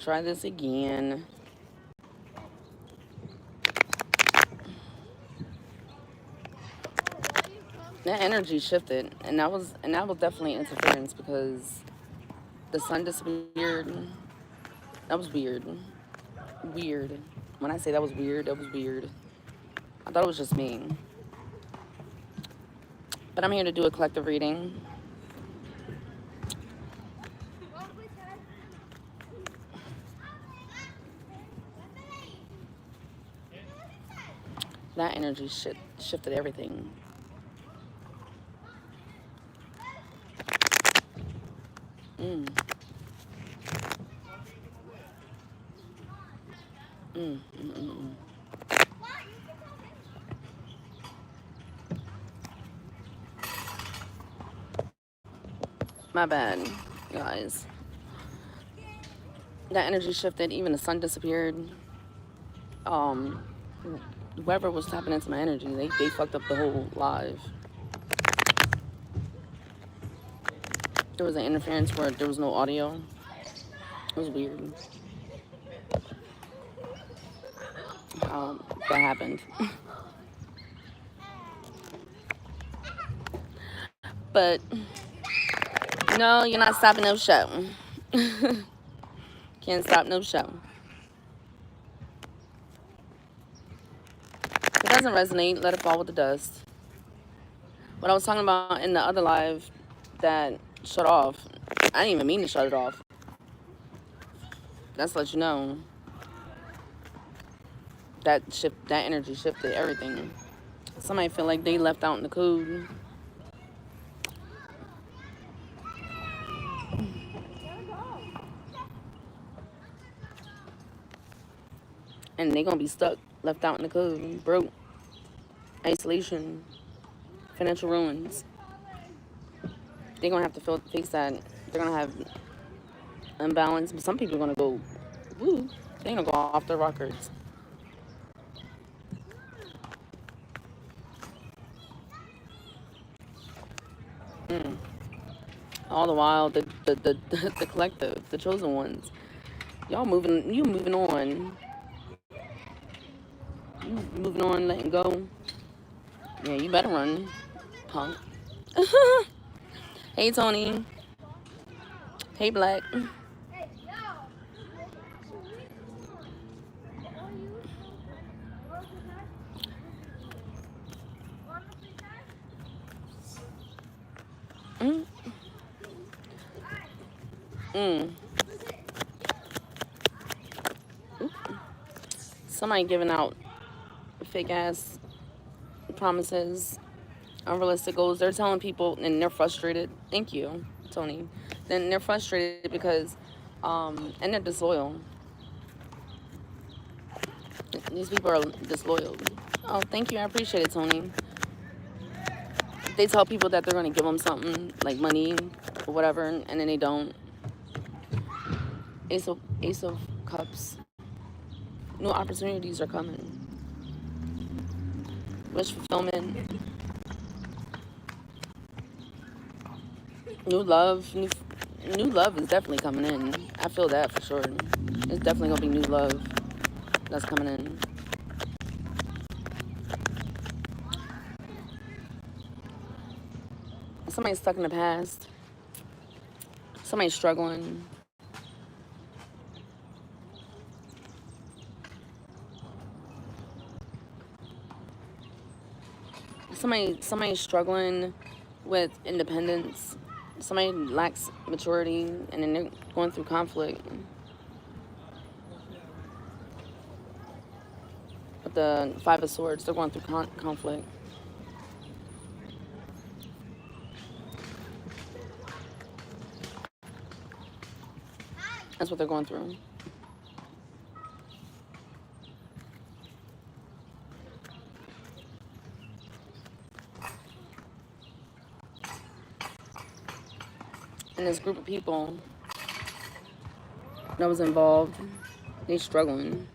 try this again. That energy shifted, and that was definitely interference because the sun disappeared. That was weird. Weird. When I say that was weird, that was weird. I thought it was just me. But I'm here to do a collective reading. That energy shifted everything. Mm. Mm, mm, mm, mm. My bad, guys. That energy shifted. Even the sun disappeared. Um, whoever was tapping into my energy, they fucked up the whole live. There was an interference where there was no audio. It was weird. That happened. But no, you're not stopping no show. Can't stop no show. If it doesn't resonate, let it fall with the dust. What I was talking about in the other live that shut off, I didn't even mean to shut it off. That's to let you know. That energy shifted everything. Somebody feel like they left out in the cold. And they gonna be stuck, left out in the cold, broke, isolation, financial ruins. They gonna have to face that. They're gonna have imbalance. But some people are gonna go, woo. They gonna go off their rockers. Mm. All the while, the collective, the chosen ones, y'all moving. You moving on. You moving on, letting go. Yeah, you better run, punk. Hey, Tony. Hey, Black. Mm. Mm. Somebody giving out fake ass promises, unrealistic goals. They're telling people, and they're frustrated. Thank you, Tony. Then they're frustrated because, and they're disloyal. These people are disloyal. Oh, thank you. I appreciate it, Tony. They tell people that they're going to give them something, like money or whatever, and then they don't. Ace of Cups. New opportunities are coming. Wish fulfillment. New love. New love is definitely coming in. I feel that for sure. It's definitely going to be new love that's coming in. Somebody's stuck in the past. Somebody's struggling. Somebody's struggling with independence. Somebody lacks maturity, and then they're going through conflict. With the Five of Swords, they're going through conflict. That's what they're going through. And this group of people that was involved, they struggling.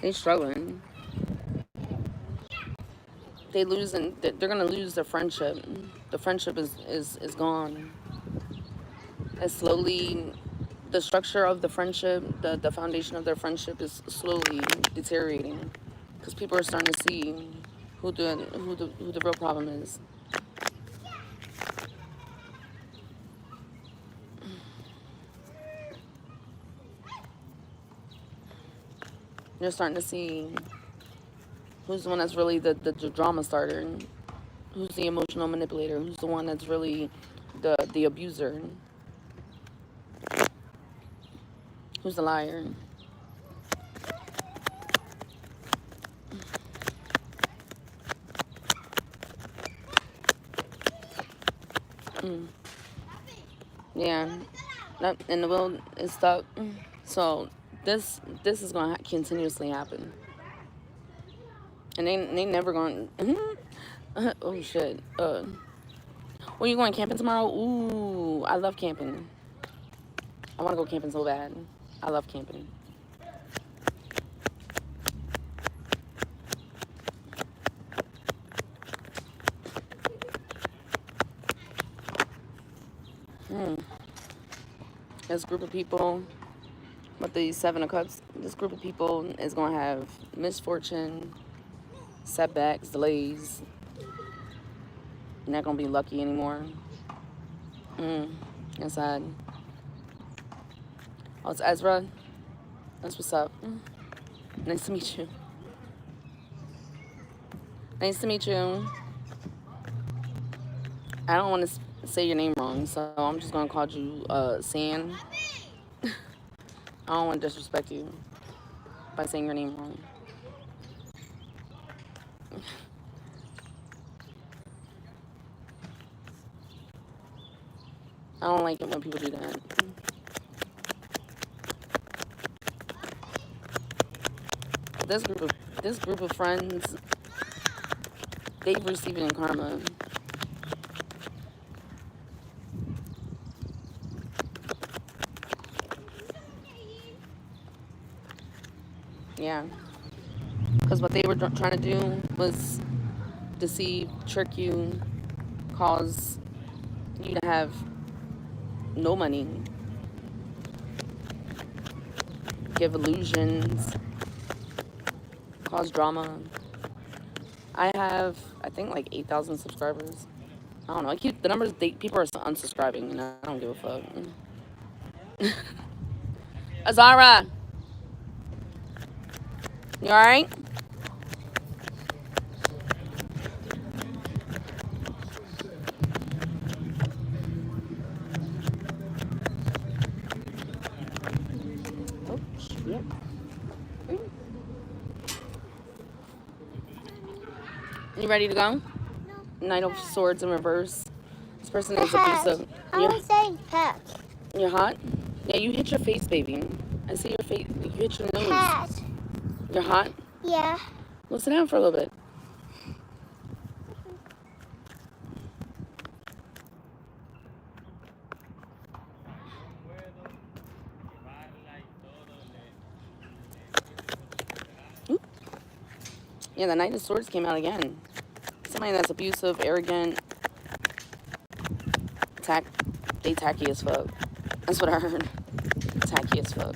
They struggling. they're gonna lose their friendship. The friendship is gone. It's slowly, the structure of the friendship, the foundation of their friendship is slowly deteriorating, because people are starting to see who the real problem is. They're starting to see who's the one that's really the drama starter, who's the emotional manipulator, who's the one that's really the abuser, who's the liar. Yeah, and the will is stuck. So this is gonna continuously happen, and they never gonna. Oh shit. Where you going camping tomorrow? Ooh, I love camping. I want to go camping so bad. I love camping. This group of people with the Seven of Cups, this group of people is going to have misfortune, setbacks, delays. They're not going to be lucky anymore. That's sad. Oh, it's Ezra. That's what's up. Nice to meet you. Nice to meet you. I don't want to say your name wrong, so I'm just going to call you San. I don't want to disrespect you by saying your name wrong. I don't like it when people do that. This group of friends, they've received it in karma. Yeah. Because what they were trying to do was deceive, trick you, cause you to have no money, give illusions, cause drama. I have, I think, like 8,000 subscribers. I don't know. I keep the numbers. People are unsubscribing, and I don't give a fuck. Azara, you all right? Oh, yep. You ready to go? No. Knight of Swords in reverse. This person is abusive. I was saying pet. You're hot? Yeah, you hit your face, baby. I see your face. You hit your nose. Pet. You're hot? Yeah. Well, sit down for a little bit. Oop. Yeah, the Knight of Swords came out again. Somebody that's abusive, arrogant, they tacky as fuck. That's what I heard. Tacky as fuck.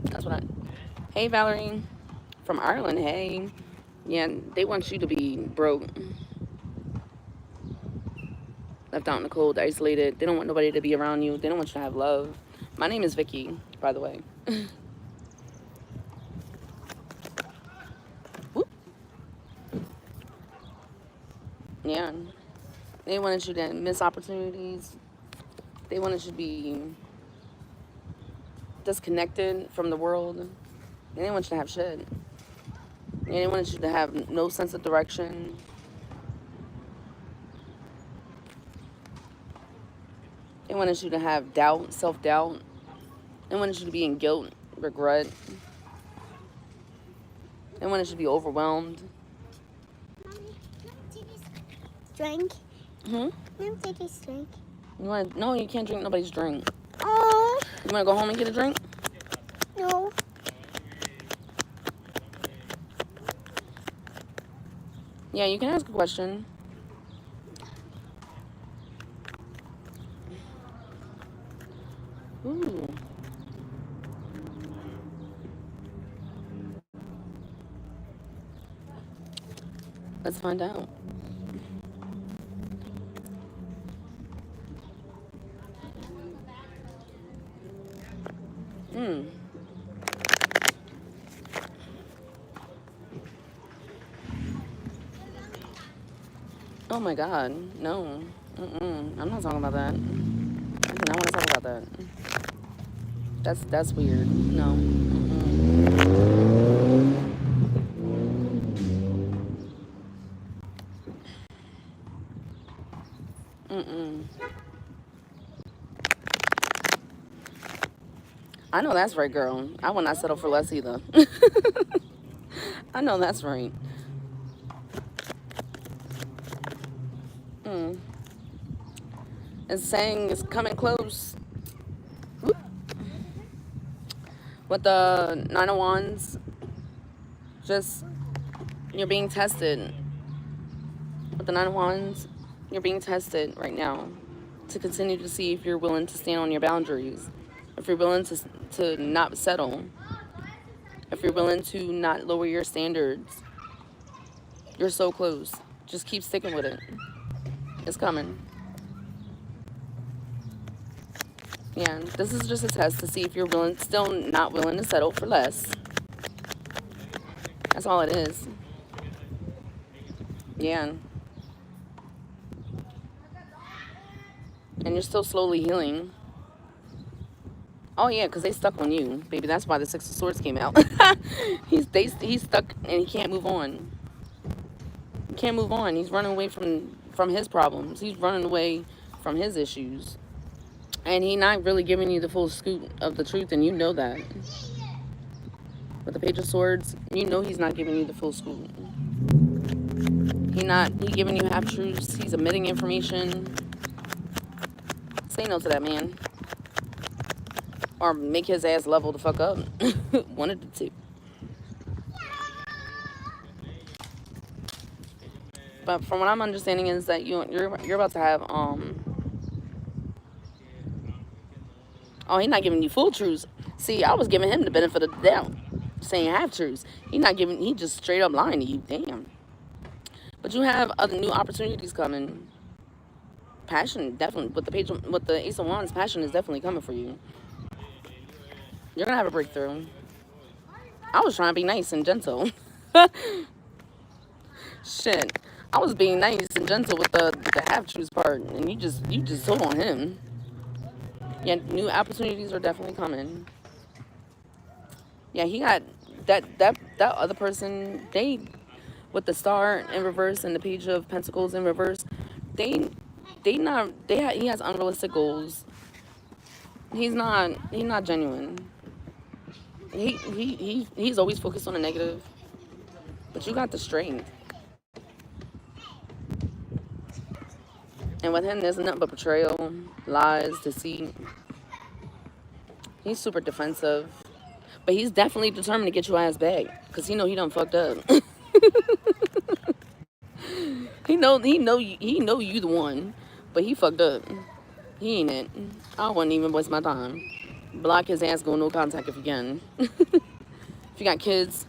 That's what I... Hey, Valerie. From Ireland, hey. Yeah, they want you to be broke. Left out in the cold, isolated. They don't want nobody to be around you. They don't want you to have love. My name is Vicki, by the way. Yeah. They wanted you to miss opportunities. They wanted you to be disconnected from the world. They didn't want you to have shit. They wanted you to have no sense of direction. They wanted you to have doubt, self-doubt. They wanted you to be in guilt, regret. They wanted you to be overwhelmed. Mommy, can I take this drink? Can I take this drink? No, you can't drink nobody's drink. Oh. You want to go home and get a drink? Yeah, you can ask a question. Ooh. Let's find out. Hmm. Oh my God. No. I'm not talking about that. I do not want to talk about that. That's weird. No. Mm-mm. I know that's right, girl. I will not settle for less either. I know that's right. Mm. It's saying it's coming close. Whoop. With the Nine of Wands, just you're being tested. With the Nine of Wands, you're being tested right now to continue to see if you're willing to stand on your boundaries, if you're willing to not settle, if you're willing to not lower your standards. You're so close. Just keep sticking with it. It's coming. Yeah, this is just a test to see if you're willing, still not willing to settle for less. That's all it is. Yeah. And you're still slowly healing. Oh yeah, because they stuck on you, baby. That's why the Six of Swords came out. He's stuck and he can't move on. He can't move on. He's running away from his problems. He's running away from his issues, and he not really giving you the full scoop of the truth, and you know that. With the Page of Swords, you know he's not giving you the full scoop. He giving you half truths. He's omitting information. Say no to that man, or make his ass level the fuck up. One of the two. But from what I'm understanding is that you're about to have oh, he's not giving you full truths. See, I was giving him the benefit of the doubt, saying half truths. He just straight up lying to you. Damn. But you have other new opportunities coming. Passion definitely with the Ace of Wands, passion is definitely coming for you. You're gonna have a breakthrough. I was trying to be nice and gentle. Shit. I was being nice and gentle with the half truths part, and you just told on him. Yeah, new opportunities are definitely coming. Yeah, he got that other person. They with the Star in reverse and the Page of Pentacles in reverse. They he has unrealistic goals. He's not genuine. He's always focused on the negative. But you got the strength. And with him, there's nothing but betrayal, lies, deceit. He's super defensive. But he's definitely determined to get your ass back. Because he done fucked up. he know you the one. But he fucked up. He ain't it. I wouldn't even waste my time. Block his ass, go no contact if you can. If you got kids,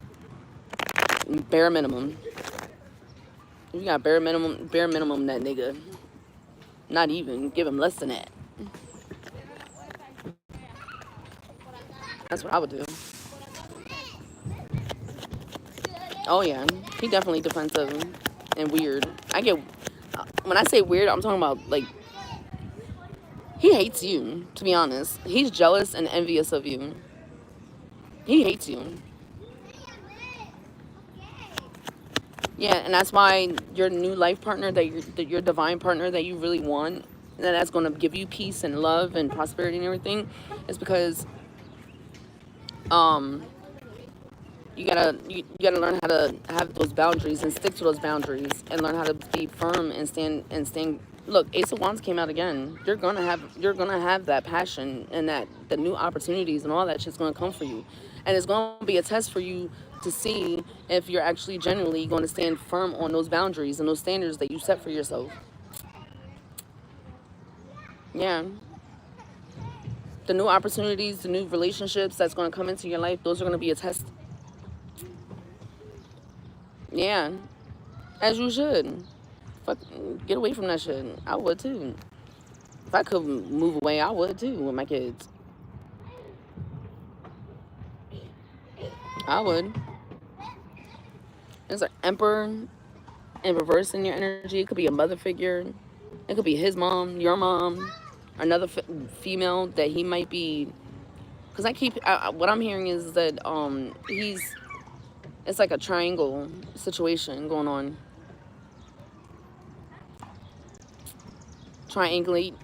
bare minimum. If you got bare minimum that nigga. Not even. Give him less than that. That's what I would do. Oh yeah, he definitely defensive and weird. When I say weird, I'm talking about like he hates you. To be honest, he's jealous and envious of you. He hates you. Yeah, and that's why your new life partner, your divine partner that you really want, that's going to give you peace and love and prosperity and everything, is because you gotta learn how to have those boundaries and stick to those boundaries and learn how to be firm and stand. Look, Ace of Wands came out again. You're gonna have that passion and that the new opportunities and all that shit's gonna come for you, and it's gonna be a test for you to see if you're actually genuinely going to stand firm on those boundaries and those standards that you set for yourself. Yeah. The new opportunities, the new relationships that's going to come into your life, those are going to be a test. Yeah. As you should. Fuck, get away from that shit. I would too. If I could move away, I would too with my kids. I would. There's an emperor in reverse in your energy. It could be a mother figure. It could be his mom, your mom, another female that he might be. Because what I'm hearing is that it's like a triangle situation going on. Triangulate.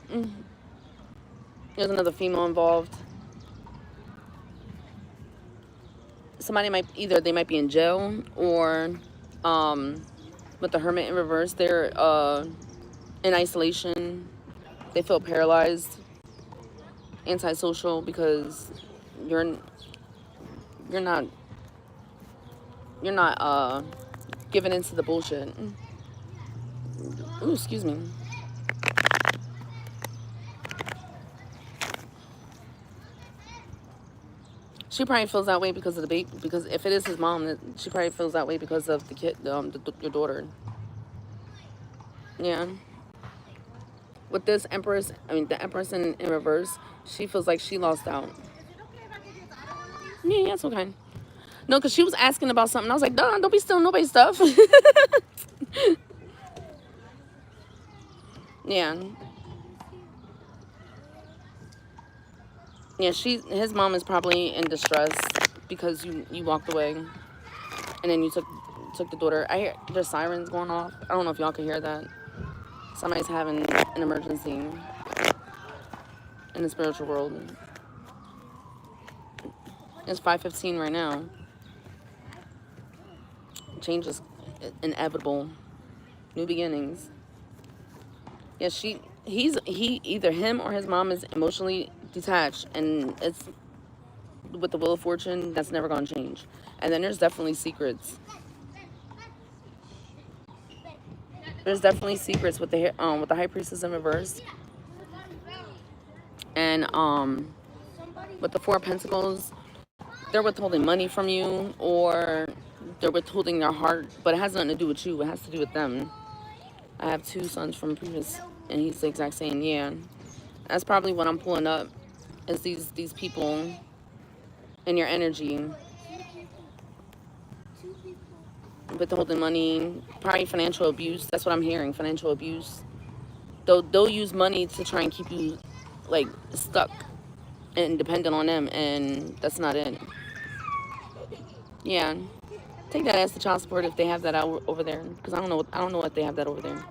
There's another female involved. Somebody they might be in jail, or with the hermit in reverse, they're in isolation. They feel paralyzed, antisocial, because you're not giving into the bullshit. Ooh, excuse me. She probably feels that way because of the baby. Because if it is his mom, she probably feels that way because of the kid, your daughter. Yeah. With this Empress, the Empress in reverse, she feels like she lost out. Yeah, it's okay. No, because she was asking about something. I was like, don't be stealing nobody's stuff. Yeah. Yeah, his mom is probably in distress because you walked away, and then you took the daughter. I hear there's sirens going off. I don't know if y'all can hear that. Somebody's having an emergency in the spiritual world. It's 5:15 right now. Change is inevitable. New beginnings. Yeah, either him or his mom is emotionally detached, and it's with the Wheel of Fortune, that's never gonna change. And then there's definitely secrets. There's definitely secrets with the High Priestess in reverse, and with the Four of Pentacles, they're withholding money from you, or they're withholding their heart, but it has nothing to do with you. It has to do with them. I have 2 sons from previous, and he's the exact same. Yeah, that's probably what I'm pulling up, is these people in your energy withholding money, probably financial abuse. That's what I'm hearing. Financial abuse. They'll use money to try and keep you like stuck and dependent on them, and that's not it. Yeah. Take that as the child support if they have that out over there, because I don't know what they have that over there.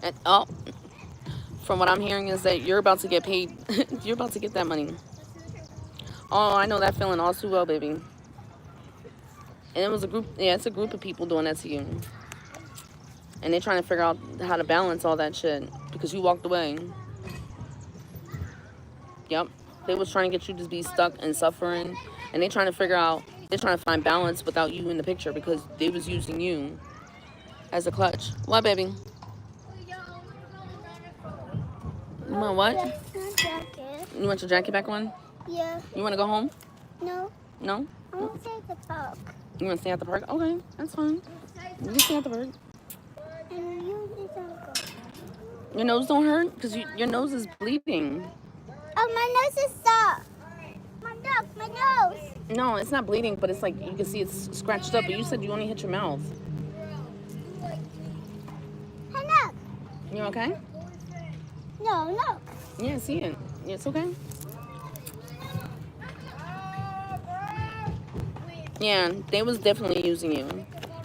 And from what I'm hearing is that you're about to get paid. You're about to get that money. Oh, I know that feeling all too well, baby. And it was a group. Yeah, it's a group of people doing that to you, and they're trying to figure out how to balance all that shit because you walked away. Yep. They was trying to get you to be stuck and suffering, and they're trying to find balance without you in the picture because they was using you as a clutch. What, baby? You want what? You want your jacket back on? Yeah. You want to go home? No. No? I want to stay at the park. You want to stay at the park? Okay, that's fine. You can stay at the park. And you need to go. Your nose don't hurt? Because your nose is bleeding. Oh, my nose is stuck. My nose. No, it's not bleeding, but it's like you can see it's scratched up. But you said you only hit your mouth. Hey, look. You okay? No, look. Yeah, I see it. Yeah, it's okay. Yeah, they was definitely using you.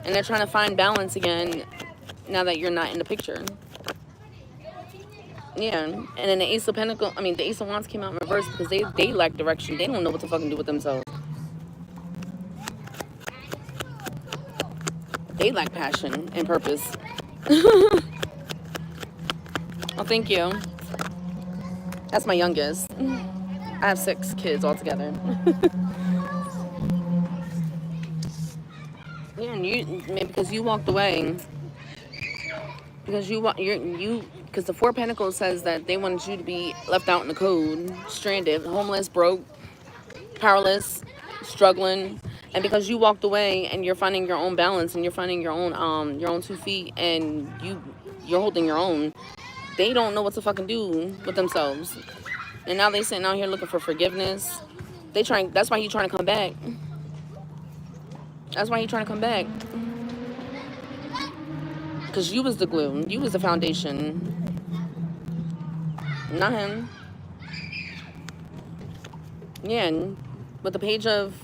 And they're trying to find balance again now that you're not in the picture. Yeah, and then the Ace of Wands came out in reverse because they lack direction. They don't know what to fucking do with themselves. They lack passion and purpose. Oh, thank you. That's my youngest. I have 6 kids altogether. Yeah, and maybe because you walked away. Because because the Four of Pentacles says that they wanted you to be left out in the cold, stranded, homeless, broke, powerless, struggling, and because you walked away and you're finding your own balance and you're finding your own 2 feet and you're holding your own, they don't know what to fucking do with themselves, and now they sitting out here looking for forgiveness. That's why he's trying to come back. That's why he's trying to come back. Because you was the glue. You was the foundation. Not him. Yeah, and with the Page of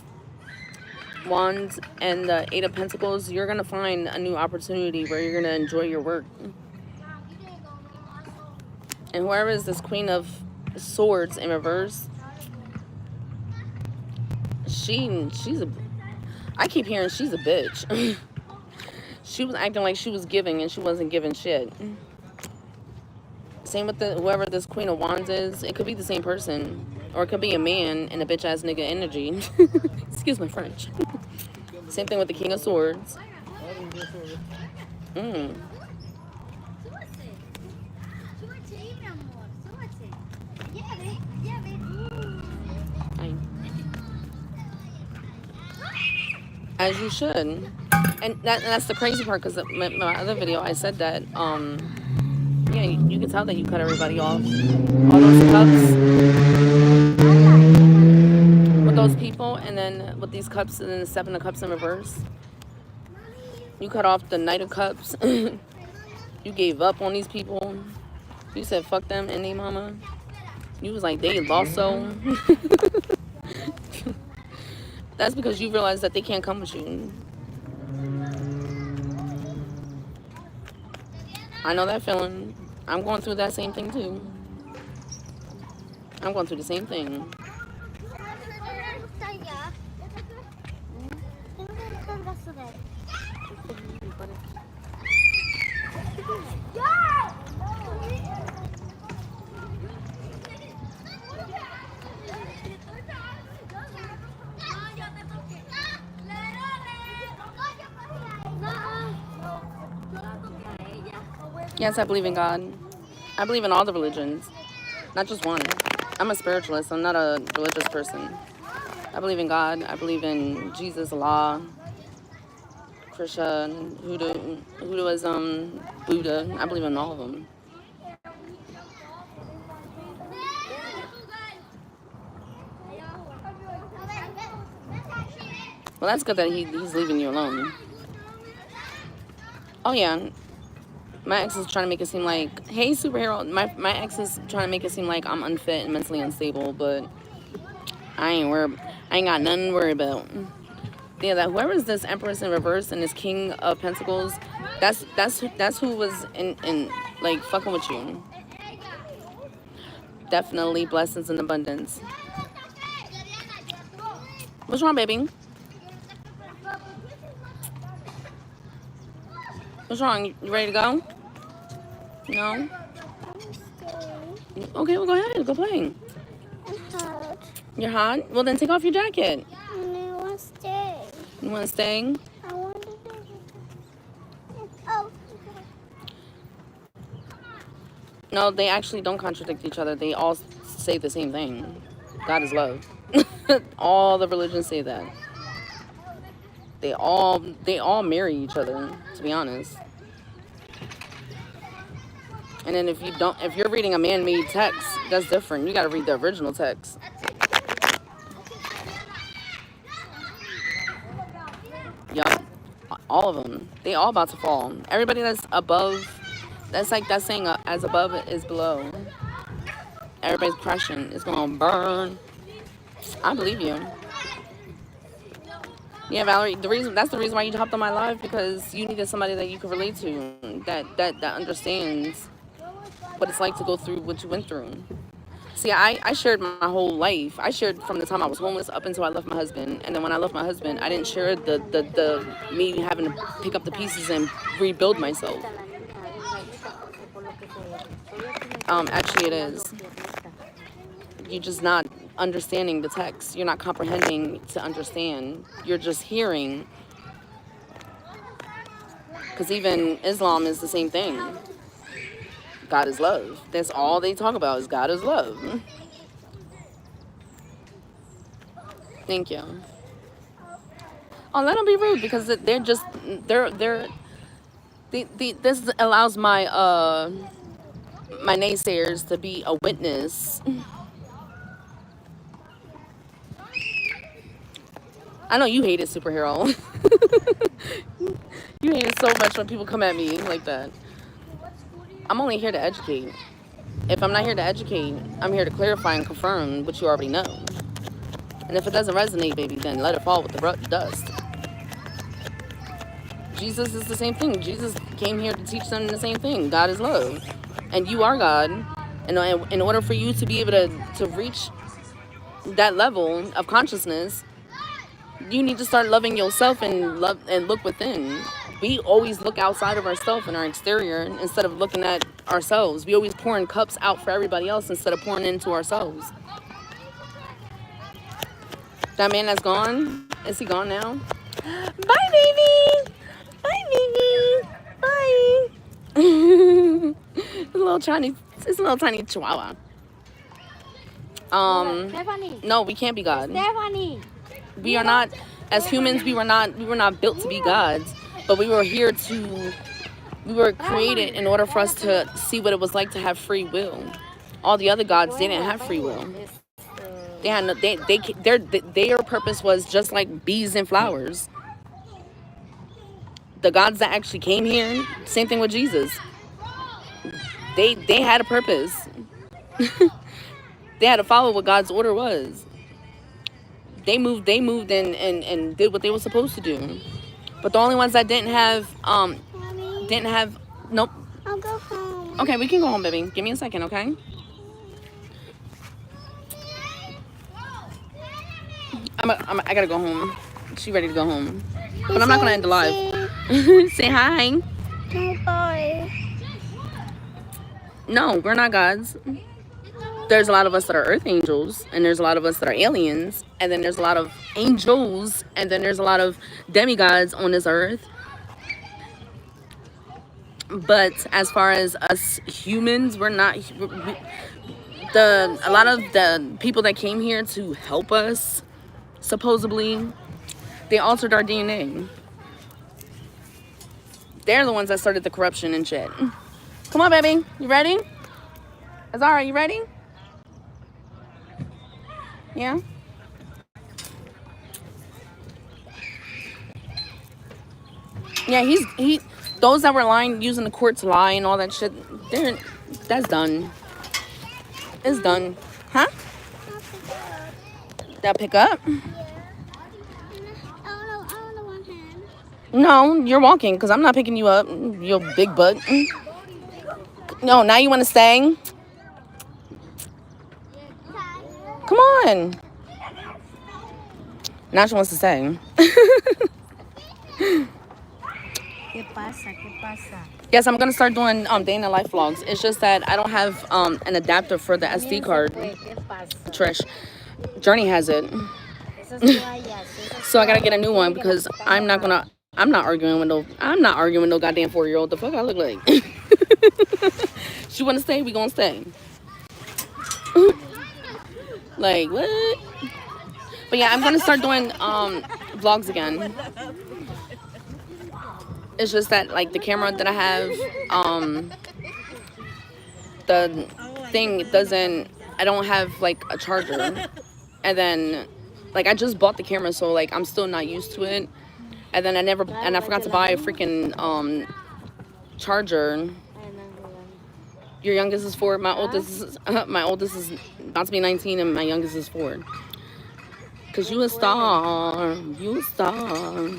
Wands and the 8 of Pentacles, you're going to find a new opportunity where you're going to enjoy your work. And whoever is this Queen of Swords in reverse, she's a... I keep hearing she's a bitch. She was acting like she was giving and she wasn't giving shit. Same with whoever this Queen of Wands is. It could be the same person. Or it could be a man in a bitch-ass nigga energy. Excuse my French. Same thing with the King of Swords. As you should. And that's the crazy part, because my other video I said that, yeah, you can tell that you cut everybody off. All those cups with those people, and then with these cups, and then the 7 of Cups in reverse. You cut off the Knight of Cups. You gave up on these people. You said fuck them and they mama. You was like, they lost so. That's because you realized that they can't come with you. I know that feeling. I'm going through that same thing too. I'm going through the same thing. Yes, I believe in God. I believe in all the religions, not just one. I'm a spiritualist. I'm not a religious person. I believe in God. I believe in Jesus, Allah, Krishna, Hinduism, Buddha. I believe in all of them. Well, that's good that he's leaving you alone. Oh, yeah. My ex is trying to make it seem like, hey, superhero. My ex is trying to make it seem like I'm unfit and mentally unstable, but I ain't got nothing to worry about. Yeah, that whoever is this Empress in reverse and this King of Pentacles, that's who was in like fucking with you. Definitely blessings and abundance. What's wrong, baby? What's wrong? You ready to go? No? Okay, well, go ahead. Go play. I'm hot. You're hot? Well, then take off your jacket. I want to stay. You want to stay? I want to stay. Oh. No, they actually don't contradict each other. They all say the same thing. God is love. All the religions say that. They all marry each other, to be honest. And then if you're reading a man-made text, that's different. You got to read the original text. Yup. All of them. They all about to fall. Everybody that's above, that's like that saying, as above is below. Everybody's crashing. It's going to burn. I believe you. Yeah, Valerie, that's the reason why you hopped on my live, because you needed somebody that you could relate to, that understands what it's like to go through what you went through. See, I shared my whole life. I shared from the time I was homeless up until I left my husband. And then when I left my husband, I didn't share the me having to pick up the pieces and rebuild myself. Actually, it is. You're just not understanding the text. You're not comprehending to understand. You're just hearing. Because even Islam is the same thing. God is love. That's all they talk about is God is love. Thank you. Oh, let them be rude because this allows my my naysayers to be a witness. I know you hate it, superhero. You hate it so much when people come at me like that. I'm only here to educate. If I'm not here to educate, I'm here to clarify and confirm what you already know. And if it doesn't resonate, baby, then let it fall with the dust. Jesus is the same thing. Jesus came here to teach them the same thing. God is love. And you are God. And in order for you to be able to reach that level of consciousness, you need to start loving yourself and look within. We always look outside of ourselves and our exterior instead of looking at ourselves. We always pouring cups out for everybody else instead of pouring into ourselves. That man that's gone, is he gone now? Bye, baby. Bye, baby. Bye. It's a little tiny chihuahua. Stephanie. No, we can't be God. Stephanie. We are not, as humans, we were not built to be gods, but we were created in order for us to see what it was like to have free will. All the other gods, they didn't have free will. They had no, their purpose was just like bees and flowers. The gods that actually came here, same thing with Jesus. They had a purpose. They had to follow what God's order was. They moved and did what they were supposed to do. But the only ones that didn't have nope. I'll go home. Okay, we can go home, baby. Give me a second, okay? I gotta go home. She ready to go home. But I'm not gonna end the live. Say hi. No, bye. No, we're not gods. There's a lot of us that are earth angels, and there's a lot of us that are aliens, and then there's a lot of angels, and then there's a lot of demigods on this earth. But as far as us humans, we're not. A lot of the people that came here to help us, supposedly, they altered our DNA. They're the ones that started the corruption and shit. Come on, baby. You ready? Azara, you ready? Yeah? Yeah, those that were lying, using the court to lie and all that shit, that's done. It's done. Huh? That pick up? Yeah. I want the one hand. No, you're walking because I'm not picking you up, you big butt. No, now you want to stay? Come on. Now she wants to stay. ¿Qué pasa? Yes, I'm going to start doing day in the life vlogs. It's just that I don't have an adapter for the SD card. Trish. Journey has it. So I got to get a new one because I'm not arguing with no goddamn 4-year-old. The fuck I look like? She want to stay, we going to stay. Like, what? But yeah, I'm going to start doing vlogs again. It's just that, like, the camera that I have, the thing doesn't, I don't have, like, a charger. And then, like, I just bought the camera, so, like, I'm still not used to it. And then I forgot to buy a freaking charger. Your youngest is 4. My oldest is about to be 19, and my youngest is 4. Cause you a star. You a star.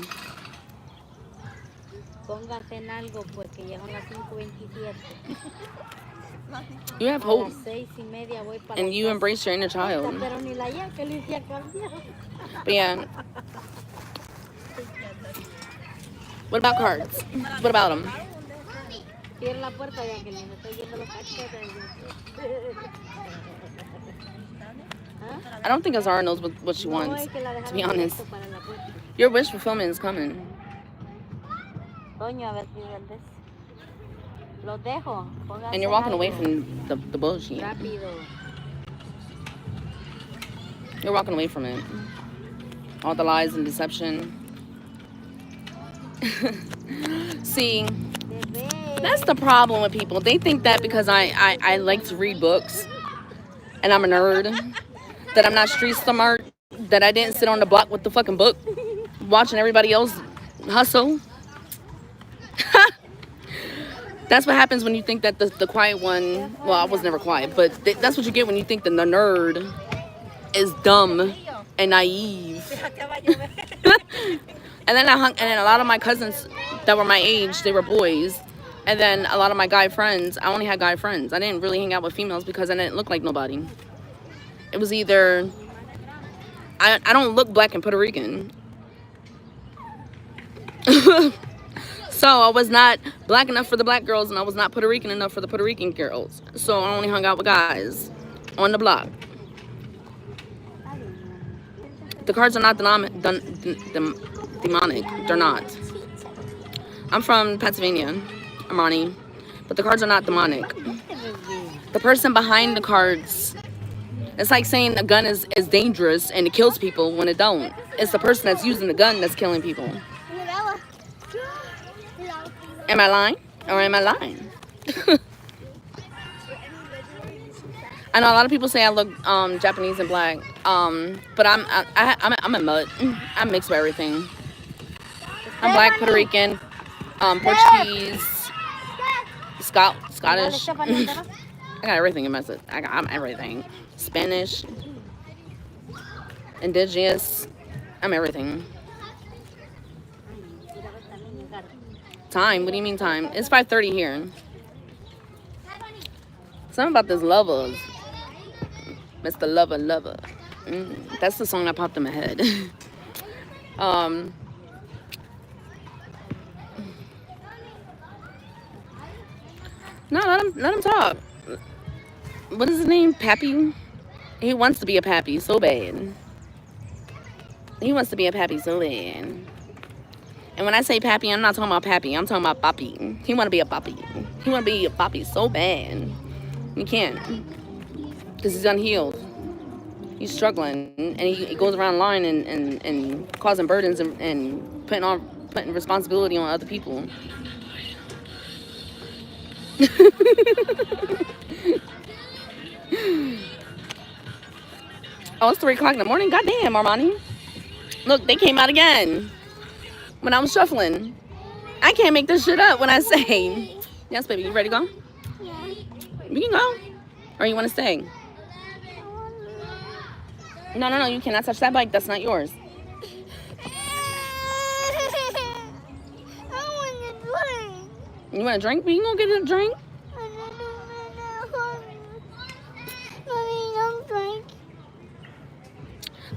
Póngate en algo porque llegan las 5:27. You have hope. A las 6:30 voy para and you embrace your inner child. Pero ni la ya que le decía cambiar. But yeah. What about cards? What about them? Cierra la puerta ya que le estoy viendo los cachetes. I don't think Azara knows what she wants, to be honest. Your wish fulfillment is coming. And you're walking away from the bullshit. You're walking away from it. All the lies and deception. See, that's the problem with people. They think that because I like to read books and I'm a nerd, that I'm not street smart, that I didn't sit on the block with the fucking book watching everybody else hustle. That's what happens when you think that the quiet one, well, I was never quiet, but that's what you get when you think that the nerd is dumb and naive. And then a lot of my cousins that were my age, they were boys. And then a lot of my guy friends, I only had guy friends. I didn't really hang out with females because I didn't look like nobody. It was either, I don't look black and Puerto Rican. So I was not black enough for the black girls and I was not Puerto Rican enough for the Puerto Rican girls. So I only hung out with guys on the block. The cards are not demonic. They're not. I'm from Pennsylvania, Armani. But the cards are not demonic. The person behind the cards, it's like saying a gun is dangerous and it kills people when it don't. It's the person that's using the gun that's killing people. Am I lying? Or am I lying? I know a lot of people say I look Japanese and black, but I'm a mutt. I'm mixed with everything. I'm black, Puerto Rican, Portuguese, Scottish. I got everything in my set. I'm everything. Spanish, indigenous. I'm everything. Time? What do you mean time? It's 5:30 here. Something about this lovers. Mr. Lover. That's the song that popped in my head. No, let him talk. What is his name? Pappy? He wants to be a pappy so bad. He wants to be a pappy so bad. And when I say pappy, I'm not talking about pappy. I'm talking about papi. He want to be a papi. He want to be a papi so bad. He can't. Because he's unhealed. He's struggling. And he goes around lying and causing burdens and putting responsibility on other people. Oh, it's 3 o'clock in the morning? Goddamn, Armani. Look, they came out again. When I was shuffling. I can't make this shit up when I say. Yes, baby, you ready to go? Yeah. We can go. Or you want to stay? No, you cannot touch that bike. That's not yours. I want to drink. You want a drink? We can go get a drink. Mommy, don't drink.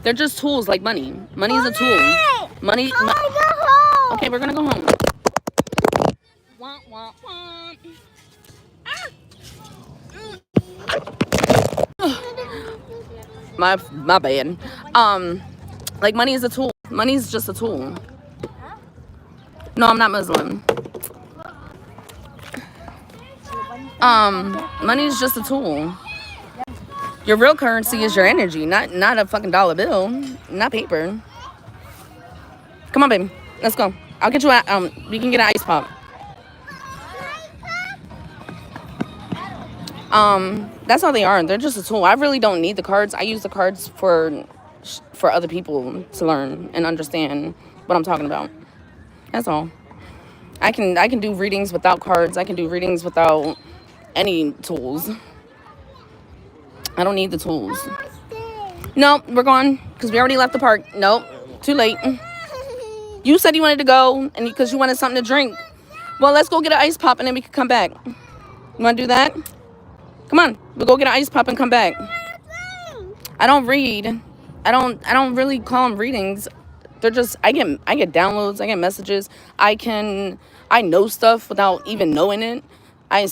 They're just tools like money. Money is a tool. Money. I want to go home. Okay, we're gonna go home. Wah, wah, wah. My bad. Like money is a tool. Money is just a tool. No, I'm not Muslim. Money is just a tool. Your real currency is your energy, not a fucking dollar bill, not paper. Come on, baby. Let's go. I'll get you we can get an ice pop. That's all they are. They're just a tool. I really don't need the cards. I use the cards for other people to learn and understand what I'm talking about. That's all. I can do readings without cards. I can do readings without any tools. I don't need the tools. No, we're going because we already left the park. Nope, too late. You said you wanted to go and because you wanted something to drink. Well, let's go get an ice pop and then we can come back. You want to do that? Come on, we'll go get an ice pop and come back. I don't read. I don't really call them readings. They're just I get downloads. I get messages. I know stuff without even knowing it. I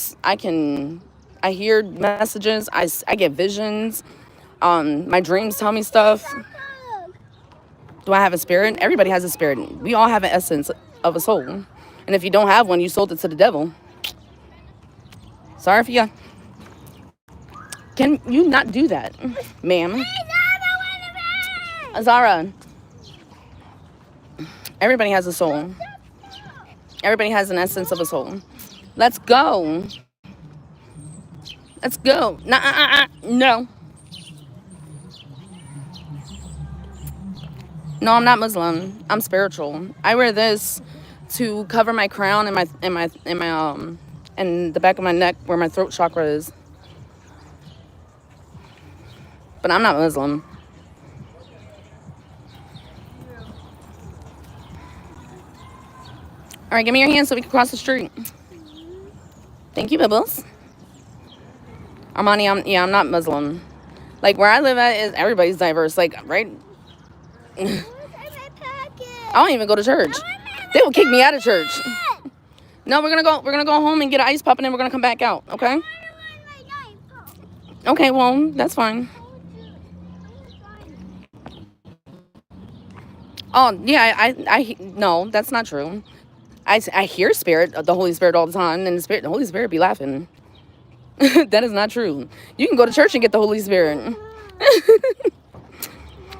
hear messages. I get visions. My dreams tell me stuff. Do I have a spirit? Everybody has a spirit. We all have an essence of a soul. And if you don't have one, you sold it to the devil. Sorry for you. Can you not do that, ma'am? Zara, everybody has a soul. Everybody has an essence of a soul. Let's go. Let's go. No. No, I'm not Muslim. I'm spiritual. I wear this to cover my crown and and the back of my neck where my throat chakra is. But I'm not Muslim. All right, give me your hand so we can cross the street. Thank you, Bibbles. Armani, I'm not Muslim. Like, where I live at is everybody's diverse. Like, right? I don't even go to church. They will kick me out of church. No, we're gonna go home and get an ice pop, and then we're gonna come back out. Okay? Okay, well, that's fine. Oh yeah, I no, that's not true. I hear spirit, the Holy Spirit all the time, and the Holy Spirit be laughing. That is not true. You can go to church and get the Holy Spirit.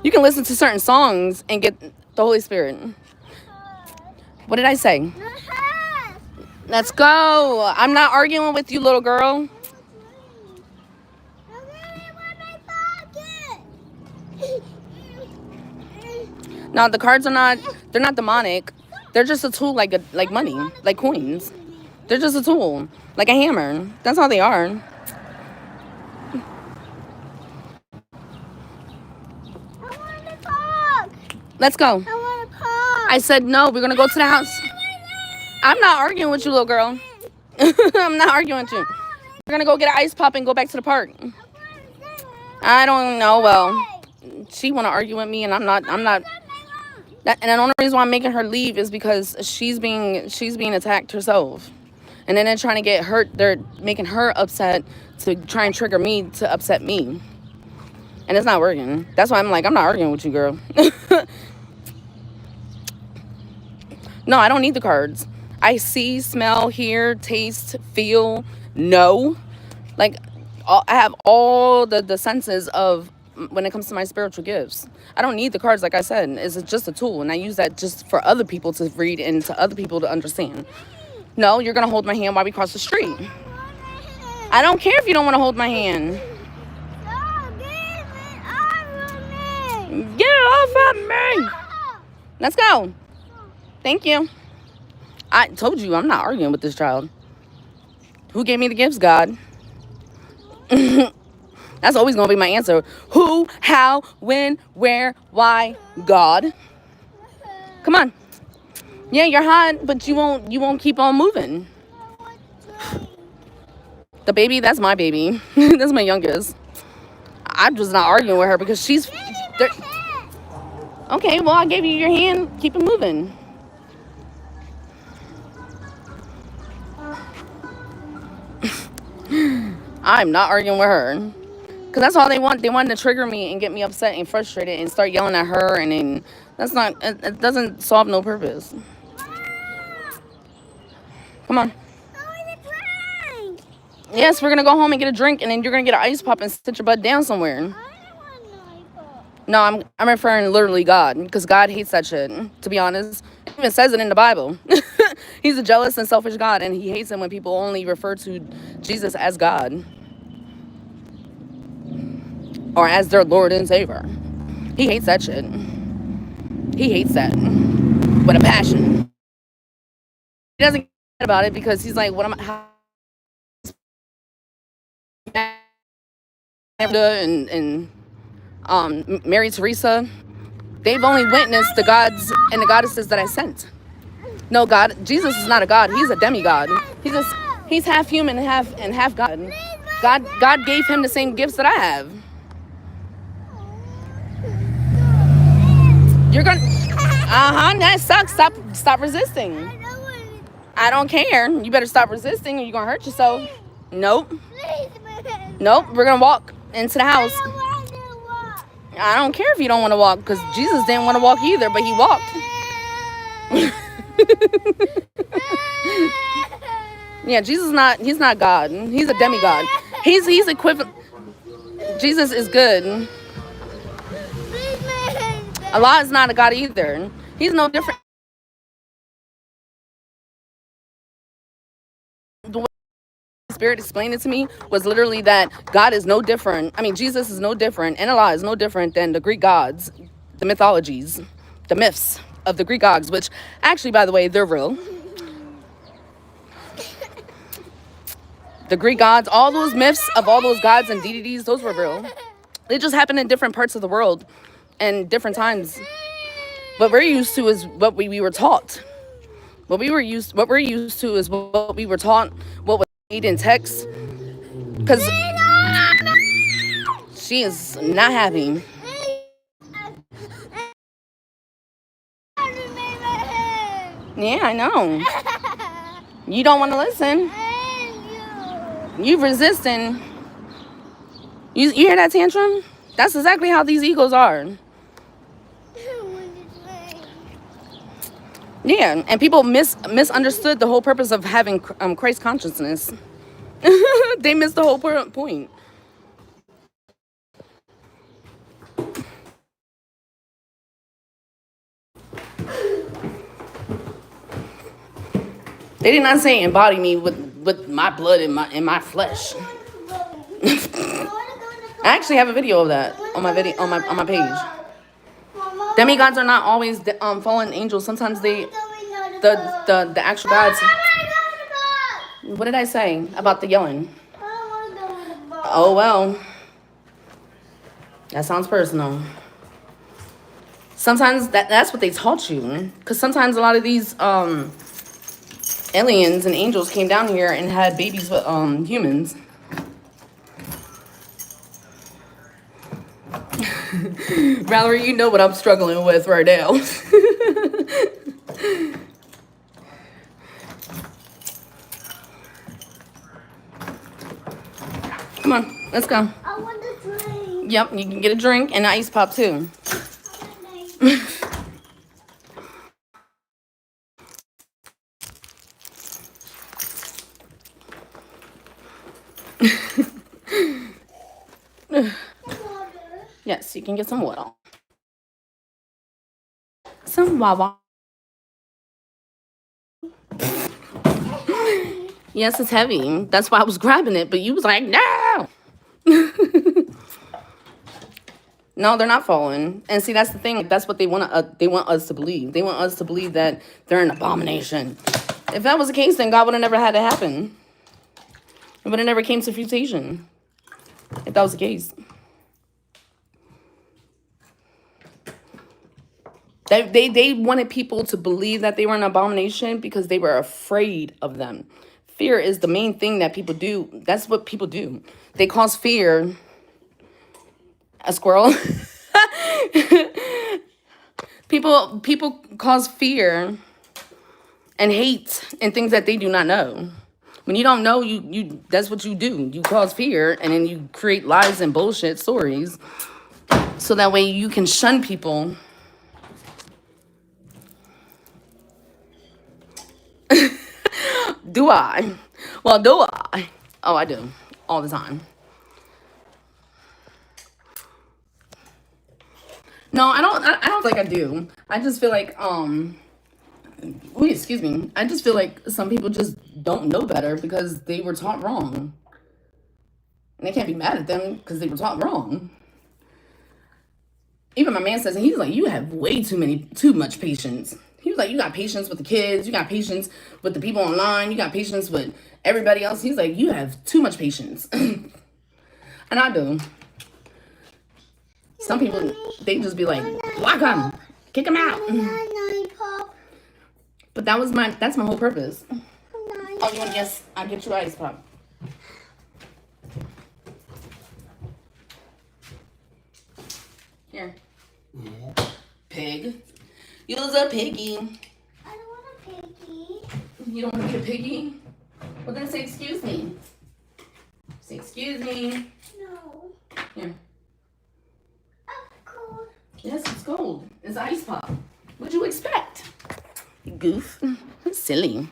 You can listen to certain songs and get the Holy Spirit. What did I say? Let's go. I'm not arguing with you, little girl. No, the cards are not, they're not demonic. They're just a tool like money, like coins. They're just a tool, like a hammer. That's all they are. Let's go. I said no, we're going to go to the house. I'm not arguing with you, little girl. I'm not arguing with you. We're going to go get an ice pop and go back to the park. I don't know. Well, she want to argue with me, and I'm not. And the only reason why I'm making her leave is because she's being attacked herself. And then they're trying to get her, they're making her upset to try and trigger me to upset me. And it's not working. That's why I'm like, I'm not arguing with you, girl. No, I don't need the cards. I see, smell, hear, taste, feel, know. Like, I have all the senses of when it comes to my spiritual gifts. I don't need the cards, like I said. It's just a tool, and I use that just for other people to read and to other people to understand. No, you're going to hold my hand while we cross the street. I don't care if you don't want to hold my hand. Get off of me. Let's go. Thank you. I told you I'm not arguing with this child. Who gave me the gifts? God. That's always going to be my answer. Who, how, when, where, why? God. Come on. Yeah, you're hot, but you won't keep on moving. The baby, that's my baby. That's my youngest. I'm just not arguing with her because she's... Okay, well, I gave you your hand. Keep it moving. I'm not arguing with her. Because that's all they want. They want to trigger me and get me upset and frustrated and start yelling at her. And then that's not... It doesn't solve no purpose. Come on. Yes, we're going to go home and get a drink. And then you're going to get an ice pop and sit your butt down somewhere. No, I'm referring literally God. Because God hates that shit, to be honest. It even says it in the Bible. He's a jealous and selfish God. And he hates it when people only refer to Jesus as God. Or as their Lord and Savior. He hates that shit. He hates that. With a passion. He doesn't care about it because he's like, what am I... and Mary Teresa, they've only witnessed the gods and the goddesses that I sent. No, Jesus is not a god. He's a demigod. He's half human and half God. God gave him the same gifts that I have. You're gonna... that sucks. Stop resisting. I don't care. You better stop resisting or you're gonna hurt yourself. Nope. Nope. We're gonna walk into the house. I don't care if you don't want to walk, because Jesus didn't want to walk either, but he walked. Yeah, he's not God. He's a demigod. He's equivalent. Jesus is good. Allah is not a God either. He's no different. The way the Spirit explained it to me was literally that God is no different. I mean, Jesus is no different, and Allah is no different than the Greek gods, the mythologies, the myths of the Greek gods, which actually, by the way, they're real. The Greek gods, all those myths of all those gods and deities, those were real. They just happen in different parts of the world and different times. What we're used to is what we were taught. What we're used to is what we were taught, what was made in text. Because she is not happy. Yeah, I know. You don't want to listen. You resisting. You hear that tantrum? That's exactly how these egos are. Yeah, and people misunderstood the whole purpose of having Christ consciousness. They missed the whole point. They did not say embody me with my blood in my flesh. I actually have a video of that on my page. Demigods are not always fallen angels. Sometimes the actual gods. What did I say about the yelling? Oh well, that sounds personal. Sometimes that's what they taught you, because sometimes a lot of these aliens and angels came down here and had babies with humans. Valerie, you know what I'm struggling with right now. Come on, let's go. I want a drink. Yep, you can get a drink and an ice pop too. Yes, you can get some water. Some wawa. Yes, it's heavy. That's why I was grabbing it, but you was like, no. No, they're not falling. And see, that's the thing. That's what they want us to believe. They want us to believe that they're an abomination. If that was the case, then God would have never had it happen. It would have never came to futation. If that was the case. They wanted people to believe that they were an abomination because they were afraid of them. Fear is the main thing that people do. That's what people do. They cause fear. A squirrel. People cause fear and hate and things that they do not know. When you don't know, you that's what you do. You cause fear, and then you create lies and bullshit stories, so that way you can shun people. Do I? Well, do I? Oh, I do. All the time. No, I don't feel like I do. I just feel like excuse me. I just feel like some people just don't know better because they were taught wrong. And they can't be mad at them because they were taught wrong. Even my man says, and he's like, you have way too much patience. He was like, you got patience with the kids, you got patience with the people online, you got patience with everybody else. He's like, you have too much patience. And I do. Some people, they just be like, block him, kick him out. But that's my whole purpose. Oh, you want, yes, I'll get you ice pop. Here. Yeah. Pig. You's a piggy. I don't want a piggy. You don't want to be a piggy? Well, then say excuse me. Say excuse me. No. Here. Of Yes, it's cold. It's ice pop. What'd you expect? You goof. Silly.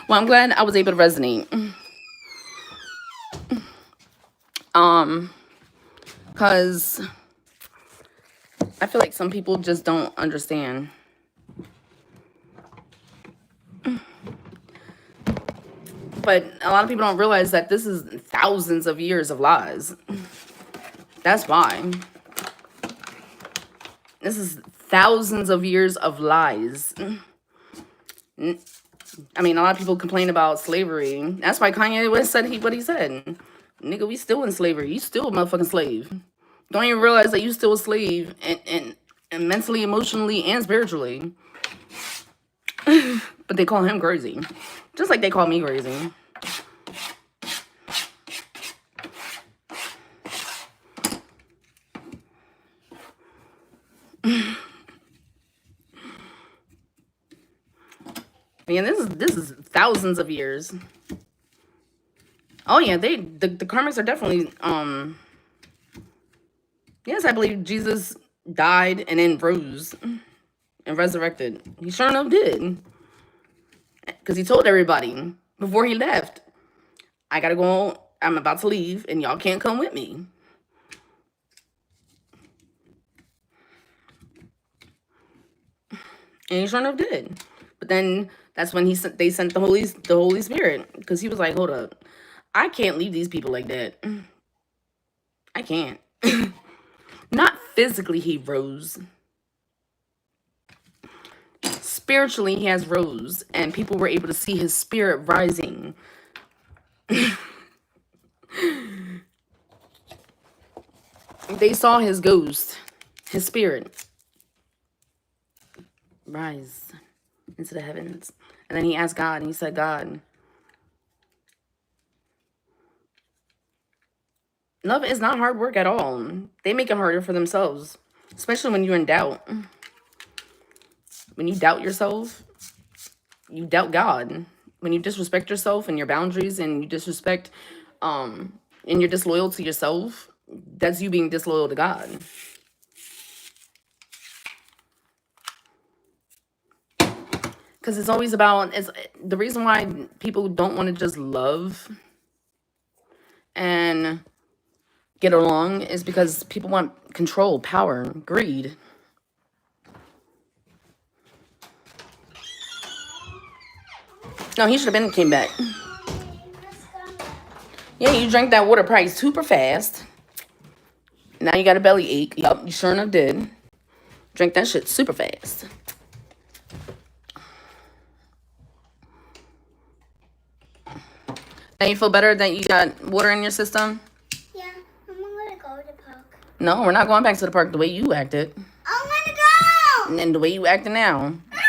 Well, I'm glad I was able to resonate. Because I feel like some people just don't understand. But a lot of people don't realize that this is thousands of years of lies. That's why. This is thousands of years of lies. I mean, a lot of people complain about slavery. That's why Kanye West said what he said. Nigga, we still in slavery. You still a motherfucking slave. Don't even realize that you still a slave and mentally, emotionally, and spiritually. But they call him crazy. Just like they call me crazy. Man, this is thousands of years. Oh yeah, the karmics are definitely yes, I believe Jesus died and then rose and resurrected. He sure enough did. Because he told everybody before he left, I gotta go, I'm about to leave and y'all can't come with me. And he sure enough did. But then that's when they sent the Holy Spirit. Because he was like, hold up. I can't leave these people like that. I can't. Not physically he rose. Spiritually he has rose. And people were able to see his spirit rising. They saw his ghost. His spirit. Rise into the heavens. And then he asked God, and he said, God, love is not hard work at all. They make it harder for themselves, especially when you're in doubt. When you doubt yourself, you doubt God. When you disrespect yourself and your boundaries, and you disrespect, and you're disloyal to yourself, that's you being disloyal to God. Because it's always about, it's the reason why people don't want to just love and get along is because people want control, power, greed. No, he should have came back. Yeah, you drank that water probably super fast. Now you got a belly ache. Yup, you sure enough did. Drink that shit super fast. Now you feel better that you got water in your system? Yeah, I'm gonna go to the park. No, we're not going back to the park the way you acted. I wanna go! And then the way you acting now. I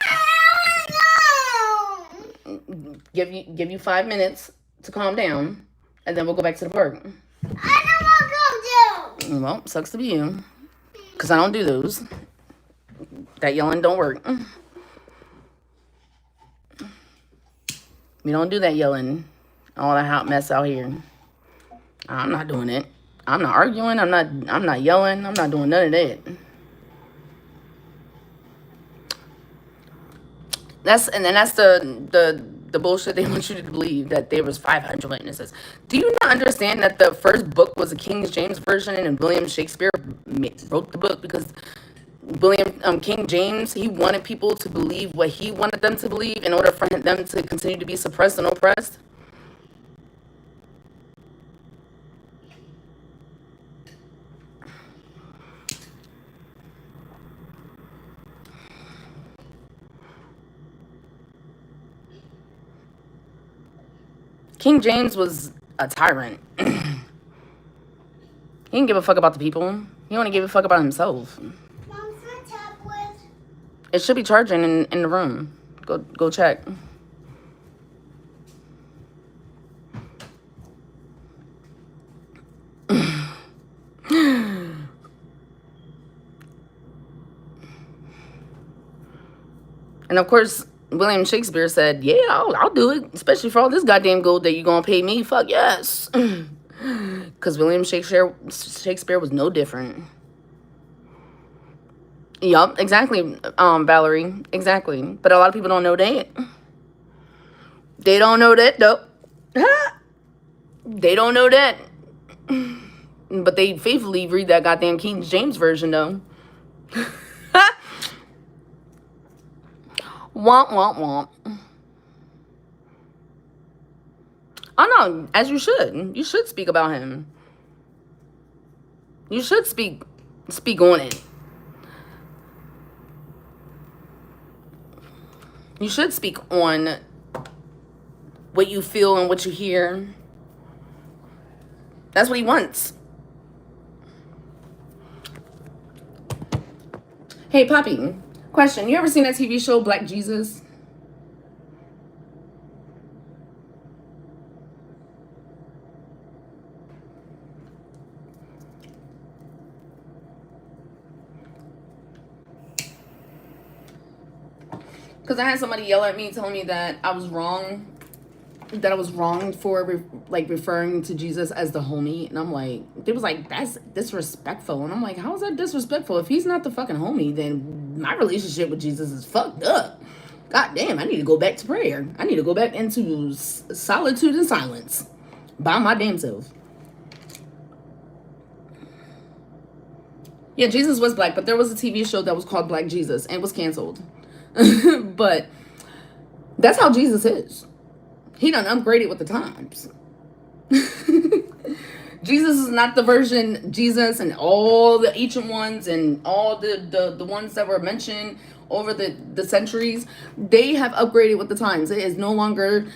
wanna go! Give you 5 minutes to calm down, and then we'll go back to the park. I don't wanna go, Well, sucks to be you. Because I don't do those. That yelling don't work. We don't do that yelling. All that hot mess out here. I'm not doing it. I'm not arguing. I'm not yelling. I'm not doing none of that. That's the bullshit they want you to believe, that there was 500 witnesses. Do you not understand that the first book was a King James version and William Shakespeare wrote the book because King James, he wanted people to believe what he wanted them to believe in order for them to continue to be suppressed and oppressed? King James was a tyrant. He didn't give a fuck about the people. He only gave a fuck about himself. Mom's my tablet. It should be charging in the room. Go check. And of course, William Shakespeare said, yeah, I'll do it, especially for all this goddamn gold that you're gonna pay me. Fuck yes. Because William Shakespeare was no different. Yup, exactly, Valerie. Exactly. But a lot of people don't know that. They don't know that, though. They don't know that. But they faithfully read that goddamn King James version, though. Womp, womp, womp. Oh, no, as you should. You should speak about him. You should speak on it. You should speak on what you feel and what you hear. That's what he wants. Hey, Poppy, question. You ever seen that TV show, Black Jesus? Because I had somebody yell at me telling me that I was wrong. That I was wrong for referring to Jesus as the homie. And I'm like, they was like, that's disrespectful. And I'm like, how is that disrespectful? If he's not the fucking homie, then my relationship with Jesus is fucked up. God damn, I need to go back to prayer. I need to go back into solitude and silence by my damn self. Yeah, Jesus was black, but there was a TV show that was called Black Jesus and was canceled. But that's how Jesus is. He done upgraded with the times. Jesus is not the version Jesus and all the ancient ones and all the ones that were mentioned over the centuries. They have upgraded with the times. It is no longer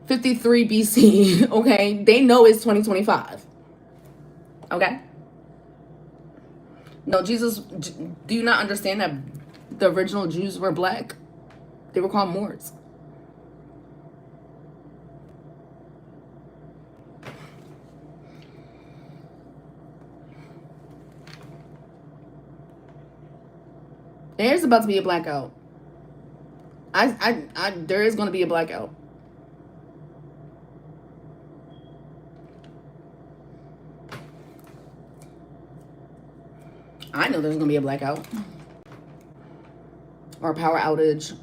53 BC. Okay, they know it's 2025. Okay. No, Jesus. Do you not understand that the original Jews were black? They were called Moors. There's about to be a blackout. There is going to be a blackout. I know there's going to be a blackout. Or a power outage.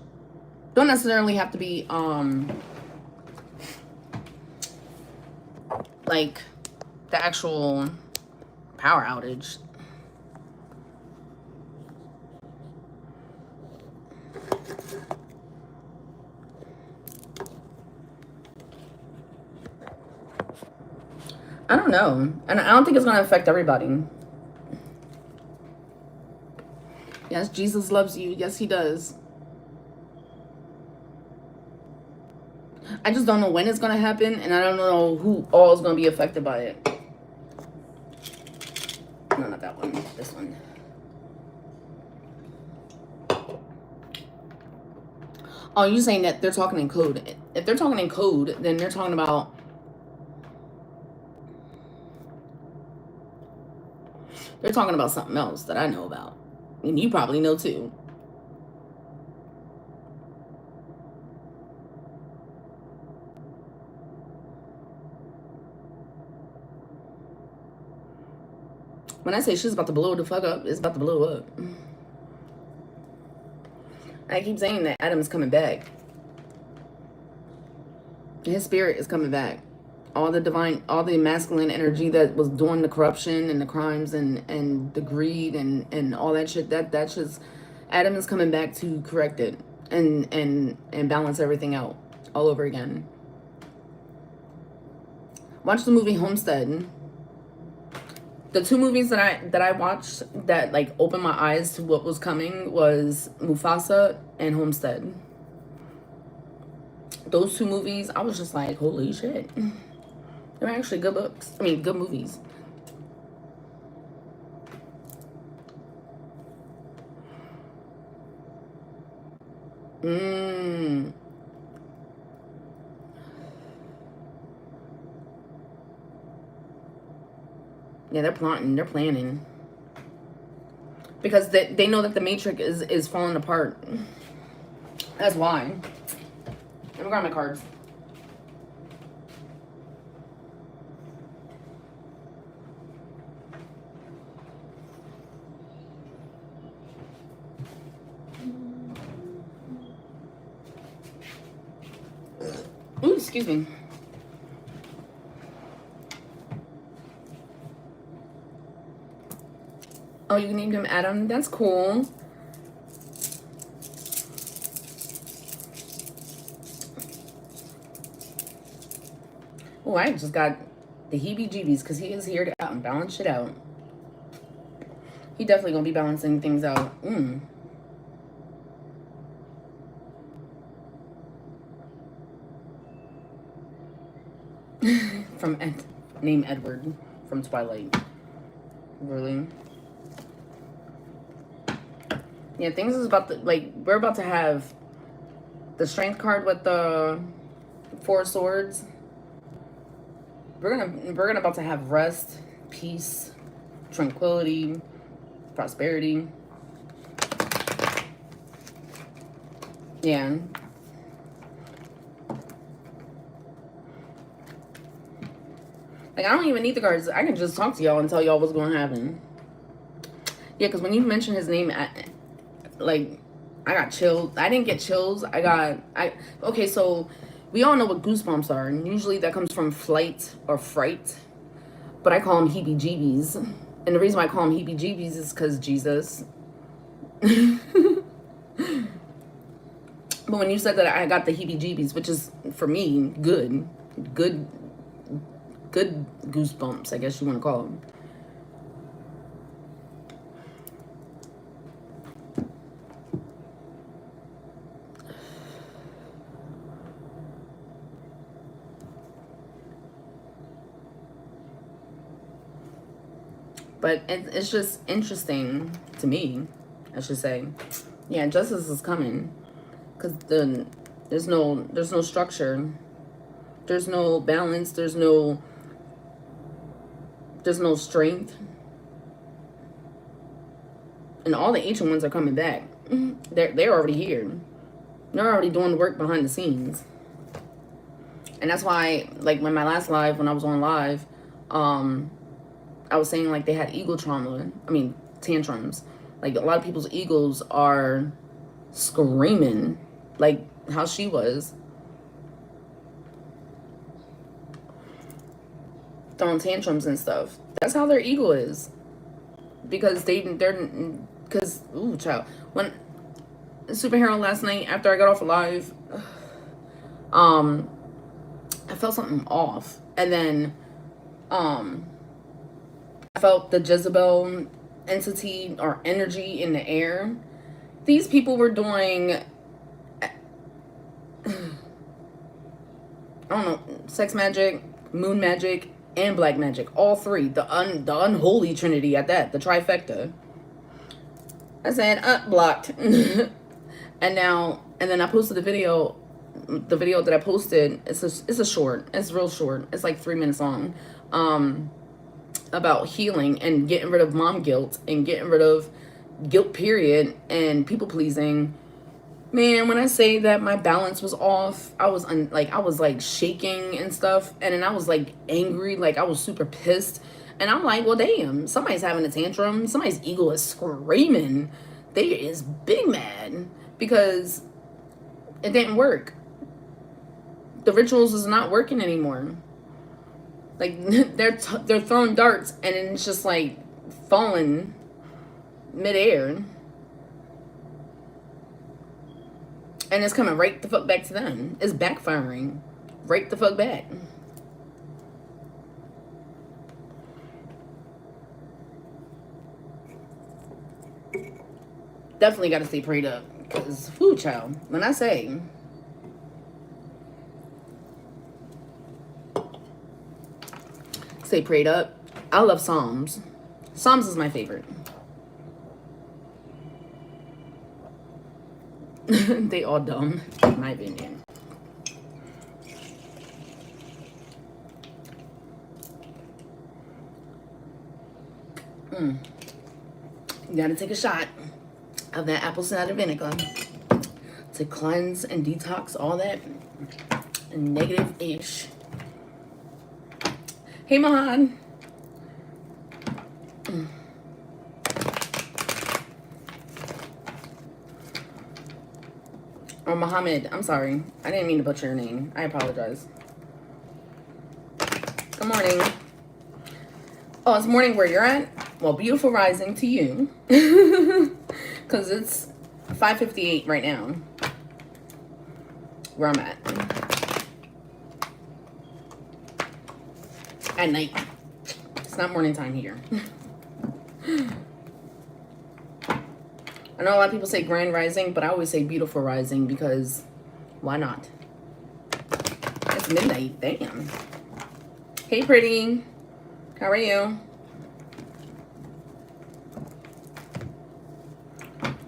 Don't necessarily have to be, like, the actual power outage. I don't know. And I don't think it's going to affect everybody. Yes, Jesus loves you. Yes, he does. I just don't know when it's going to happen, and I don't know who all is going to be affected by it. No, not that one. This one. Oh, you're saying that they're talking in code. If they're talking in code, then they're talking about... They're talking about something else that I know about. And you probably know too. When I say she's about to blow the fuck up, it's about to blow up. I keep saying that Adam's coming back. His spirit is coming back. All the divine, all the masculine energy that was doing the corruption and the crimes and the greed and all that shit, that's just, Adam is coming back to correct it and balance everything out all over again. Watch the movie Homestead. The two movies that I watched that like opened my eyes to what was coming was Mufasa and Homestead. Those two movies, I was just like, holy shit. They're actually good books. I mean, good movies. Yeah, they're plotting. They're planning. Because they know that the Matrix is falling apart. That's why. Let me grab my cards. Ooh, excuse me. Oh, you named him Adam? That's cool. Oh, I just got the heebie-jeebies because he is here to out and balance shit out. He definitely gonna be balancing things out. From name Edward from Twilight. Really? Yeah, things is about to, like, we're about to have the strength card with the 4 swords. We're gonna about to have rest, peace, tranquility, prosperity. Yeah. Like, I don't even need the cards. I can just talk to y'all and tell y'all what's going to happen. Yeah, because when you mention his name, like, I got chills. I didn't get chills. Okay, so we all know what goosebumps are. And usually that comes from flight or fright. But I call them heebie-jeebies. And the reason why I call them heebie-jeebies is because Jesus. But when you said that, I got the heebie-jeebies, which is, for me, good goosebumps, I guess you want to call them. But it's just interesting to me, I should say. Yeah, justice is coming, because there's no structure, there's no balance, there's no strength, and all the ancient ones are coming back. They're already here. They're already doing the work behind the scenes, and that's why, like, when my last live, when I was on live, I was saying, like, they had ego trauma. I mean, tantrums. Like, a lot of people's egos are screaming, like how she was. Throwing tantrums and stuff. That's how their ego is. Because ooh, child. When superhero last night, after I got off live, I felt something off. And then, I felt the Jezebel entity or energy in the air. These people were doing, I don't know, sex magic, moon magic, and black magic. All three. The unholy trinity at that. The trifecta. I said, blocked. And then I posted the video. The video that I posted, it's a short. It's real short. It's like 3 minutes long. About healing and getting rid of mom guilt and getting rid of guilt, period, and people pleasing. Man, when I say that my balance was off, I was like shaking and stuff, and then I was like angry, like I was super pissed, and I'm like, well, damn, somebody's having a tantrum, somebody's ego is screaming, they is big mad because it didn't work. The rituals is not working anymore. Like, they're throwing darts, and it's just, like, falling midair. And it's coming right the fuck back to them. It's backfiring. Right the fuck back. Definitely gotta stay prayed up. Because, whoo, child. When I say... stay prayed up. I love Psalms. Psalms is my favorite. They all dumb, in my opinion. You gotta take a shot of that apple cider vinegar to cleanse and detox all that negative-ish. Hey, Mahan. Or Muhammad. I'm sorry. I didn't mean to butcher your name. I apologize. Good morning. Oh, it's morning where you're at? Well, beautiful rising to you. Because it's 5:58 right now. Where I'm at. At night. It's not morning time here. I know a lot of people say grand rising, but I always say beautiful rising because why not? It's midnight. Damn. Hey, pretty. How are you?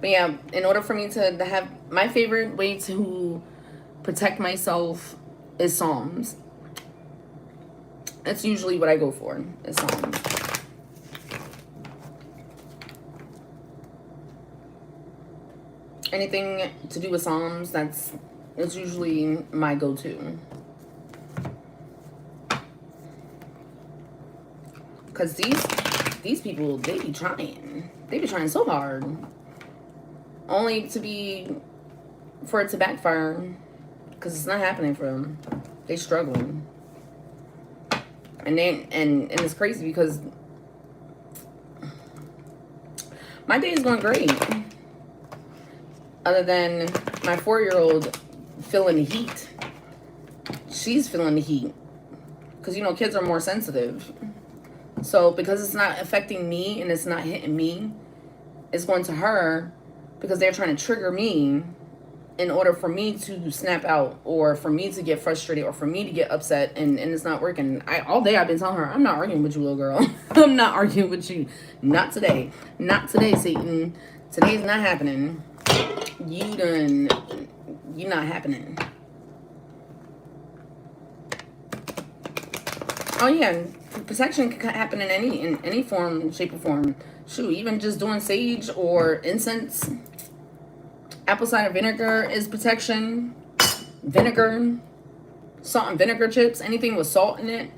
But yeah, in order for me to have my favorite way to protect myself is Psalms. That's usually what I go for, is Psalms. Anything to do with Psalms, it's usually my go-to. Because these people, they be trying. They be trying so hard. Only for it to backfire. Because it's not happening for them. They struggling. And it's crazy because my day is going great. Other than my 4-year-old feeling the heat. She's feeling the heat. Because, you know, kids are more sensitive. So, because it's not affecting me and it's not hitting me, it's going to her because they're trying to trigger me in order for me to snap out or for me to get frustrated or for me to get upset, and it's not working. All day I've been telling her, I'm not arguing with you, little girl. I'm not arguing with you. Not today. Not today, Satan. Today's not happening. You not happening. Oh yeah, protection can happen in any form, shape, or form. Shoot, even just doing sage or incense. Apple cider vinegar is protection. Vinegar, salt and vinegar chips, anything with salt in it.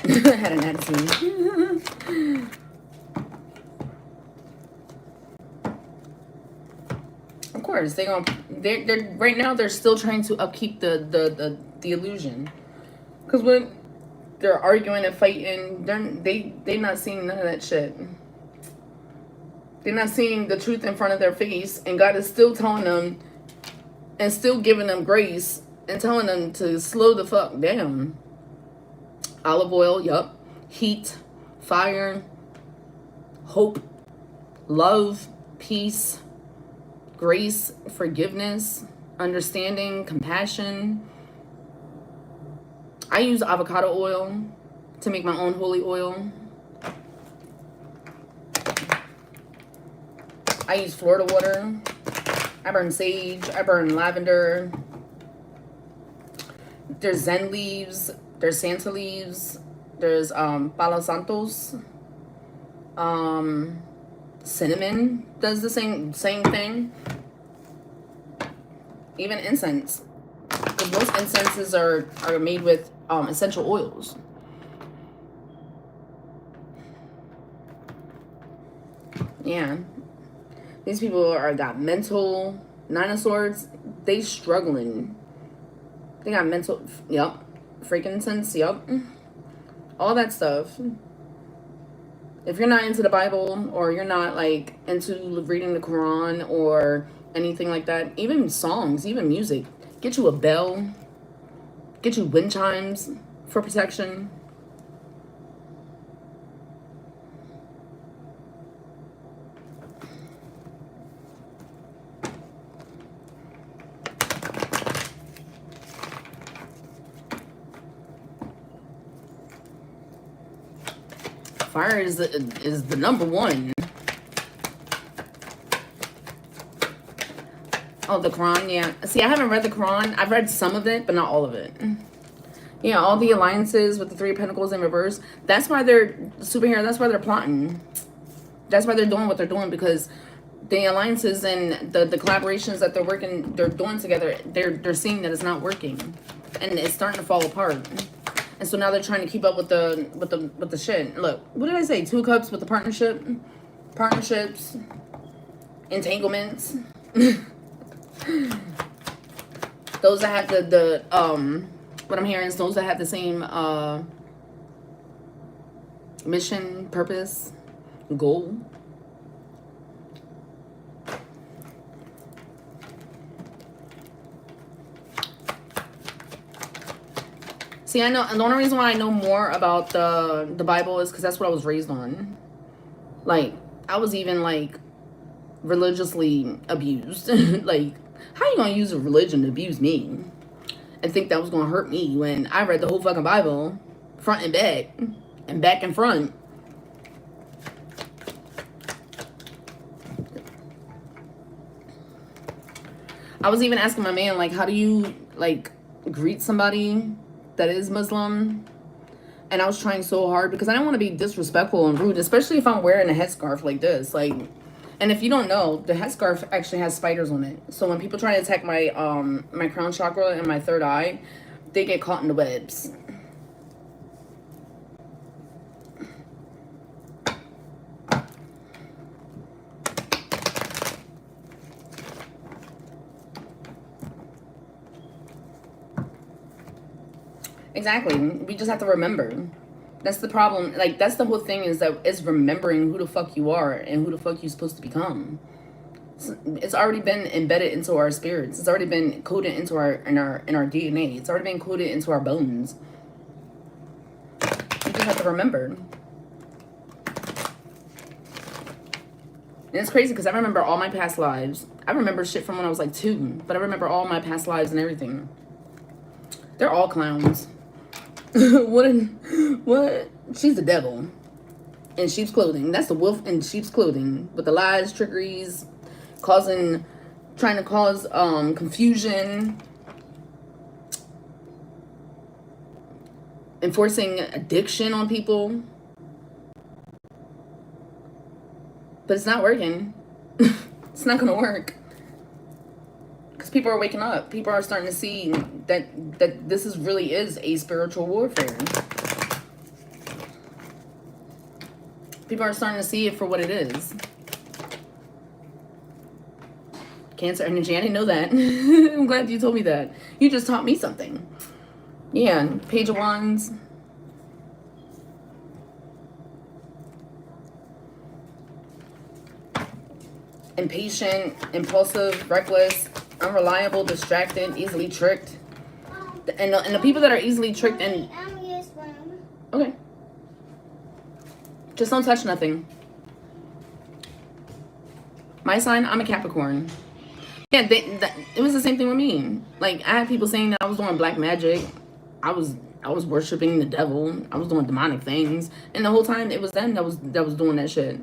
Had an attitude. Of course, they're right now they're still trying to upkeep the illusion. Because when they're arguing and fighting, they're not seeing none of that shit. They're not seeing the truth in front of their face, and God is still telling them and still giving them grace and telling them to slow the fuck down. Olive oil, yup. Heat, fire, hope, love, peace, grace, forgiveness, understanding, compassion. I use avocado oil to make my own holy oil. I use Florida water. I burn sage. I burn lavender. There's Zen leaves. There's Santa leaves. There's Palo Santos. Cinnamon does the same thing. Even incense. Because most incenses are made with essential oils. Yeah. These people got mental 9 of Swords. They struggling. They got mental, yep. Frankincense, yep. All that stuff. If you're not into the Bible or you're not like into reading the Quran or anything like that, even songs, even music, get you a bell, get you wind chimes for protection. Fire is the number one. Oh, the Quran, yeah. See, I haven't read the Quran. I've read some of it, but not all of it. Yeah, all the alliances with the 3 of Pentacles in reverse. That's why they're superhero. That's why they're plotting. That's why they're doing what they're doing, because the alliances and the collaborations that they're doing together, they're seeing that it's not working, and it's starting to fall apart. And so now they're trying to keep up with the shit. Look, what did I say? 2 cups with the partnerships, entanglements. Those that have the what I'm hearing is those that have the same mission, purpose, goal. See, I know, and the only reason why I know more about the Bible is because that's what I was raised on. Like, I was even, like, religiously abused. Like, how you gonna use a religion to abuse me and think that was gonna hurt me when I read the whole fucking Bible, front and back and front? I was even asking my man, like, how do you, like, greet somebody that is Muslim? And I was trying so hard because I don't want to be disrespectful and rude, especially if I'm wearing a headscarf like this. Like, and if you don't know, the headscarf actually has spiders on it. So when people try to attack my my crown chakra and my third eye, they get caught in the webs. Exactly. We just have to remember. That's the problem. Like, that's the whole thing, is that it's remembering who the fuck you are and who the fuck you're supposed to become. It's already been embedded into our spirits. It's already been coded into our DNA. It's already been coded into our bones. You just have to remember. And it's crazy because I remember all my past lives. I remember shit from when I was like 2, but I remember all my past lives and everything. They're all clowns. What? She's the devil in sheep's clothing. That's the wolf in sheep's clothing, with the lies, trickeries, trying to cause confusion, enforcing addiction on people. But it's not working. It's not gonna work. Because people are waking up. People are starting to see that this really is a spiritual warfare. People are starting to see it for what it is. Cancer energy. I didn't know that. I'm glad you told me that. You just taught me something. Yeah. Page of Wands. Impatient, impulsive, reckless, unreliable, distracted, easily tricked. And the people that are easily tricked and... Okay. Just don't touch nothing. My sign, I'm a Capricorn. Yeah, it was the same thing with me. Like, I had people saying that I was doing black magic. I was worshiping the devil. I was doing demonic things. And the whole time, it was them that was doing that shit.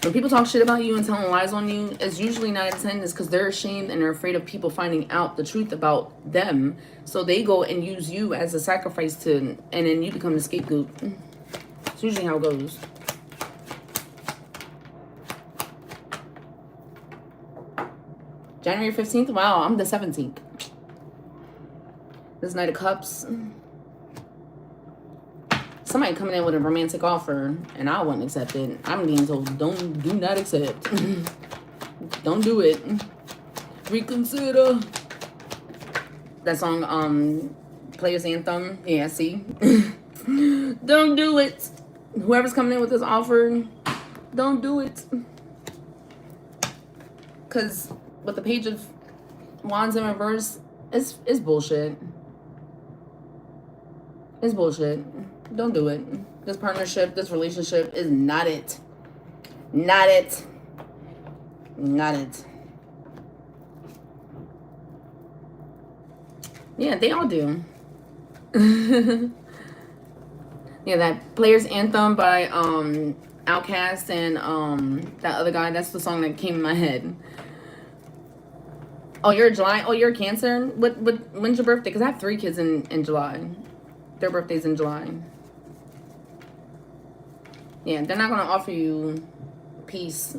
When people talk shit about you and telling lies on you, it's usually 9 out of 10 is because they're ashamed and they're afraid of people finding out the truth about them. So they go and use you as a sacrifice and then you become the scapegoat. It's usually how it goes. January 15th? Wow, I'm the 17th. This Knight of Cups. Somebody coming in with a romantic offer and I wouldn't accept it. I'm being told, do not accept. Don't do it. Reconsider. That song, Players Anthem. Yeah, see? Don't do it. Whoever's coming in with this offer, don't do it. Because with the Page of Wands in reverse, it's bullshit. It's bullshit. Don't do it. This partnership, this relationship is not it. Not it. Not it. Yeah, they all do. Yeah, that Players Anthem by Outkast and that other guy, that's the song that came in my head. Oh, you're a July? Oh, you're a Cancer? When's your birthday? Because I have 3 kids in July. Their birthday's in July. Yeah, they're not going to offer you peace.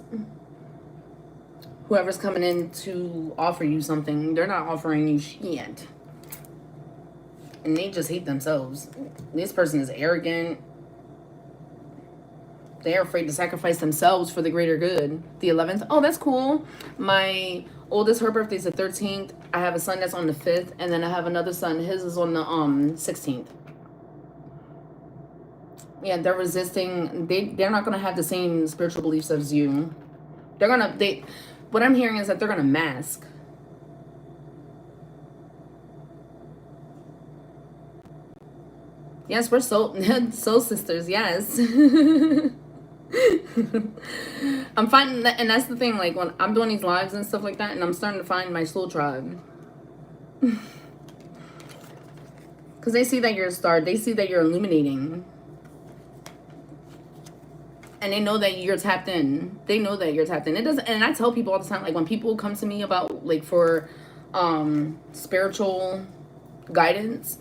Whoever's coming in to offer you something, they're not offering you shit. And they just hate themselves. This person is arrogant. They're afraid to sacrifice themselves for the greater good. The 11th. Oh, that's cool. My oldest, her birthday's the 13th. I have a son that's on the 5th. And then I have another son. His is on the 16th. Yeah, they're resisting. They're not going to have the same spiritual beliefs as you. What I'm hearing is that they're going to mask. Yes, we're soul sisters. Yes. I'm finding that, and that's the thing, like when I'm doing these lives and stuff like that, and I'm starting to find my soul tribe. Because they see that you're a star. They see that you're illuminating. And they know that you're tapped in. They know that you're tapped in. It doesn't, and I tell people all the time, like when people come to me about like for spiritual guidance,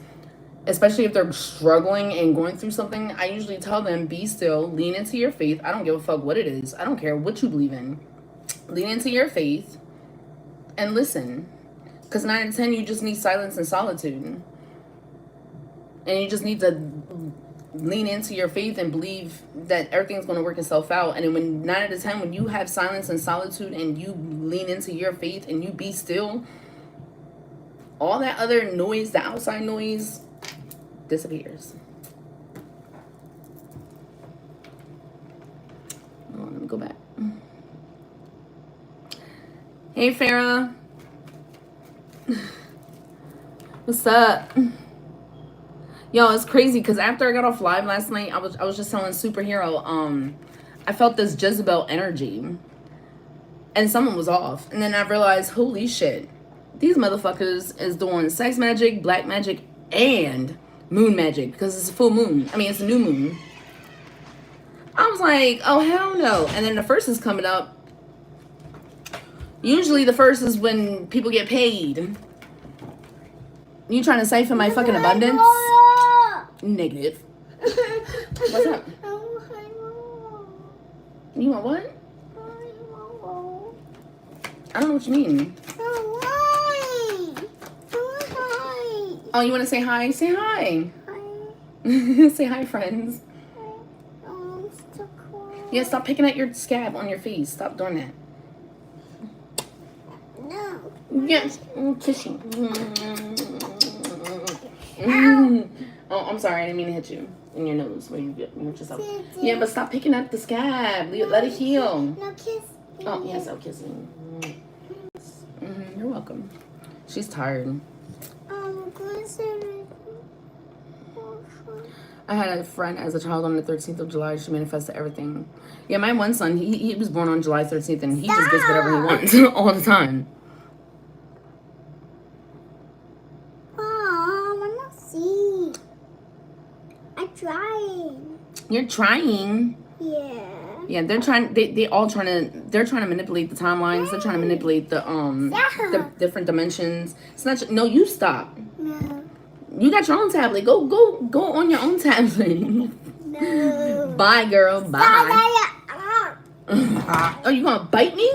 especially if they're struggling and going through something, I usually tell them, be still, lean into your faith. I don't give a fuck what it is. I don't care what you believe in. Lean into your faith and listen. Because 9 out of 10, you just need silence and solitude. And you just need to lean into your faith and believe that everything's going to work itself out. And then when 9 out of 10, when you have silence and solitude and you lean into your faith and you be still, all that other noise, the outside noise, disappears. Oh, let me go back. Hey, Farah. What's up? Yo, it's crazy because after I got off live last night, I was just telling Superhero, I felt this Jezebel energy. And someone was off. And then I realized, holy shit, these motherfuckers is doing sex magic, black magic, and moon magic. Because it's a full moon. I mean, it's a new moon. I was like, oh, hell no. And then the first is coming up. Usually the first is when people get paid. You trying to siphon my fucking abundance? Negative. What's up? You want what? I don't know what you mean. Oh, you want to say hi? Say hi. Say hi, friends. Yeah, stop picking at your scab on your face. Stop doing that. No. Yes, kissing. Oh, I'm sorry. I didn't mean to hit you in your nose when you hurt yourself. Yeah, but stop picking at the scab. Let it heal. No, kiss. Oh, yes, I'll kiss you. You're welcome. She's tired. I had a friend as a child on the 13th of July. She manifested everything. Yeah, my one son, he was born on July 13th, and he just gets whatever he wants all the time. I'm not see. I'm trying. You're trying? Yeah. Yeah, they're trying. They're trying to manipulate the timelines. They're trying to manipulate the different dimensions. It's not. No, you stop. No. You got your own tablet. Go on your own tablet. No. Bye, girl. Bye. Oh, you gonna bite me?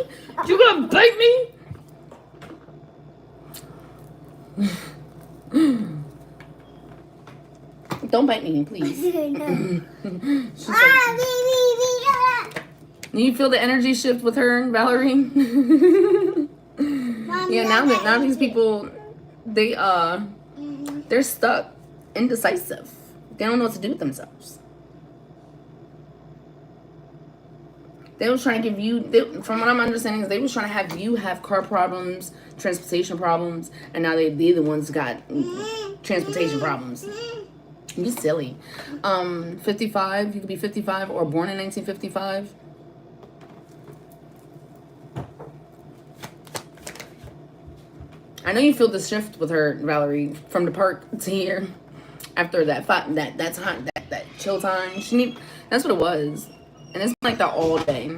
You gonna bite me? Don't bite me, please. No. Do you feel the energy shift with her and Valerie? Yeah, now these people, they're stuck, indecisive. They don't know what to do with themselves. They was trying to give you, from what I'm understanding, is they was trying to have you have car problems, transportation problems, and now they're the ones got transportation problems. You silly. 55, you could be 55 or born in 1955. I know you feel the shift with her, Valerie, from the park to here. After that chill time. That's what it was. And it's like that all day.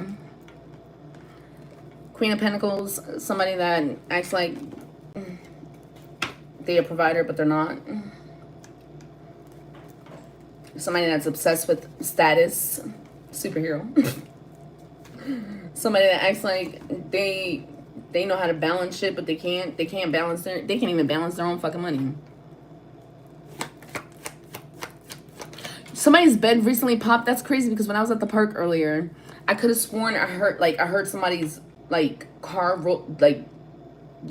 Queen of Pentacles, somebody that acts like they're a provider, but they're not. Somebody that's obsessed with status. Superhero. Somebody that acts like they know how to balance shit, but they can't balance they can't even balance their own fucking money. Somebody's bed recently popped. That's crazy, because when I was at the park earlier, I could have sworn I heard somebody's like car roll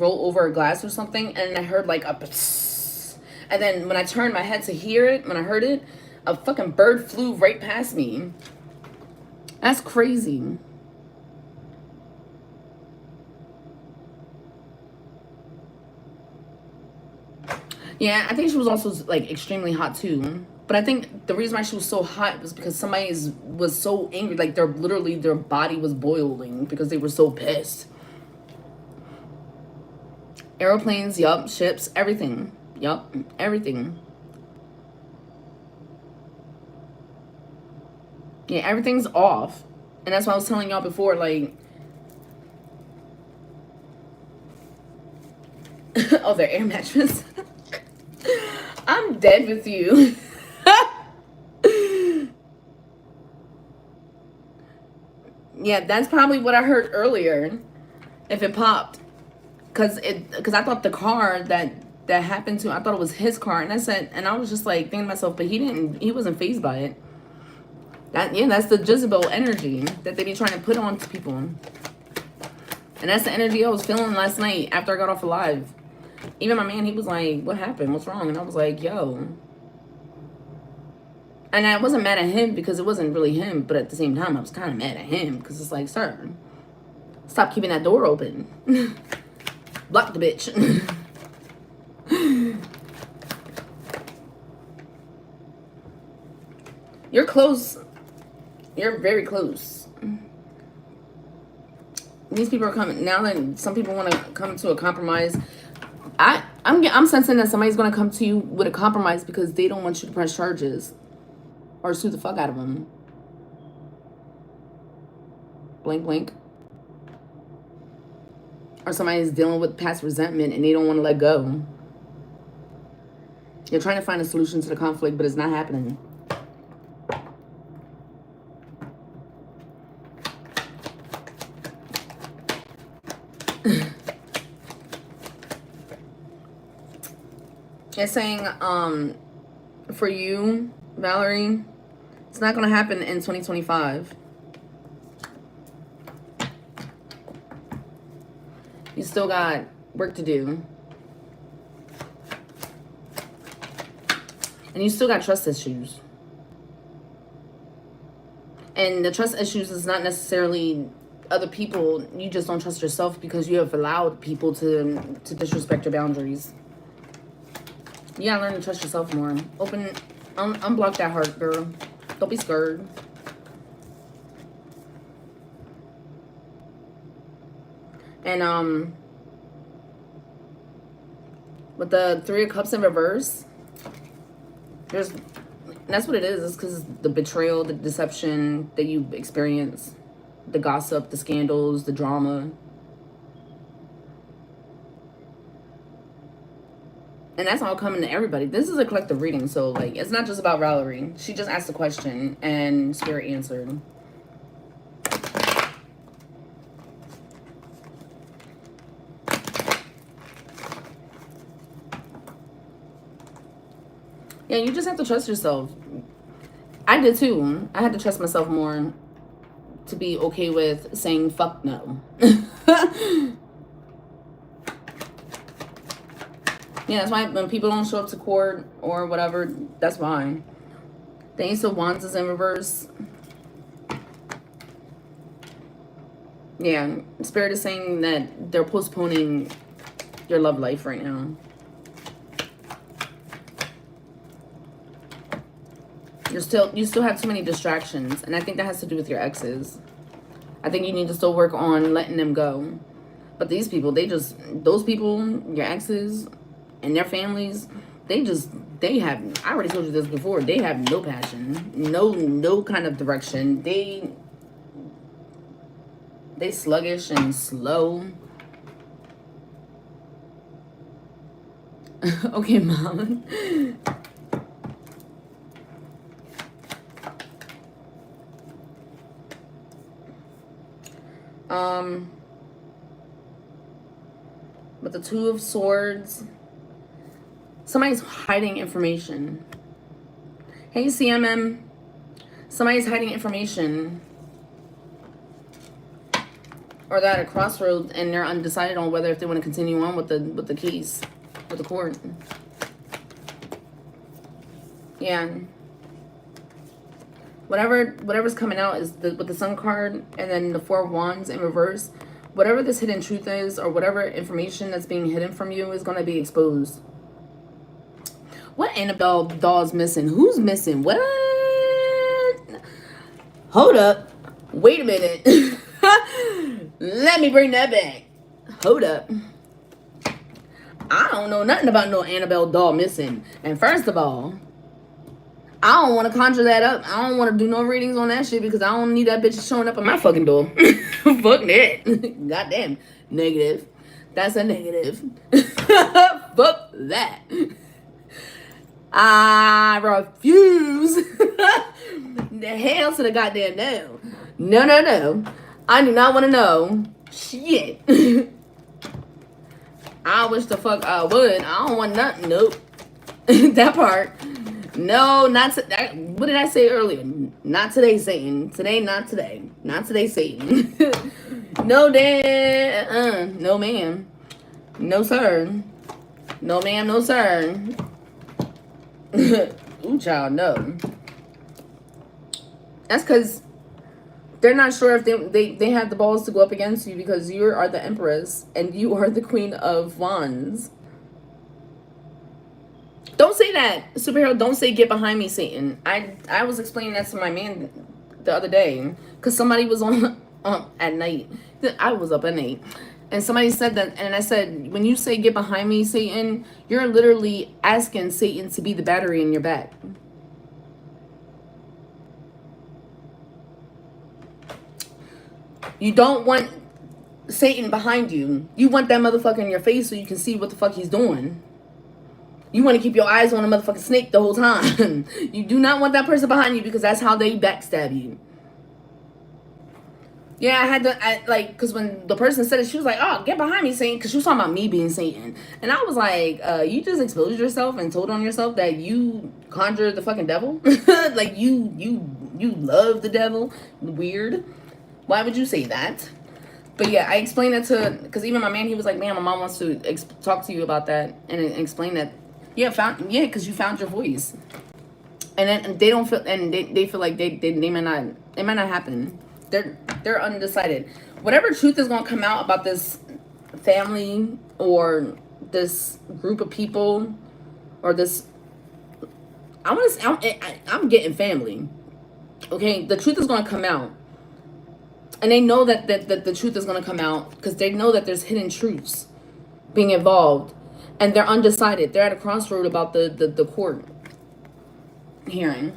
over a glass or something, and I heard like a psss. And then when I turned my head to hear it, when I heard it, a fucking bird flew right past me. That's crazy. Yeah, I think she was also like extremely hot too. But I think the reason why she was so hot was because somebody was so angry, like their body was boiling because they were so pissed. Aeroplanes, yup, ships, everything. Yup, everything. Yeah, everything's off. And that's why I was telling y'all before, like, oh, their air mattress. I'm dead with you. Yeah, that's probably what I heard earlier. If it popped. Because I thought the car that happened to, I thought it was his car. And I was just like thinking to myself, but he wasn't fazed by it. That's the Jezebel energy that they be trying to put on to people. And that's the energy I was feeling last night after I got off live. Even my man, he was like, what happened? What's wrong? And I was like, yo. And I wasn't mad at him because it wasn't really him. But at the same time, I was kind of mad at him. Because it's like, sir, stop keeping that door open. Block the bitch. You're close. You're very close. These people are coming. Now that some people want to come to a compromise, I'm sensing that somebody's going to come to you with a compromise because they don't want you to press charges or sue the fuck out of them. Blink, blink. Or somebody's dealing with past resentment and they don't want to let go. You're trying to find a solution to the conflict, but it's not happening. It's saying, for you, Valerie, it's not going to happen in 2025. You still got work to do. And you still got trust issues. And the trust issues is not necessarily other people. You just don't trust yourself because you have allowed people to disrespect your boundaries. You gotta learn to trust yourself more. Unblock that heart, girl. Don't be scared. And with the 3 of Cups in reverse, that's what it is. It's because the betrayal, the deception that you experience, the gossip, the scandals, the drama. And that's all coming to everybody. This is a collective reading, so like it's not just about Valerie. She just asked a question and Spirit answered. Yeah, you just have to trust yourself. I did too. I had to trust myself more to be okay with saying fuck no. Yeah, that's why when people don't show up to court or whatever, that's why. The Ace of Wands is in reverse. Yeah, Spirit is saying that they're postponing your love life right now. You still have too many distractions, and I think that has to do with your exes. I think you need to still work on letting them go. But these people, those people, your exes and their families, they have, I already told you this before, they have no passion, no kind of direction. They sluggish and slow. Okay, Mom. With the Two of Swords, somebody's hiding information. Hey, CMM. Somebody's hiding information. Or they're at a crossroads and they're undecided on whether if they want to continue on with the case, with the court. Yeah. Whatever's coming out is with the Sun card and then the Four of Wands in reverse. Whatever this hidden truth is, or whatever information that's being hidden from you, is going to be exposed. What Annabelle doll's missing? Who's missing? What? Hold up. Wait a minute. Let me bring that back. Hold up. I don't know nothing about no Annabelle doll missing. And first of all, I don't want to conjure that up. I don't want to do no readings on that shit because I don't need that bitch showing up at my fucking door. Fuck that. Goddamn. Negative. That's a negative. Fuck that. I refuse. The hell to the goddamn no. No, no, no. I do not want to know. Shit. I wish the fuck I would. I don't want nothing. Nope. That part. No, not to, that. What did I say earlier? Not today, Satan. Today, not today. Not today, Satan. No, dad. No, ma'am. No, sir. No, ma'am. No, sir. Ooh, child, no. That's because they're not sure if they have the balls to go up against you because you are the Empress and you are the Queen of Wands. Don't say that, superhero. Don't say get behind me, Satan. I was explaining that to my man the other day because somebody was on at night. I was up at night. And somebody said that, and I said, when you say get behind me, Satan, you're literally asking Satan to be the battery in your back. You don't want Satan behind you. You want that motherfucker in your face so you can see what the fuck he's doing. You want to keep your eyes on a motherfucking snake the whole time. You do not want that person behind you because that's how they backstab you. Yeah, I had to, because when the person said it, she was like, oh, get behind me, Satan, because she was talking about me being Satan. And I was like, you just exposed yourself and told on yourself that you conjured the fucking devil? Like, you love the devil? Weird. Why would you say that? But yeah, I explained that to, because even my man, he was like, man, my mom wants to talk to you about that and explain that. Yeah, because you found your voice. And then they don't feel, and they feel like they might not, it might not happen. They're undecided. Whatever truth is going to come out about this family or this group of people or this, I'm getting family. Okay, the truth is going to come out. And they know that the truth is going to come out because they know that there's hidden truths being involved. And they're undecided. They're at a crossroad about the court hearing.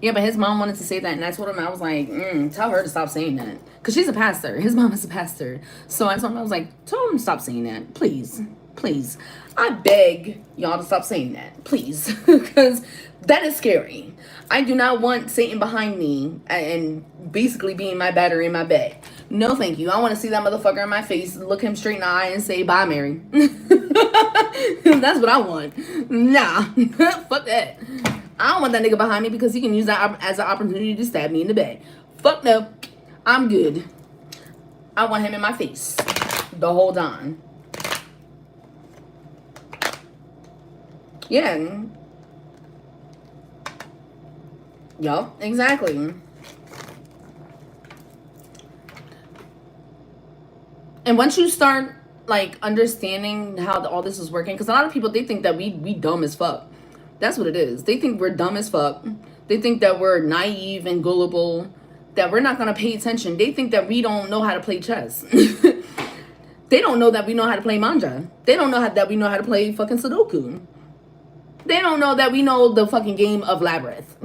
Yeah, but his mom wanted to say that, and I told him, I was like, tell her to stop saying that. Because she's a pastor. His mom is a pastor. So I told him, I was like, tell him to stop saying that. Please. Please. I beg y'all to stop saying that. Please. Because that is scary. I do not want Satan behind me and basically being my battery in my bed. No, thank you. I want to see that motherfucker in my face, look him straight in the eye and say, bye, Mary. That's what I want. Nah. Fuck that. I don't want that nigga behind me because he can use that as an opportunity to stab me in the back. Fuck no. I'm good. I want him in my face the whole time. Yeah. Yup, exactly. And once you start, like, understanding how all this is working, because a lot of people, they think that we dumb as fuck. That's what it is. They think we're dumb as fuck. They think that we're naive and gullible, that we're not going to pay attention. They think that we don't know how to play chess. They don't know that we know how to play manja. They don't know that we know how to play fucking Sudoku. They don't know that we know the fucking game of Labyrinth.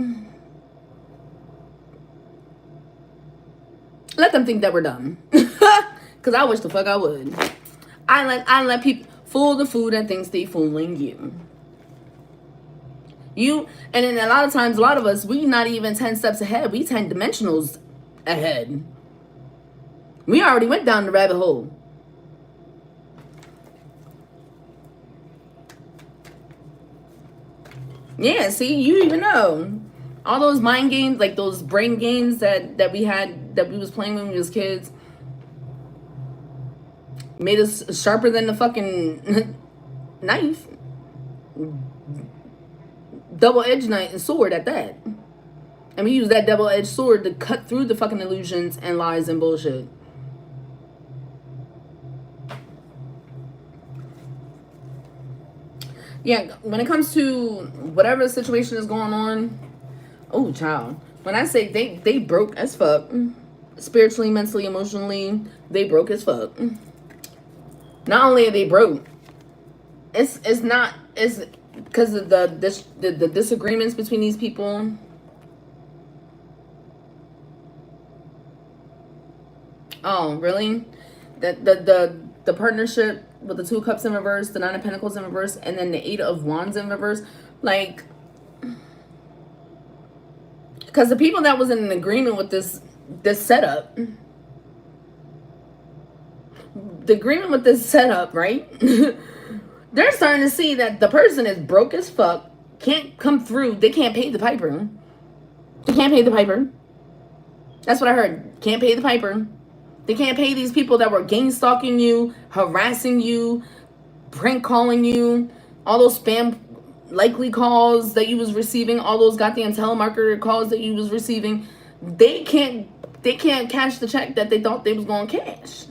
Let them think that we're dumb. Because I wish the fuck I would. I let people fool the fool that thinks they fooling you. And then a lot of times, a lot of us, we not even 10 steps ahead. We 10 dimensionals ahead. We already went down the rabbit hole. Yeah, see, you even know. All those mind games, like those brain games that we had, that we was playing when we was kids, made us sharper than the fucking knife. Double-edged knife and sword at that. And we use that double-edged sword to cut through the fucking illusions and lies and bullshit. Yeah, when it comes to whatever situation is going on, oh, child. When I say they broke as fuck, spiritually, mentally, emotionally, they broke as fuck. Not only are they broke, it's because of the disagreements between these people. Oh, really? The partnership with the 2 cups in reverse, the 9 of pentacles in reverse, and then the 8 of wands in reverse. Like, because the people that was in an agreement with this setup, the agreement with this setup, right? They're starting to see that the person is broke as fuck, can't come through. They can't pay the piper. They can't pay the piper. That's what I heard. Can't pay the piper. They can't pay these people that were gang stalking you, harassing you, prank calling you, all those spam likely calls that you was receiving, all those goddamn telemarketer calls that you was receiving. They can't cash the check that they thought they was going to cash.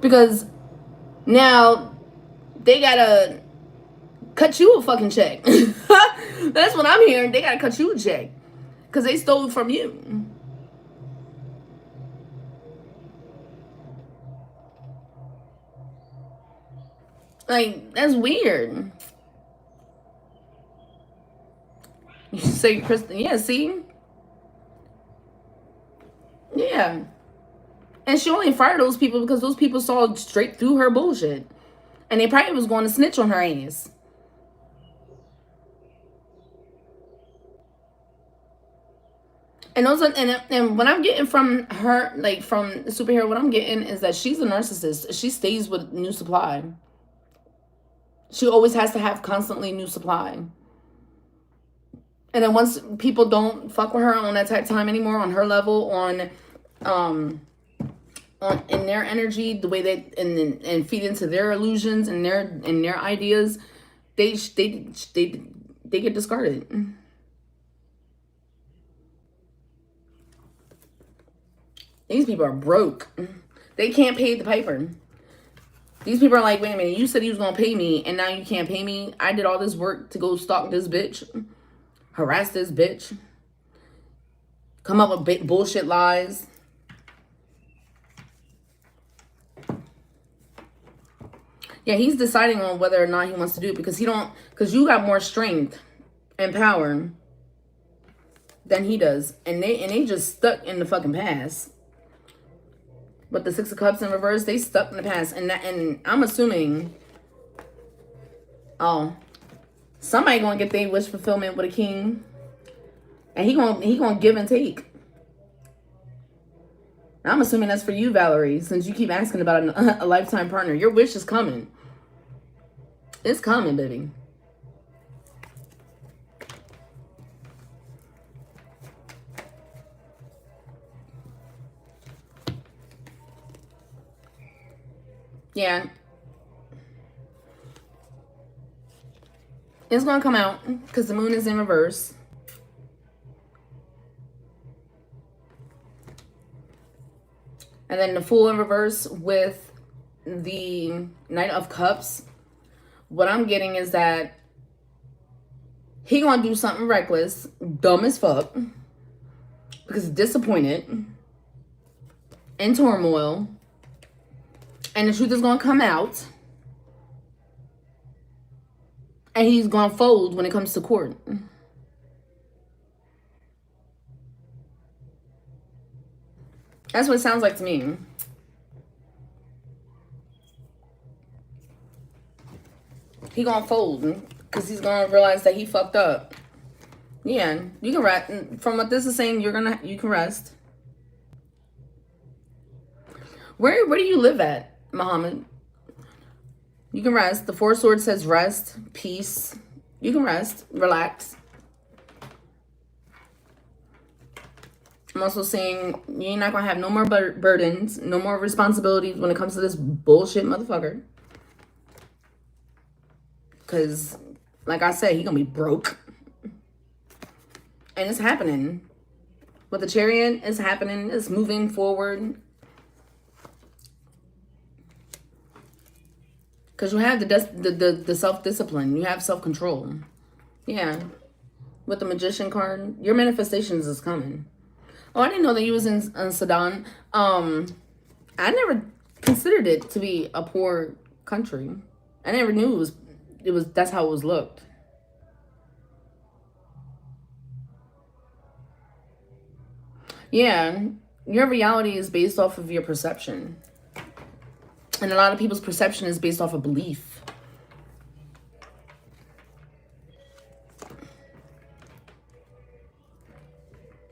Because now they got to cut you a fucking check. That's what I'm hearing. They got to cut you a check because they stole from you. Like, that's weird. You say, Kristen, yeah, see? Yeah. And she only fired those people because those people saw straight through her bullshit. And they probably was going to snitch on her ass. And those are, and what I'm getting from her, like from the superhero, what I'm getting is that she's a narcissist. She stays with new supply. She always has to have constantly new supply. And then once people don't fuck with her on that type of time anymore, on her level, on in their energy, the way they and feed into their illusions and their ideas, they get discarded. These people are broke. They can't pay the piper. These people are like, wait a minute, you said you was going to pay me, and now you can't pay me? I did all this work to go stalk this bitch, harass this bitch, come up with bullshit lies. Yeah, he's deciding on whether or not he wants to do it because you got more strength and power than he does. And they just stuck in the fucking past. But the 6 of Cups in reverse, they stuck in the past. And I'm assuming, somebody gonna get their wish fulfillment with a king. And he gonna give and take. I'm assuming that's for you, Valerie, since you keep asking about a lifetime partner. Your wish is coming. It's coming, baby. Yeah. It's going to come out because the moon is in reverse. And then the Fool in reverse with the Knight of Cups. What I'm getting is that he going to do something reckless, dumb as fuck, because he's disappointed, in turmoil, and the truth is going to come out, and he's going to fold when it comes to court. That's what it sounds like to me. He gonna fold because he's gonna realize that he fucked up. Yeah, you can rest. From what this is saying, you can rest. Where do you live at, Muhammad? You can rest. The Four Swords says rest, peace. You can rest, relax. I'm also saying you're not going to have no more burdens, no more responsibilities when it comes to this bullshit motherfucker. Because, like I said, he going to be broke. And it's happening. With the Chariot, it's happening. It's moving forward. Because you have the self-discipline. You have self-control. Yeah. With the Magician card, your manifestations is coming. Oh, I didn't know that you was in Sudan. I never considered it to be a poor country. I never knew it was that's how it was looked. Yeah, your reality is based off of your perception. And a lot of people's perception is based off of belief.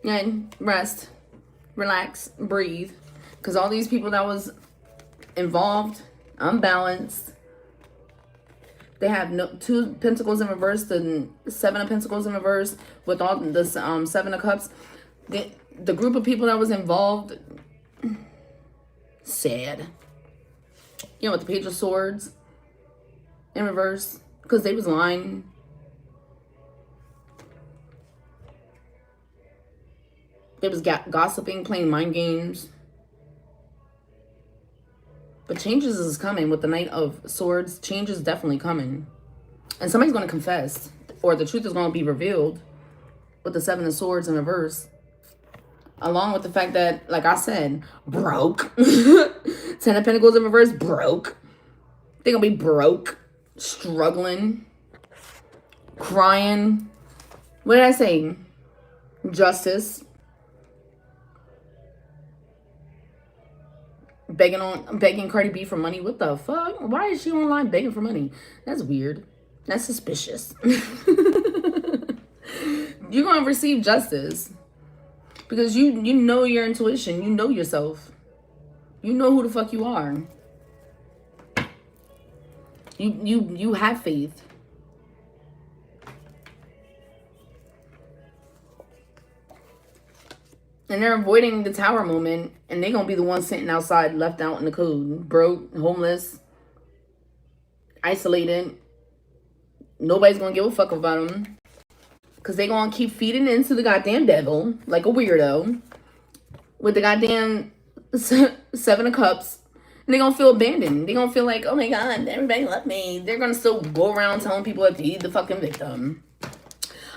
And rest, relax, breathe. Because all these people that was involved, unbalanced. They have no 2 Pentacles in reverse, the 7 of Pentacles in reverse, with all the 7 of Cups. The group of people that was involved, sad. You know, with the Page of Swords in reverse, because they was lying. They was gossiping, playing mind games. But changes is coming with the Knight of Swords. Change is definitely coming. And somebody's going to confess. Or the truth is going to be revealed with the 7 of Swords in reverse. Along with the fact that, like I said, broke. 10 of Pentacles in reverse, broke. They're going to be broke. Struggling. Crying. What did I say? Justice. Begging Cardi B for money. What the fuck? Why is she online begging for money? That's weird. That's suspicious. You're gonna receive justice because you know your intuition. You know yourself. You know who the fuck you are. You have faith. And they're avoiding the tower moment. And they're going to be the ones sitting outside, left out in the cold. Broke, homeless, isolated. Nobody's going to give a fuck about them. Because they're going to keep feeding into the goddamn devil. Like a weirdo. With the goddamn 7 of Cups. And they're going to feel abandoned. They're going to feel like, oh my God, everybody left me. They're going to still go around telling people that he's the fucking victim.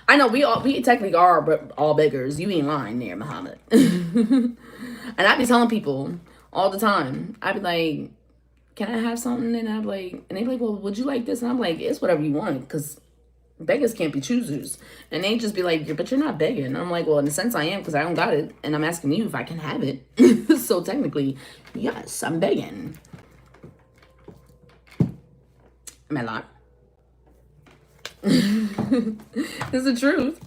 I know we technically are all beggars. You ain't lying there, Muhammad. And I be telling people all the time. I be like, can I have something? And I'm like, and they be like, well, would you like this? And I'm like, it's whatever you want, because beggars can't be choosers. And they just be like, but you're not begging. And I'm like, well, in a sense I am, because I don't got it. And I'm asking you if I can have it. So technically, yes, I'm begging. Am I lying? It's the truth.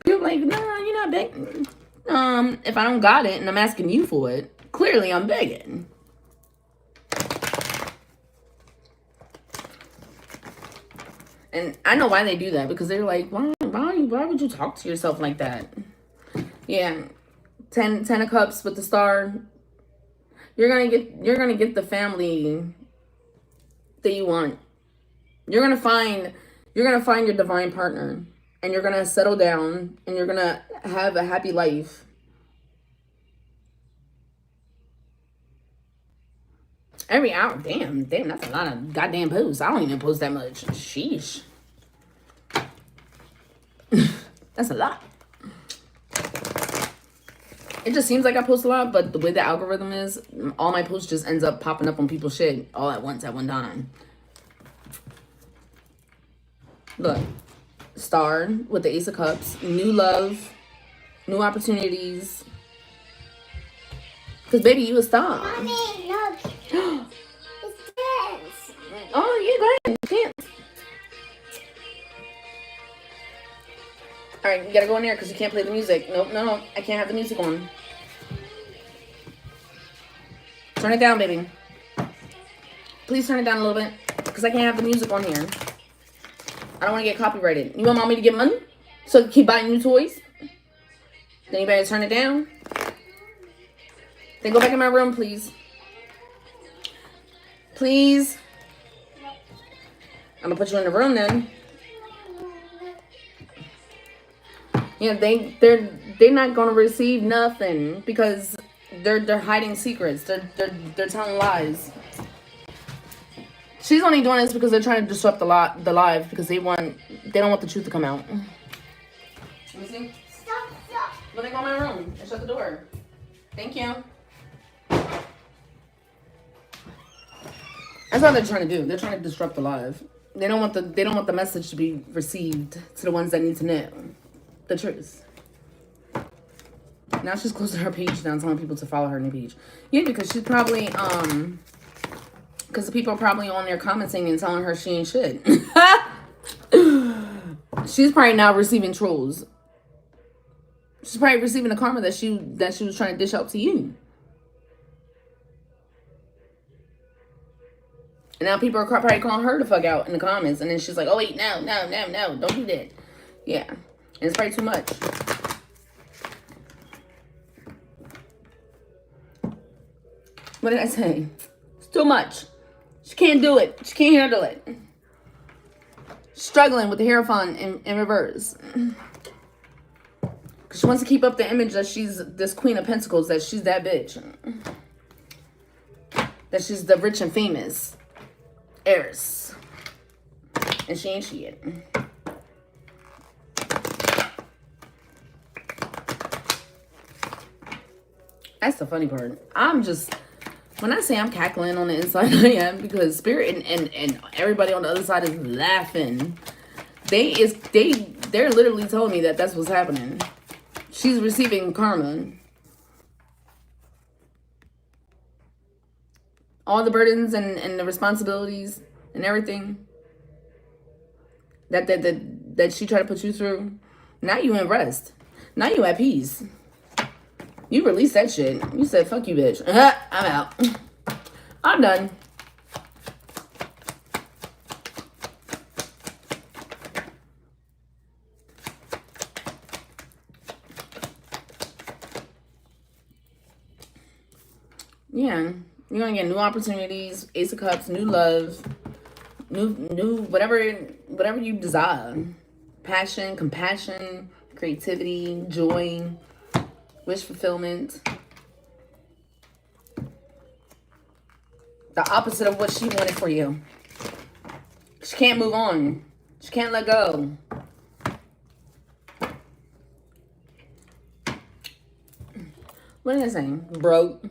You're like, nah, you're not begging. If I don't got it and I'm asking you for it, clearly I'm begging. And I know why they do that, because they're like, why would you talk to yourself like that? Yeah. 10 of Cups with the Star. You're gonna get the family that you want. You're gonna find your divine partner, and you're gonna settle down, and you're gonna have a happy life. Every hour, damn, that's a lot of goddamn posts. I don't even post that much. Sheesh. That's a lot. It just seems like I post a lot, but the way the algorithm is, all my posts just ends up popping up on people's shit all at once at one time. Look, Star with the Ace of Cups, new love, new opportunities. Because baby, you a star. Mommy, look. It's dance. Oh, yeah, go ahead. Dance. Alright, you gotta go in there because you can't play the music. Nope, no, I can't have the music on. Turn it down, baby. Please turn it down a little bit because I can't have the music on here. I don't want to get copyrighted. You want mommy to get money so I can keep buying new toys? Then you better turn it down. Then go back in my room, please. Please. I'm gonna put you in the room then. Yeah, they're not gonna receive nothing because they're hiding secrets. They're telling lies. She's only doing this because they're trying to disrupt the live because they don't want the truth to come out. Let me see. Stop. Let me go in my room and shut the door. Thank you. That's what they're trying to do. They're trying to disrupt the live. They don't want the message to be received to the ones that need to know the truth. Now she's closing her page down, telling people to follow her new page. Yeah, because she's probably because the people are probably on there commenting and telling her she ain't shit. She's probably now receiving trolls. She's probably receiving the karma that she was trying to dish out to you. And now people are probably calling her the fuck out in the comments. And then she's like, oh, wait, no, don't do that. Yeah. And it's probably too much. What did I say? It's too much. She can't do it. She can't handle it. Struggling with the Hierophant in reverse. Because she wants to keep up the image that she's this Queen of Pentacles, that she's that bitch. That she's the rich and famous heiress. And she ain't shit. That's the funny part. When I say I'm cackling on the inside, I am, because Spirit and everybody on the other side is laughing. They're literally telling me that that's what's happening. She's receiving karma. All the burdens and the responsibilities and everything that she tried to put you through. Now you in rest. Now you at peace. You released that shit. You said, fuck you, bitch. I'm out. I'm done. Yeah. You're going to get new opportunities, Ace of Cups, new love, new whatever you desire. Passion, compassion, creativity, joy, wish fulfillment. The opposite of what she wanted for you. She can't move on. She can't let go. What is I saying? Broke,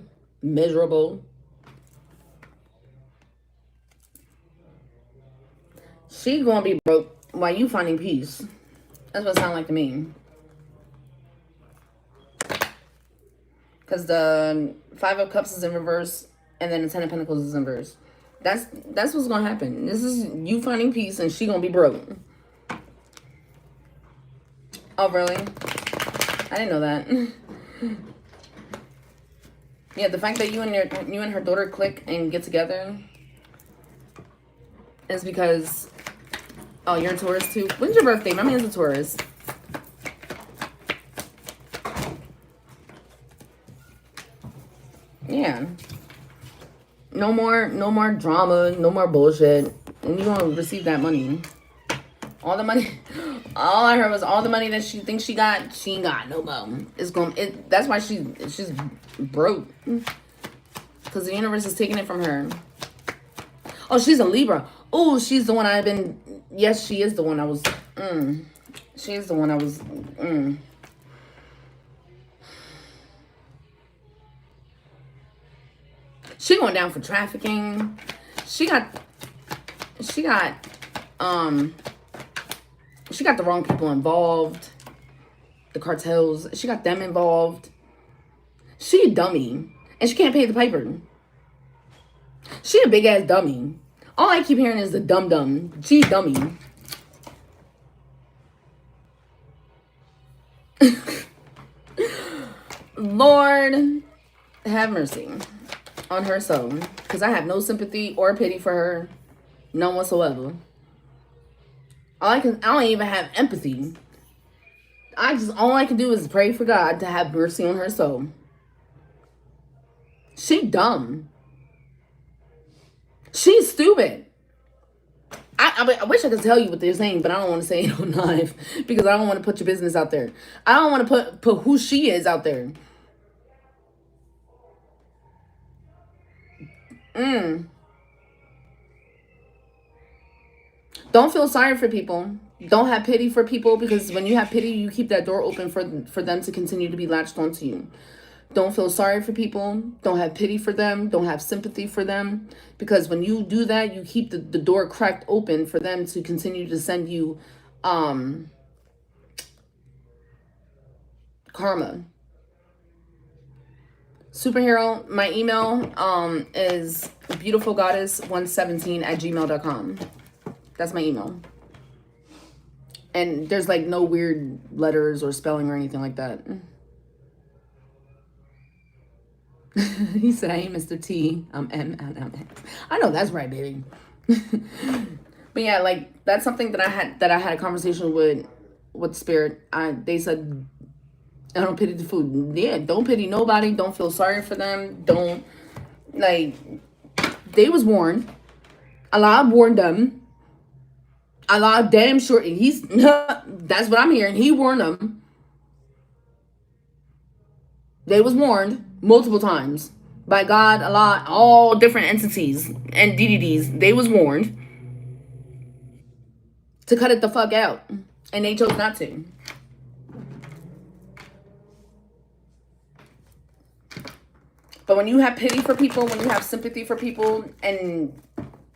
miserable. She's gonna be broke while you finding peace. That's what it sounds like to me. Because the Five of Cups is in reverse, and then the Ten of Pentacles is in reverse. That's what's gonna happen. This is you finding peace, and she gonna be broke. Oh, really? I didn't know that. Yeah, the fact that you and her daughter click and get together is because, oh, you're a Taurus too. When's your birthday? My man's a Taurus. Yeah. No more drama, no more bullshit. And you're gonna receive that money. All the money, all I heard was all the money that she thinks she got, she ain't got no more. That's why she's broke. Because the universe is taking it from her. Oh, she's a Libra. Oh, she's the one yes, she is the one I was, She is the one I was, She going down for trafficking. She got the wrong people involved. The cartels. She got them involved. She a dummy. And she can't pay the piper. She a big ass dummy. All I keep hearing is the dumb. She's dummy. Lord, have mercy on her soul. Because I have no sympathy or pity for her. None whatsoever. I don't even have empathy. All I can do is pray for God to have mercy on her soul. She dumb. She's stupid. I wish I could tell you what they're saying, but I don't want to say it on live because I don't want to put your business out there. I don't want to put who she is out there. Don't feel sorry for people. Don't have pity for people, because when you have pity, you keep that door open for them to continue to be latched onto you. Don't feel sorry for people. Don't have pity for them. Don't have sympathy for them. Because when you do that, you keep the door cracked open for them to continue to send you karma. Superhero, my email is beautifulgoddess117@gmail.com. That's my email. And there's like no weird letters or spelling or anything like that. He said, "Hey, Mr. T, I'm M and I'm X." I know that's right, baby. But yeah, like that's something that I had a conversation with Spirit. They said, I don't pity the food. Yeah, don't pity nobody. Don't feel sorry for them. Don't, like, they was warned. Allah warned them. Allah damn sure, that's what I'm hearing. He warned them. They was warned multiple times by God, Allah, all different entities and DDDs. They was warned to cut it the fuck out, and they chose not to. But when you have pity for people, when you have sympathy for people, and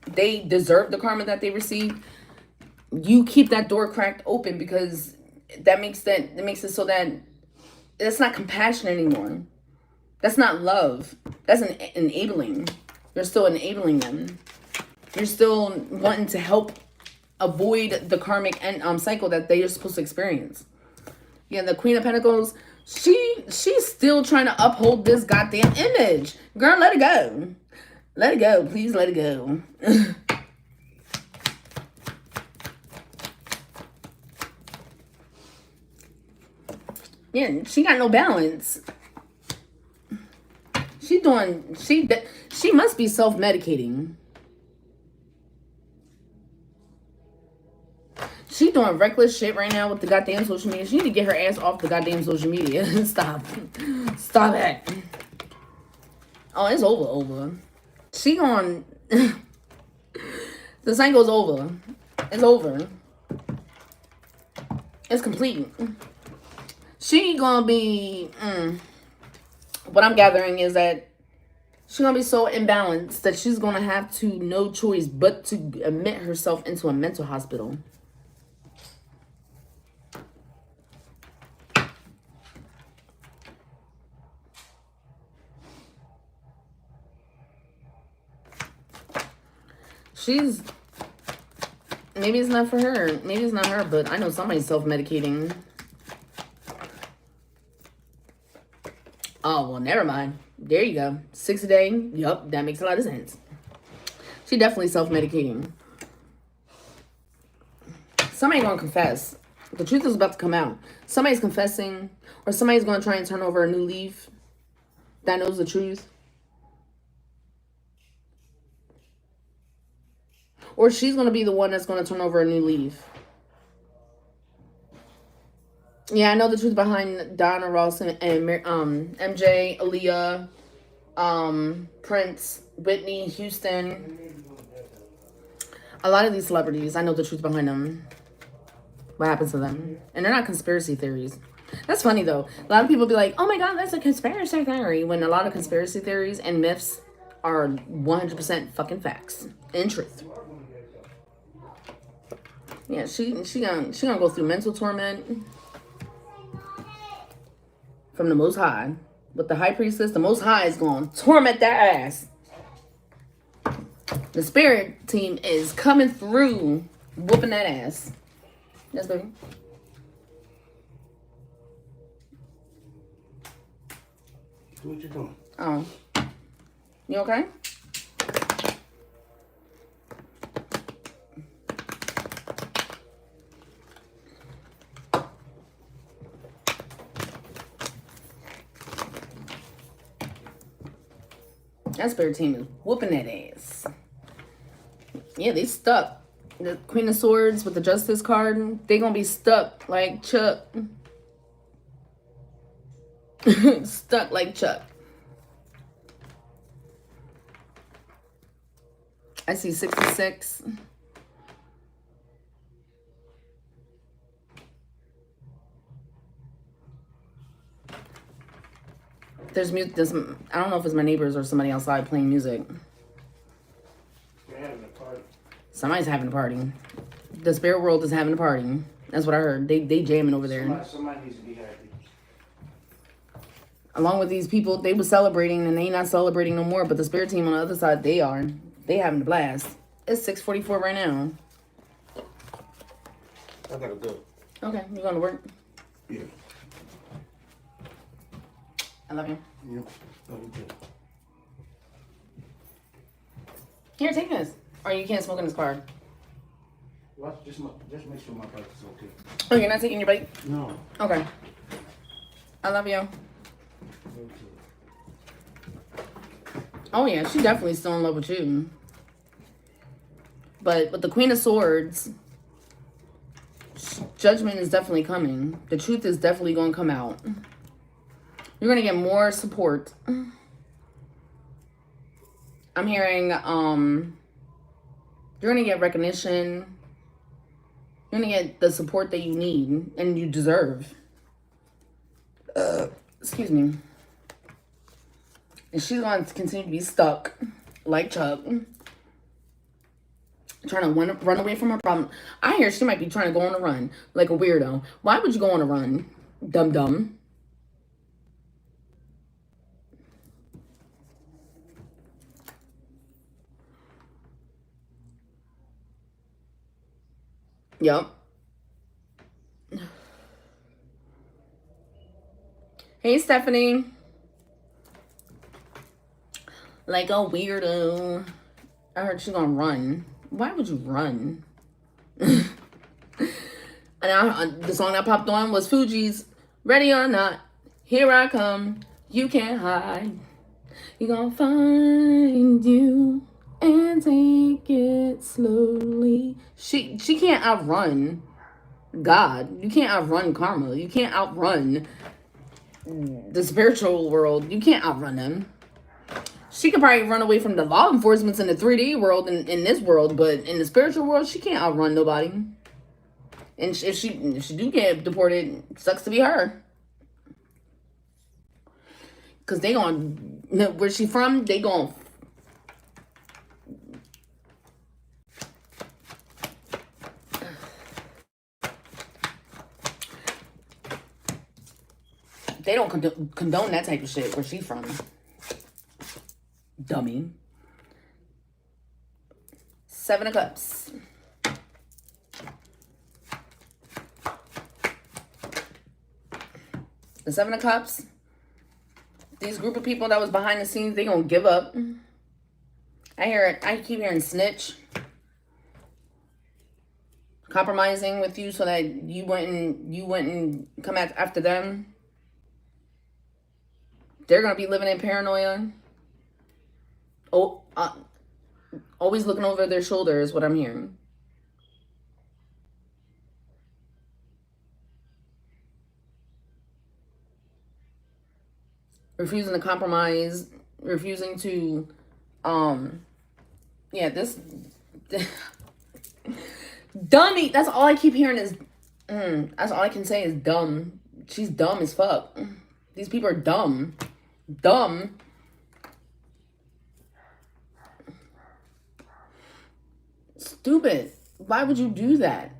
they deserve the karma that they receive, you keep that door cracked open, because that makes it so that that's not compassion anymore. That's not love. That's enabling. You're still enabling them. You're still wanting to help avoid the karmic cycle that they are supposed to experience. Yeah, the Queen of Pentacles, she's still trying to uphold this goddamn image. Girl, let it go. Let it go. Please let it go. Yeah, she got no balance. She must be self-medicating. She doing reckless shit right now with the goddamn social media. She need to get her ass off the goddamn social media. Stop it. Oh, it's over. She gone. The cycle's over. It's over. It's complete. She gonna be, what I'm gathering is that she's gonna be so imbalanced that she's gonna have to no choice but to admit herself into a mental hospital. Maybe it's not for her. Maybe it's not her, but I know somebody's self-medicating. Oh, well, never mind. There you go. 6 a day. Yup, that makes a lot of sense. She definitely self-medicating. Somebody's gonna confess. The truth is about to come out. Somebody's confessing, or somebody's gonna try and turn over a new leaf that knows the truth. Or she's gonna be the one that's gonna turn over a new leaf. Yeah, I know the truth behind Diana Ross and MJ, Aaliyah, Prince, Whitney Houston. A lot of these celebrities, I know the truth behind them. What happens to them? And they're not conspiracy theories. That's funny, though. A lot of people be like, oh my God, that's a conspiracy theory. When a lot of conspiracy theories and myths are 100% fucking facts and truth. Yeah, she gonna go through mental torment from the Most High. With the High Priestess, the Most High is going to torment that ass. The spirit team is coming through, whooping that ass. Yes, baby. Do what you're doing. Oh. You okay? That spirit team is whooping that ass. Yeah, they stuck. The Queen of Swords with the Justice card, they gonna be stuck like Chuck. Stuck like Chuck. I see 66. There's music. I don't know if it's my neighbors or somebody outside playing music. They're having a party. Somebody's having a party. The spirit world is having a party. That's what I heard. They jamming over there. Somebody needs to be happy. Along with these people, they were celebrating and they not celebrating no more. But the spirit team on the other side, they are. They having a blast. It's 6:44 right now. I gotta go. Okay, you going to work? Yeah. I love you. Yeah. Love you too. Here, take this. Or you can't smoke in this car. Watch, just make sure my bike is okay. Oh, you're not taking your bike? No. Okay. I love you. Oh yeah, she definitely still in love with you. But with the Queen of Swords, judgment is definitely coming. The truth is definitely going to come out. You're going to get more support. I'm hearing, you're going to get recognition. You're going to get the support that you need and you deserve. Excuse me. And she's going to continue to be stuck like Chuck. Trying to run away from her problem. I hear she might be trying to go on a run like a weirdo. Why would you go on a run? Dumb. Yup. Hey, Stephanie. Like a weirdo. I heard she's gonna run. Why would you run? And the song that popped on was Fuji's Ready or Not. Here I come. You can't hide. You're gonna find you and take it slowly. She can't outrun God. You can't outrun karma. You can't outrun the spiritual world. You can't outrun them. She could probably run away from the law enforcement in the 3D world and in this world, but in the spiritual world, she can't outrun nobody. And if she do get deported, sucks to be her. Because they gon', where she from, they gon'. They don't condone that type of shit where she's from. Dummy. 7 of Cups. The 7 of Cups. These group of people that was behind the scenes, they gonna give up. I hear it. I keep hearing snitch. Compromising with you so that you wouldn't come after them. They're gonna be living in paranoia. Oh, always looking over their shoulder is what I'm hearing. Refusing to compromise, refusing to, yeah, this, dummy. That's all I keep hearing is, that's all I can say is dumb. She's dumb as fuck. These people are dumb. Dumb. Stupid. Why would you do that?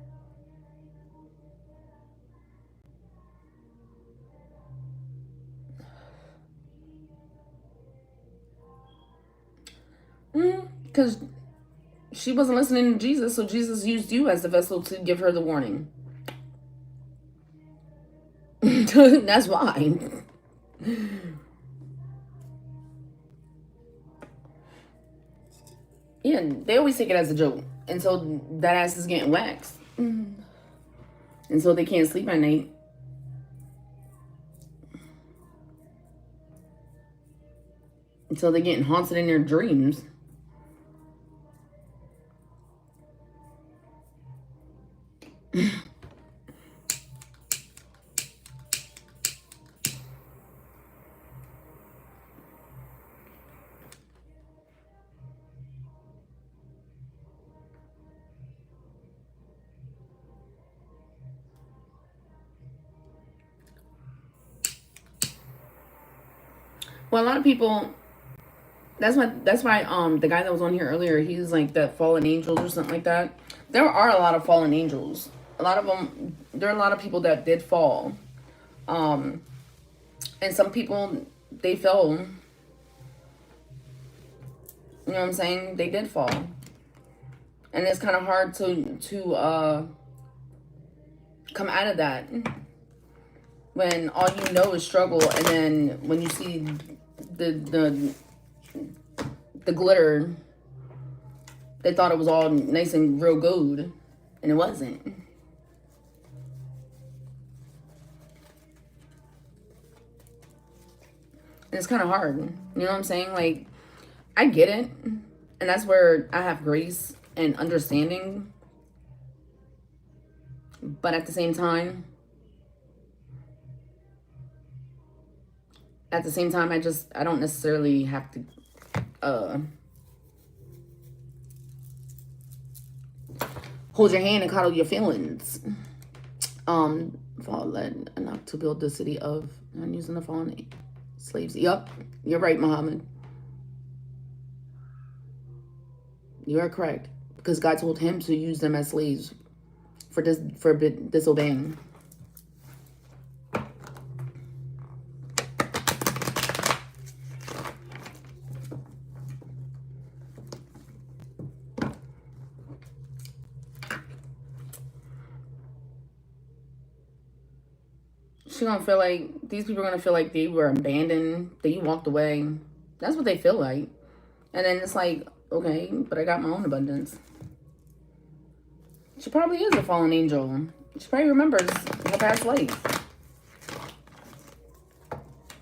Because she wasn't listening to Jesus, so Jesus used you as the vessel to give her the warning. That's why. Yeah, they always take it as a joke. And so that ass is getting waxed. And so they can't sleep at night. Until they're getting haunted in their dreams. Well, a lot of people, that's why the guy that was on here earlier, he's like the fallen angels or something like that. There are a lot of fallen angels. A lot of them, there are a lot of people that did fall. And some people, they fell. You know what I'm saying? They did fall. And it's kind of hard to come out of that when all you know is struggle, and then when you see the glitter, they thought it was all nice and real good, and it wasn't. And it's kind of hard. You know what I'm saying? Like, I get it. And that's where I have grace and understanding. But at the same time, I don't necessarily have to hold your hand and coddle your feelings. Fall led enough to build the city of and using the fallen slaves. Yup, you're right, Muhammad. You are correct, because God told him to use them as slaves for disobeying. She's gonna feel like, these people are gonna feel like they were abandoned, that you walked away. That's what they feel like. And then it's like, okay, but I got my own abundance. She probably is a fallen angel. She probably remembers her past life.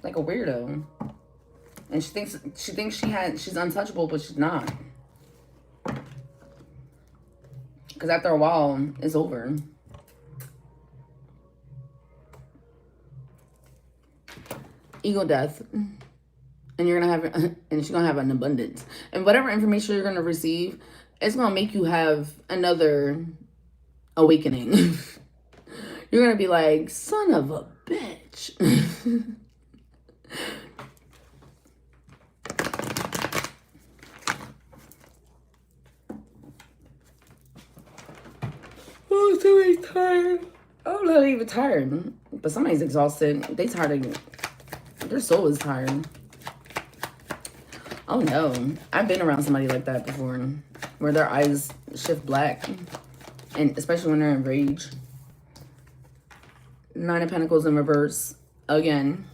Like a weirdo. And she thinks she's untouchable, but she's not. Because after a while, it's over. Ego death. And you're gonna have, and she's gonna have an abundance. And whatever information you're gonna receive, it's gonna make you have another awakening. You're gonna be like, son of a bitch. Oh, somebody's tired. I'm not even tired. But somebody's exhausted. They tired. Their soul is tired. Oh no. I've been around somebody like that before, where their eyes shift black. And especially when they're in rage. 9 of Pentacles in reverse. Again.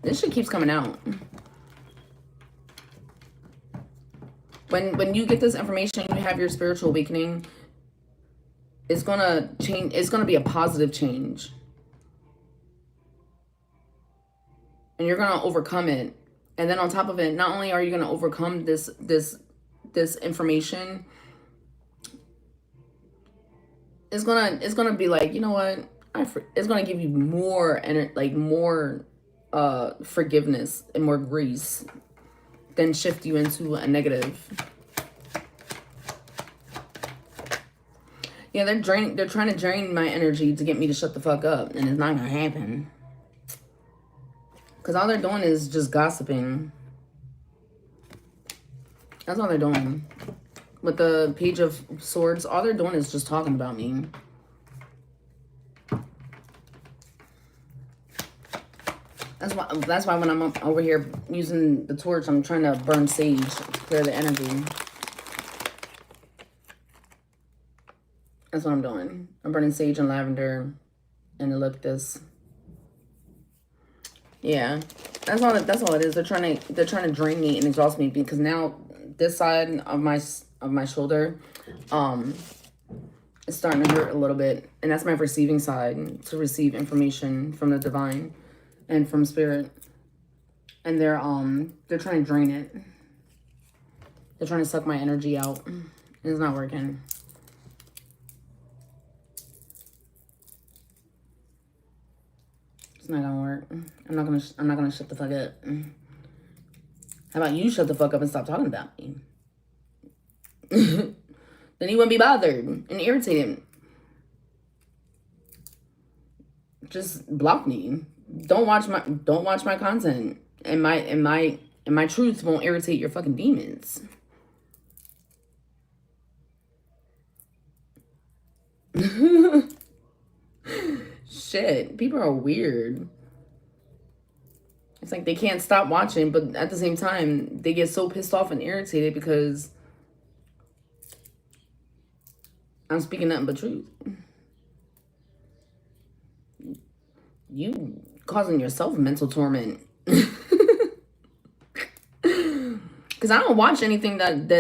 This shit keeps coming out. When you get this information, you have your spiritual awakening, it's gonna change. It's gonna be a positive change. And you're gonna overcome it. And then on top of it, not only are you gonna overcome this information, it's gonna be like, you know what? It's gonna give you more forgiveness and more grace than shift you into a negative. Yeah, they're trying to drain my energy to get me to shut the fuck up, and it's not gonna happen. Because all they're doing is just gossiping. That's all they're doing. With the Page of Swords, all they're doing is just talking about me. That's why when I'm over here using the torch, I'm trying to burn sage to clear the energy. That's what I'm doing. I'm burning sage and lavender and eucalyptus. Yeah, that's all it is. They're trying to drain me and exhaust me, because now this side of my shoulder, it's starting to hurt a little bit, and that's my receiving side, to receive information from the divine and from spirit. And they're trying to drain it. They're trying to suck my energy out. And it's not working. It's not gonna work. I'm not gonna shut the fuck up. How about you shut the fuck up and stop talking about me? Then you wouldn't be bothered and irritated. Just block me. Don't watch my content. And my truth won't irritate your fucking demons. Shit, people are weird. It's like they can't stop watching, but at the same time, they get so pissed off and irritated because I'm speaking nothing but truth. You causing yourself mental torment. Because I don't watch anything that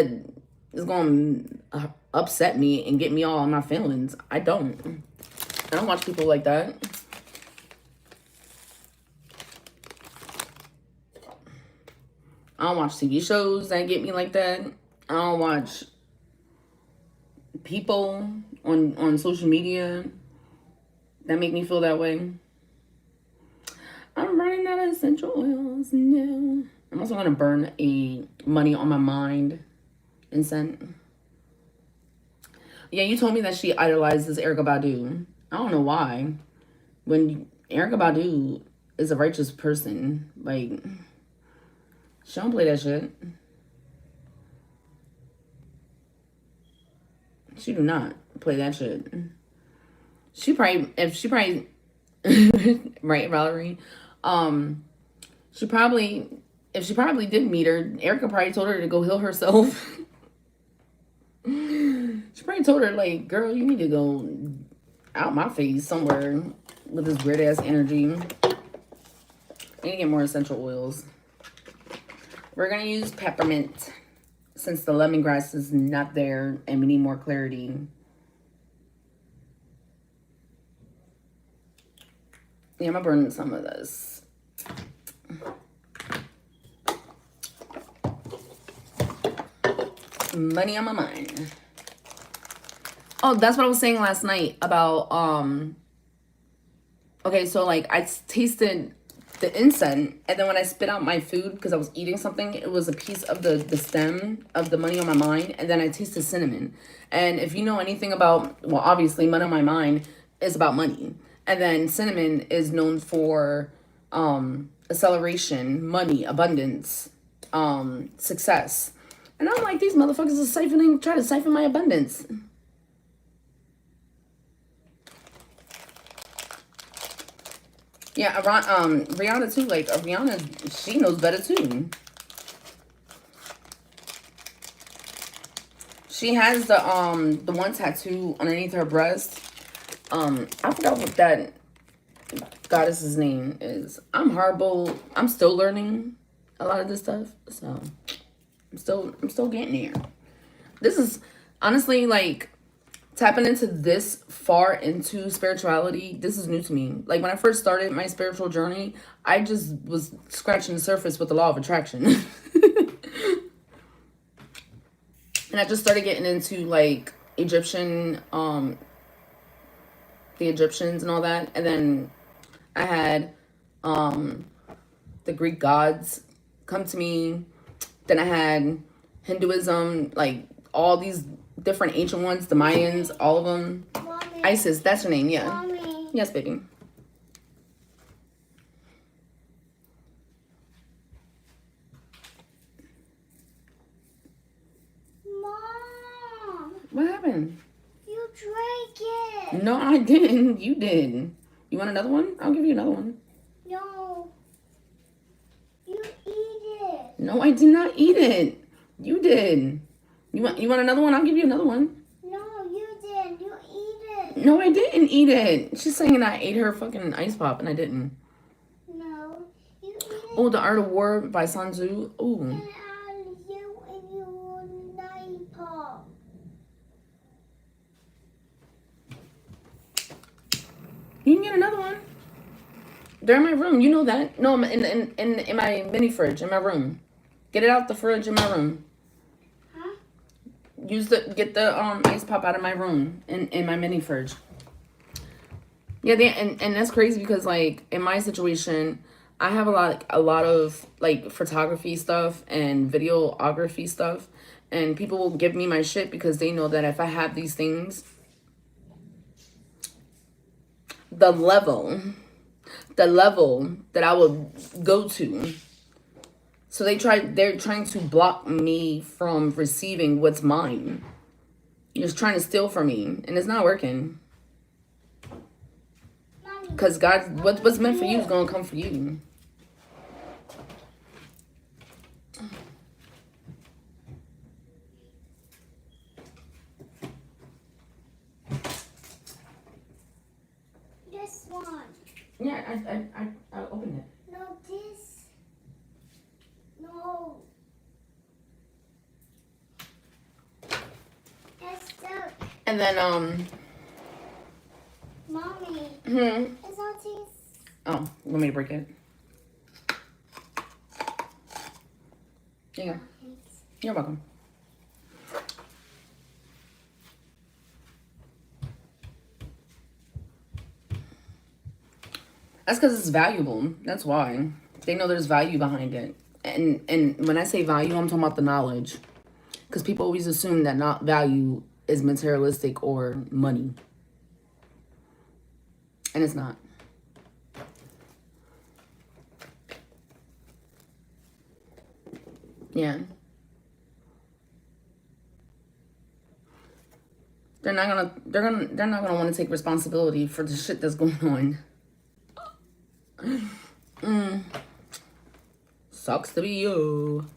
is going to upset me and get me all in my feelings. I don't watch people like that. I don't watch TV shows that get me like that. I don't watch people on social media that make me feel that way. I'm running out of essential oils now. I'm also going to burn a money on my mind incense. Yeah, you told me that she idolizes Erykah Badu. I don't know why. When Erykah Badu is a righteous person, like, she don't play that shit. She do not play that shit. She probably, right, Valerie? If she probably did meet her, Erykah probably told her to go heal herself. She probably told her, like, girl, you need to go out my face somewhere with this weird ass energy. I need to get more essential oils. We're gonna use peppermint since the lemongrass is not there and we need more clarity. Yeah, I'm gonna burn some of this. Money on my mind. Oh, that's what I was saying last night about, okay, so, like, I tasted the incense, and then when I spit out my food, because I was eating something, it was a piece of the stem of the money on my mind, and then I tasted cinnamon. And if you know anything about, well, obviously, money on my mind is about money. And then cinnamon is known for acceleration, money, abundance, success. And I'm like, these motherfuckers are trying to siphon my abundance. Yeah, Rihanna too. Like, Rihanna, she knows better too. She has the one tattoo underneath her breast. I forgot what that goddess's name is. I'm horrible. I'm still learning a lot of this stuff, so I'm still getting there. This is honestly, like, tapping into this far into spirituality, this is new to me. Like, when I first started my spiritual journey, I just was scratching the surface with the law of attraction. And I just started getting into, like, Egyptian, the Egyptians and all that. And then I had the Greek gods come to me. Then I had Hinduism, like, all these different ancient ones, the Mayans, all of them. Mommy. Isis, that's her name, yeah. Mommy. Yes, baby. Mom. What happened? You drank it. No, I didn't. You did. You want another one? I'll give you another one. No. You eat it. No, I did not eat it. You did. You want another one? I'll give you another one. No, you did. You eat it. No, I didn't eat it. She's saying I ate her fucking ice pop and I didn't. No, you eat it. Oh, The Art of War by Sun Tzu. Ooh. And you You can get another one. They're in my room. You know that. No, I'm in my mini fridge in my room. Get it out the fridge in my room. Huh? Get the ice pop out of my room in my mini fridge. Yeah, and that's crazy because like in my situation, I have a lot of like photography stuff and videography stuff, and people will give me my shit because they know that if I have these things, the level that I would go to. So they're trying to block me from receiving what's mine. You're just trying to steal from me, and it's not working. Because God, what's meant for you is going to come for you. This one. Yeah, I opened it. No, this. No. It's stuck. And then, Mommy. It's all this. Oh, you want me to break it? There you go. Thanks. You're welcome. That's because it's valuable. That's why. They know there's value behind it. And when I say value, I'm talking about the knowledge. Because people always assume that not value is materialistic or money. And it's not. Yeah. They're not gonna want to take responsibility for the shit that's going on. Sucks to be you.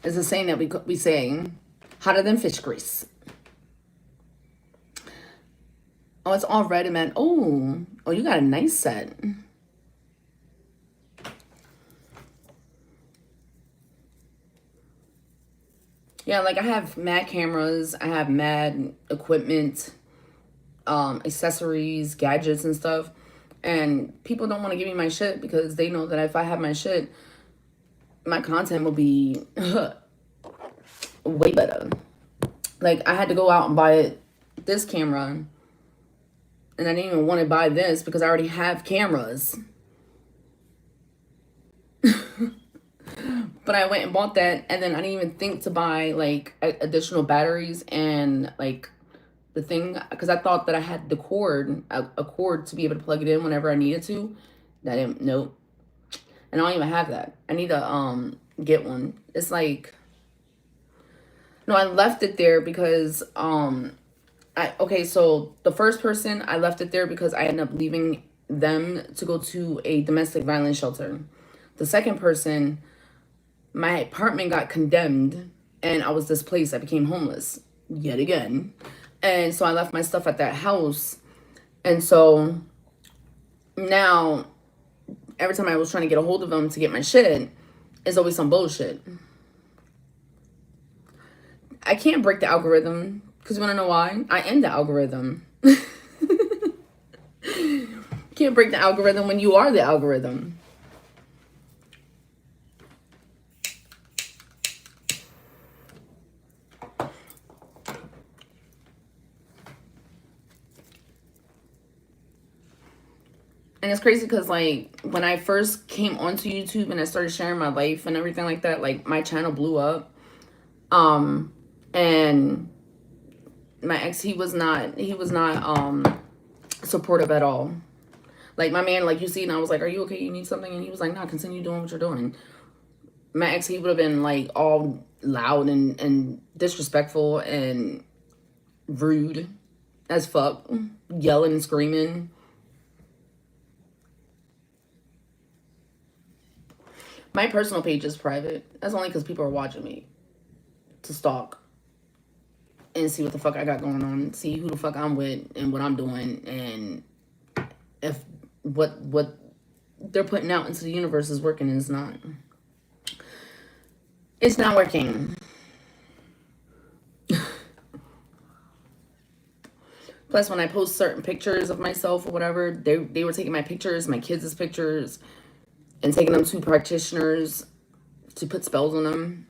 It's a saying that we say, hotter than fish grease. Oh, it's all red and matte. Oh, you got a nice set. Yeah, like I have mad cameras. I have mad equipment, accessories, gadgets and stuff. And people don't want to give me my shit because they know that if I have my shit, my content will be way better. Like I had to go out and buy this camera, and I didn't even want to buy this because I already have cameras. But I went and bought that, and then I didn't even think to buy like additional batteries and like the thing, because I thought that I had the cord, a cord to be able to plug it in whenever I needed to. That didn't, nope. And I don't even have that. I need to get one. It's like, no, I left it there because okay, so the first person, I left it there because I ended up leaving them to go to a domestic violence shelter. The second person, my apartment got condemned and I was displaced. I became homeless yet again. And so I left my stuff at that house. And so now every time I was trying to get a hold of them to get my shit, it's always some bullshit. I can't break the algorithm because you want to know why? I am the algorithm. Can't break the algorithm when you are the algorithm. And it's crazy because, like, when I first came onto YouTube and I started sharing my life and everything like that, like, my channel blew up. And my ex, he was not supportive at all. Like, my man, like, you see, and I was like, are you okay? You need something? And he was like, nah, continue doing what you're doing. My ex, he would have been, like, all loud and disrespectful and rude as fuck. Yelling and screaming. My personal page is private. That's only because people are watching me to stalk and see what the fuck I got going on, see who the fuck I'm with and what I'm doing, and if what they're putting out into the universe is working and it's not. It's not working. Plus, when I post certain pictures of myself or whatever, they were taking my pictures, my kids' pictures, and taking them to practitioners to put spells on them.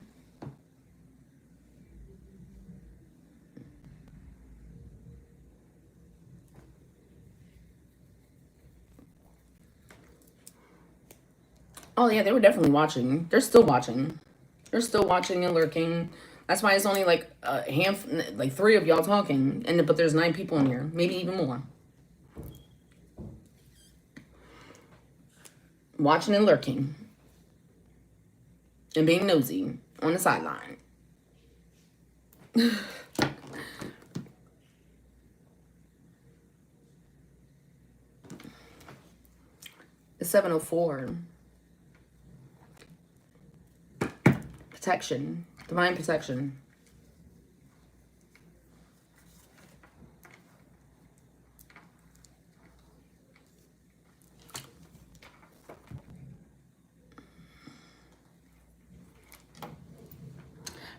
Oh, yeah, they were definitely watching. They're still watching. They're still watching and lurking. That's why it's only like a handful, like 3 of y'all talking, but there's 9 people in here, maybe even more. Watching and lurking. And being nosy on the sideline. It's 7:04. Protection. Divine protection.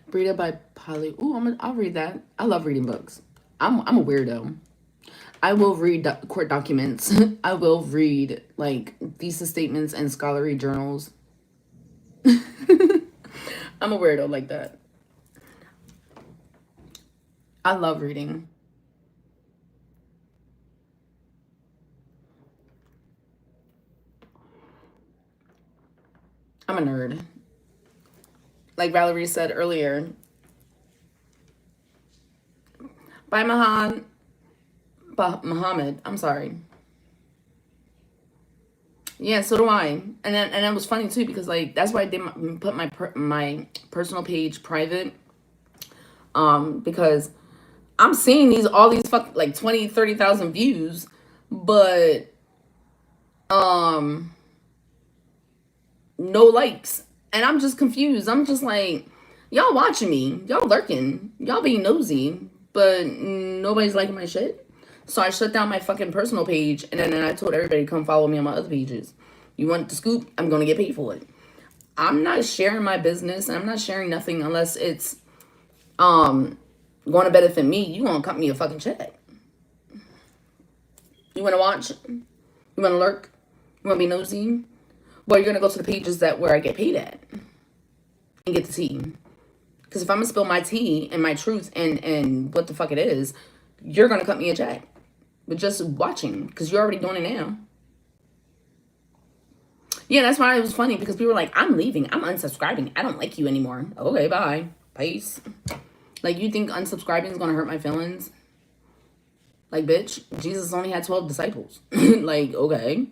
Brita by Polly. Ooh, I'll read that. I love reading books. I'm a weirdo. I will read court documents. I will read like thesis statements and scholarly journals. I'm a weirdo like that. I love reading. I'm a nerd. Like Valerie said earlier. By Muhammad. I'm sorry. Yeah, so do I. And it was funny too because like that's why I did put my personal page private. Because I'm seeing all these like 20,000-30,000 views, but no likes. And I'm just confused. I'm just like, y'all watching me, y'all lurking, y'all being nosy, but nobody's liking my shit. So I shut down my fucking personal page, and then I told everybody to come follow me on my other pages. You want the scoop? I'm gonna get paid for it. I'm not sharing my business, and I'm not sharing nothing unless it's going to benefit me. You gonna cut me a fucking check. You wanna watch? You wanna lurk? You wanna be nosy? Well, you're gonna go to the pages where I get paid at and get the tea. Because if I'm gonna spill my tea and my truth and what the fuck it is, you're gonna cut me a check. But just watching, because you're already doing it now. Yeah, that's why it was funny, because people were like, I'm leaving, I'm unsubscribing, I don't like you anymore. Okay, bye. Peace. Like, you think unsubscribing is gonna hurt my feelings? Like, bitch, Jesus only had 12 disciples. Like, okay.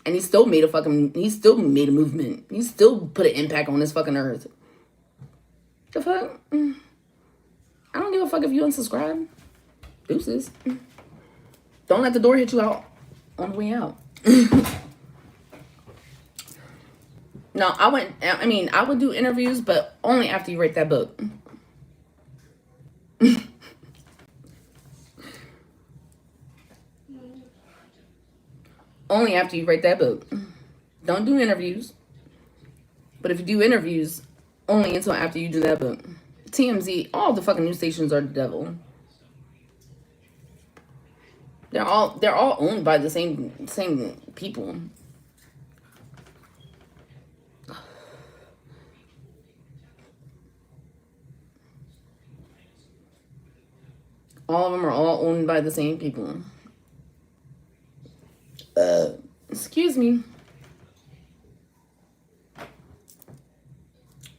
And he still made a movement. He still put an impact on this fucking earth. The fuck? I don't give a fuck if you unsubscribe. Deuces. Don't let the door hit you out on the way out. No, I would do interviews, but only after you write that book. Only after you write that book. Don't do interviews. But if you do interviews, only until after you do that book. TMZ, all the fucking news stations are the devil. They're all owned by the same people. All of them are all owned by the same people. Excuse me.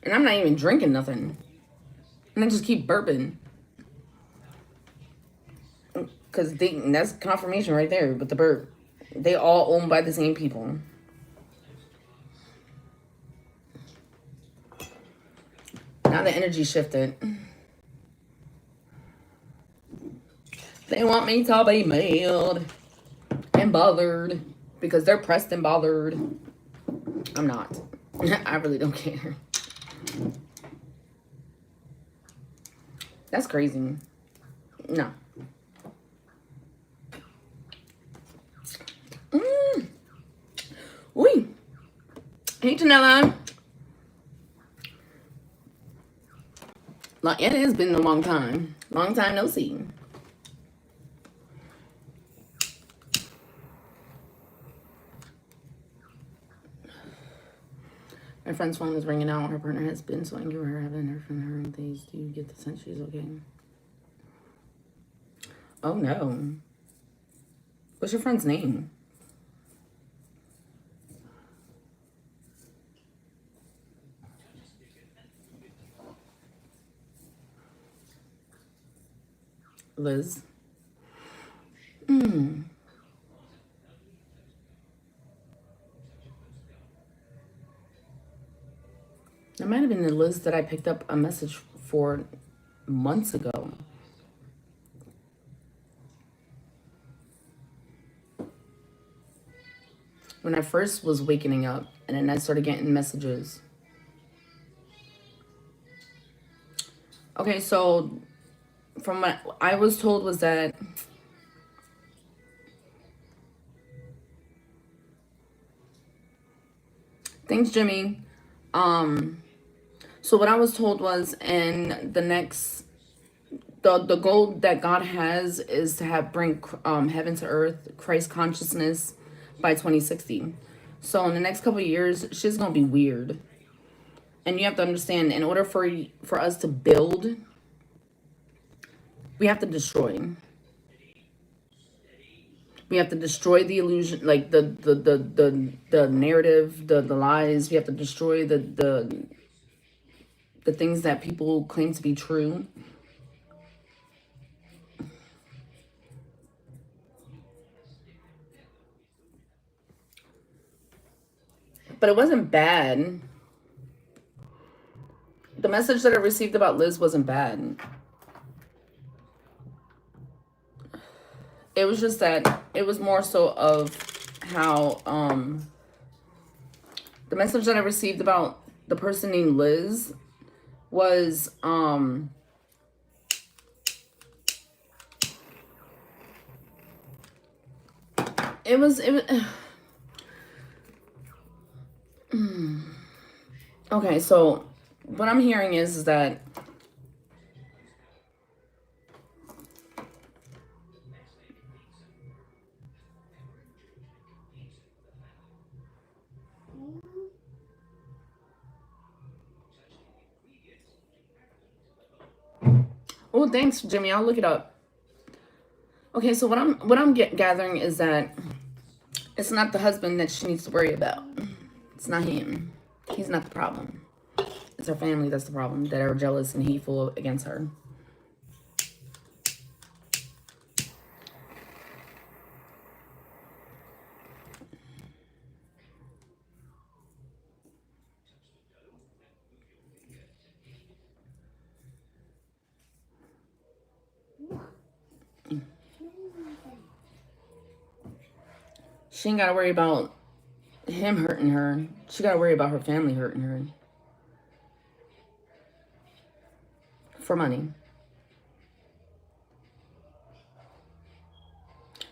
And I'm not even drinking nothing. And I just keep burping. Because that's confirmation right there with the burp. They all owned by the same people. Now the energy shifted. They want me to be mad and bothered because they're pressed and bothered. I'm not. I really don't care. That's crazy. No. Ooh. Hey, Janella. It has been a long time. Long time no see. My friend's phone is ringing out. Her partner has been so angry with her. I haven't heard from her in days. Do you get the sense she's okay? Oh no. What's your friend's name? Liz. That might have been the Liz that I picked up a message for months ago. When I first was waking up, and then I started getting messages. Okay, so from what I was told was that thanks, Jimmy. So what I was told was in the next the goal that God has is to have bring heaven to earth, Christ consciousness by 2060. So in the next couple of years, shit's gonna be weird. And you have to understand, in order for us to build, we have to destroy. We have to destroy the illusion, like the narrative, the lies. We have to destroy the things that people claim to be true. But it wasn't bad. The message that I received about Liz wasn't bad. It was just that it was more so of how the message that I received about the person named Liz was it was okay, so what I'm hearing is that oh, thanks, Jimmy. I'll look it up. Okay, so what I'm gathering is that it's not the husband that she needs to worry about. It's not him. He's not the problem. It's her family that's the problem, that are jealous and hateful against her. She ain't got to worry about him hurting her. She got to worry about her family hurting her. For money.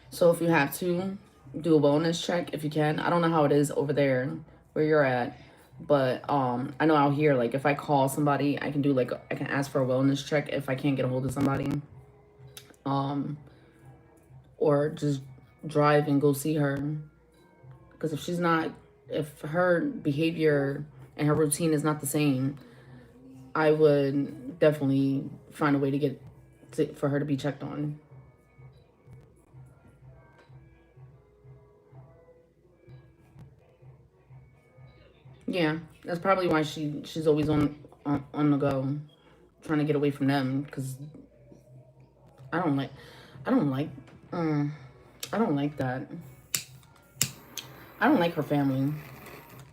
So if you have to, do a wellness check if you can. I don't know how it is over there where you're at. But I know out here, like, if I call somebody, I can do, like, I can ask for a wellness check if I can't get a hold of somebody. Or just drive and go see her. Because if her behavior and her routine is not the same, I would definitely find a way for her to be checked on. Yeah, that's probably why she's always on the go, trying to get away from them. Because I don't like that. I don't like her family.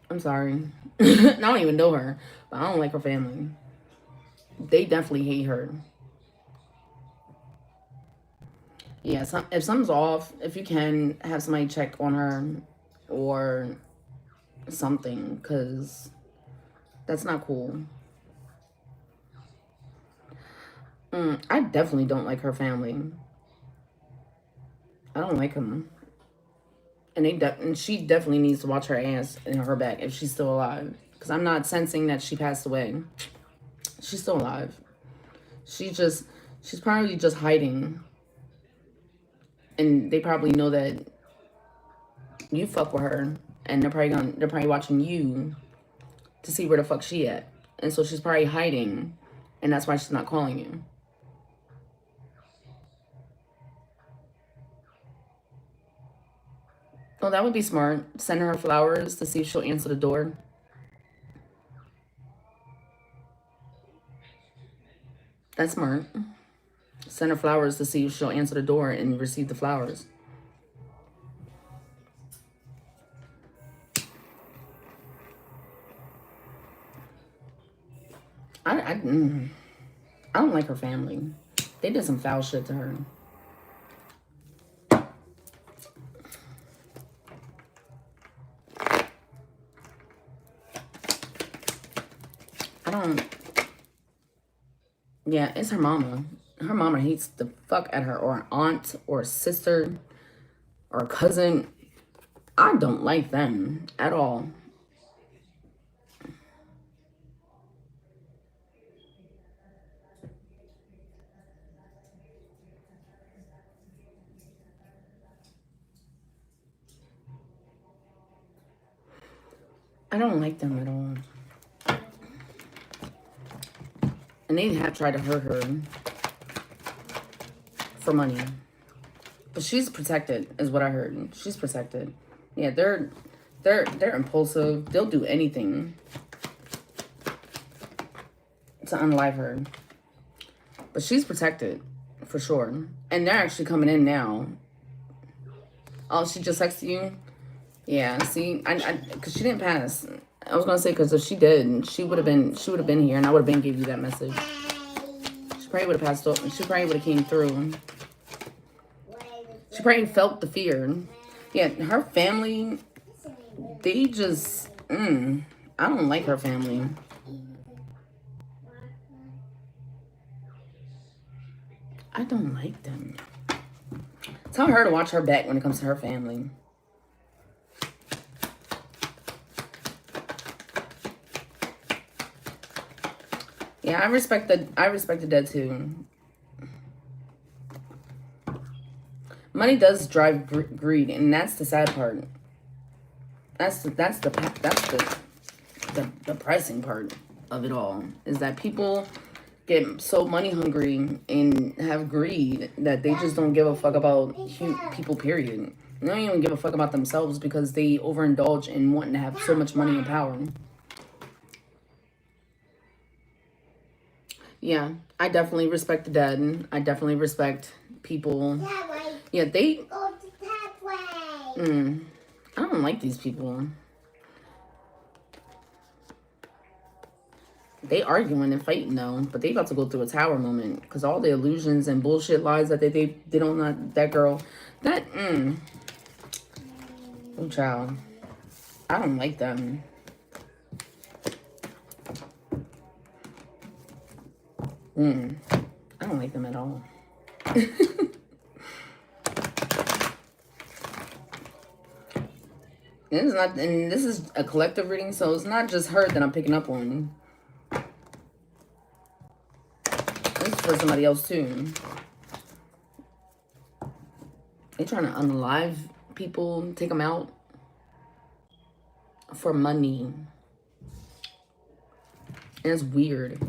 I'm sorry. I don't even know her, but I don't like her family. They definitely hate her. Yeah, if something's off, if you can have somebody check on her or something, because that's not cool. I definitely don't like her family. I don't like them. And she definitely needs to watch her ass and her back if she's still alive. Because I'm not sensing that she passed away. She's still alive. She's probably just hiding. And they probably know that you fuck with her. And they're probably watching you to see where the fuck she at. And so she's probably hiding, and that's why she's not calling you. Oh, that would be smart. Send her flowers to see if she'll answer the door. That's smart. Send her flowers to see if she'll answer the door and receive the flowers. I don't like her family. They did some foul shit to her. I don't... Yeah, it's her mama. Her mama hates the fuck at her, or an aunt, or a sister, or a cousin. I don't like them at all. I don't like them at all. And they have tried to hurt her for money. But she's protected, is what I heard. She's protected. Yeah, they're impulsive. They'll do anything to unalive her. But she's protected, for sure. And they're actually coming in now. Oh, she just texted you? Yeah, see, because she didn't pass. I was gonna say, because if she did, she would have been here, and I would have been gave you that message. She probably would have passed up. She probably would have came through. She probably felt the fear. Yeah, her family, they just, I don't like her family. I don't like them. Tell her to watch her back when it comes to her family. Yeah, I respect the dead too. Money does drive greed, and that's the sad part. That's the depressing part of it all, is that people get so money hungry and have greed that they just don't give a fuck about people, period. They don't even give a fuck about themselves because they overindulge in wanting to have so much money and power. Yeah, I definitely respect the dead. I definitely respect people. Yeah, they... I don't like these people. They arguing and fighting though, but they about to go through a tower moment because all the illusions and bullshit lies that they did on that girl. Oh, child. I don't like them. I don't like them at all. And this is a collective reading, so it's not just her that I'm picking up on. This is for somebody else too. They trying to unalive people, take them out for money. And it's weird.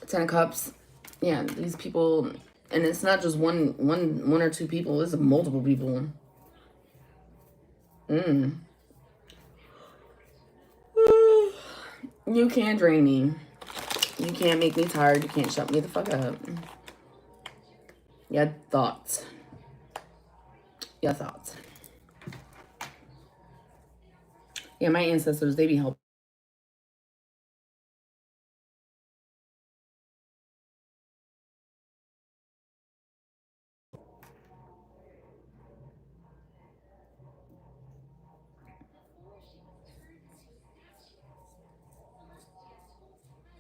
10 of Cups. Yeah, these people, and it's not just one or two people. It's multiple people. You can't drain me. You can't make me tired. You can't shut me the fuck up. Your thoughts. Your thoughts. Yeah, my ancestors, they be helping.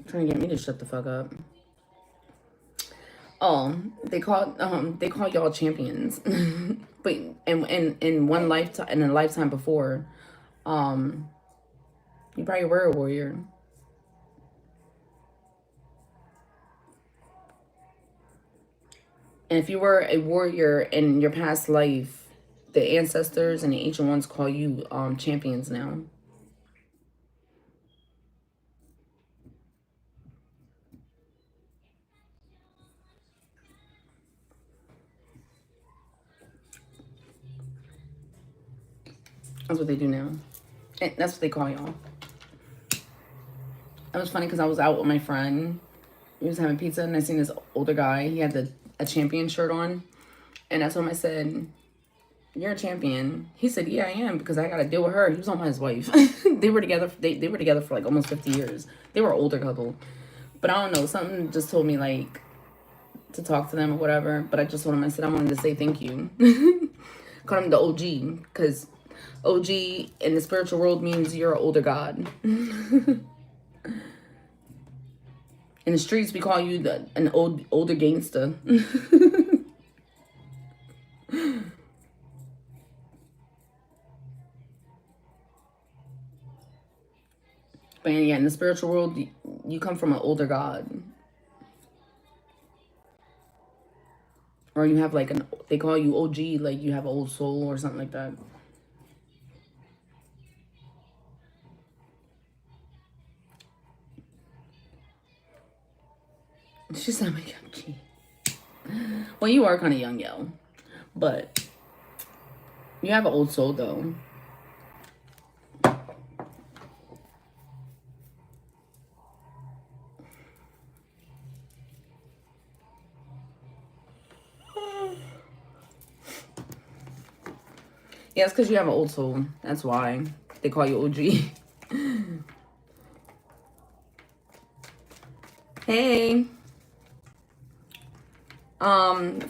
Trying to get me to shut the fuck up. Oh, they call y'all champions. But in one lifetime, in a lifetime before, you probably were a warrior. And if you were a warrior in your past life, the ancestors and the ancient ones call you champions now. That's what they do now. And that's what they call y'all. It was funny because I was out with my friend. We was having pizza and I seen this older guy. He had a champion shirt on. And I told him, I said, "You're a champion." He said, "Yeah, I am, because I got to deal with her." He was on his wife. They were together. They were together for like almost 50 years. They were an older couple. But I don't know. Something just told me like to talk to them or whatever. But I just told him, I said, I wanted to say thank you. Called him the OG, because OG in the spiritual world means you're an older god. In the streets, we call you an older gangster. But yeah, in the spiritual world, you come from an older god. Or you have like they call you OG, like you have an old soul or something like that. She sound like young G. Well, you are kind of young, yo. But you have an old soul, though. Yeah, it's because you have an old soul. That's why they call you OG. Hey.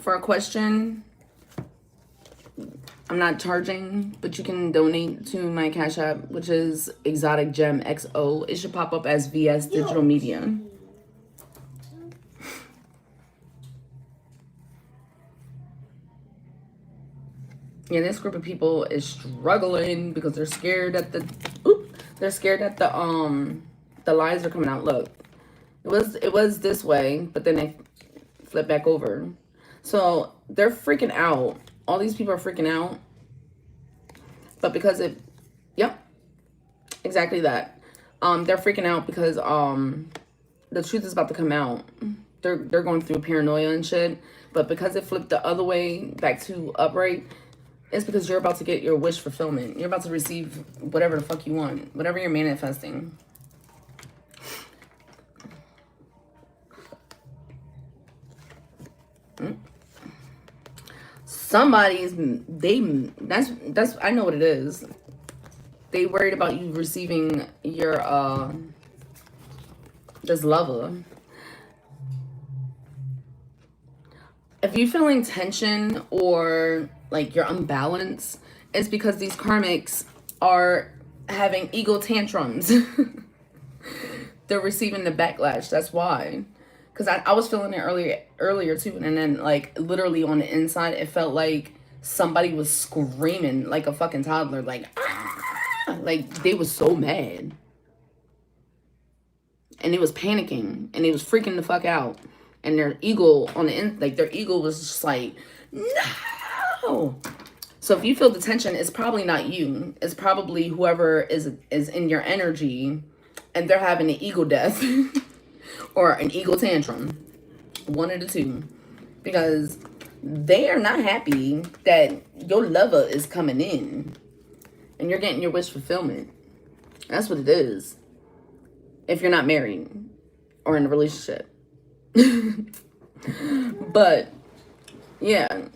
For a question, I'm not charging, but you can donate to my Cash App, which is Exotic Gem XO. It should pop up as VS Digital Media. Yeah, this group of people is struggling because they're scared that the lies are coming out. Look, it was this way, but then they flip back over. So they're freaking out. All these people are freaking out. But because yep, exactly that. They're freaking out because the truth is about to come out. They're going through paranoia and shit. But because it flipped the other way back to upright, it's because you're about to get your wish fulfillment. You're about to receive whatever the fuck you want, whatever you're manifesting. That's I know what it is. They worried about you receiving your this lover. If you're feeling tension or like you're unbalanced, it's because these karmics are having ego tantrums. They're receiving the backlash. That's why. Because I was feeling it earlier too. And then like literally on the inside, it felt like somebody was screaming like a fucking toddler. Like, ah! Like they was so mad. And it was panicking. And they was freaking the fuck out. And their ego on the end, like their ego was just like, no. So if you feel the tension, it's probably not you. It's probably whoever is in your energy and they're having an ego death or an ego tantrum. One of the two. Because they are not happy that your lover is coming in and you're getting your wish fulfillment. That's what it is. If you're not married or in a relationship. But yeah,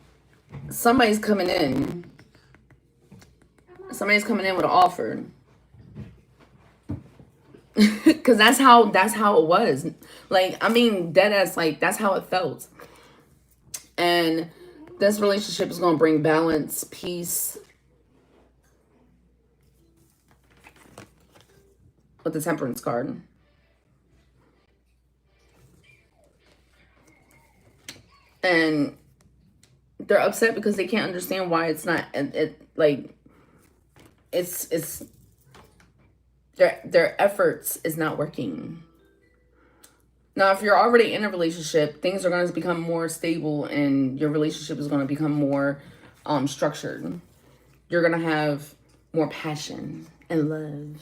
somebody's coming in with an offer. Because that's how it was. Like, I mean, dead ass, like that's how it felt. And this relationship is going to bring balance, peace, with the Temperance card. And they're upset because they can't understand why it's not, it's their efforts is not working. Now, if you're already in a relationship, things are going to become more stable and your relationship is going to become more structured. you're going to have more passion and love. And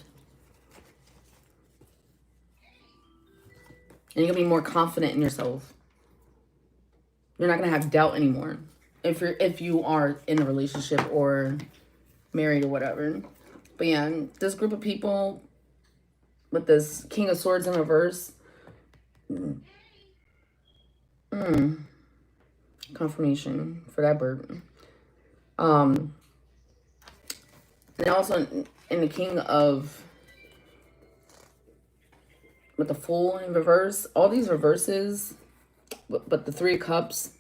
you're going to be more confident in yourself. You're not going to have doubt anymore. If you are in a relationship or married or whatever. But yeah, this group of people with this King of Swords in reverse. Confirmation for that bird. And also in the King of, with the Fool in reverse. All these reverses, but the Three of Cups.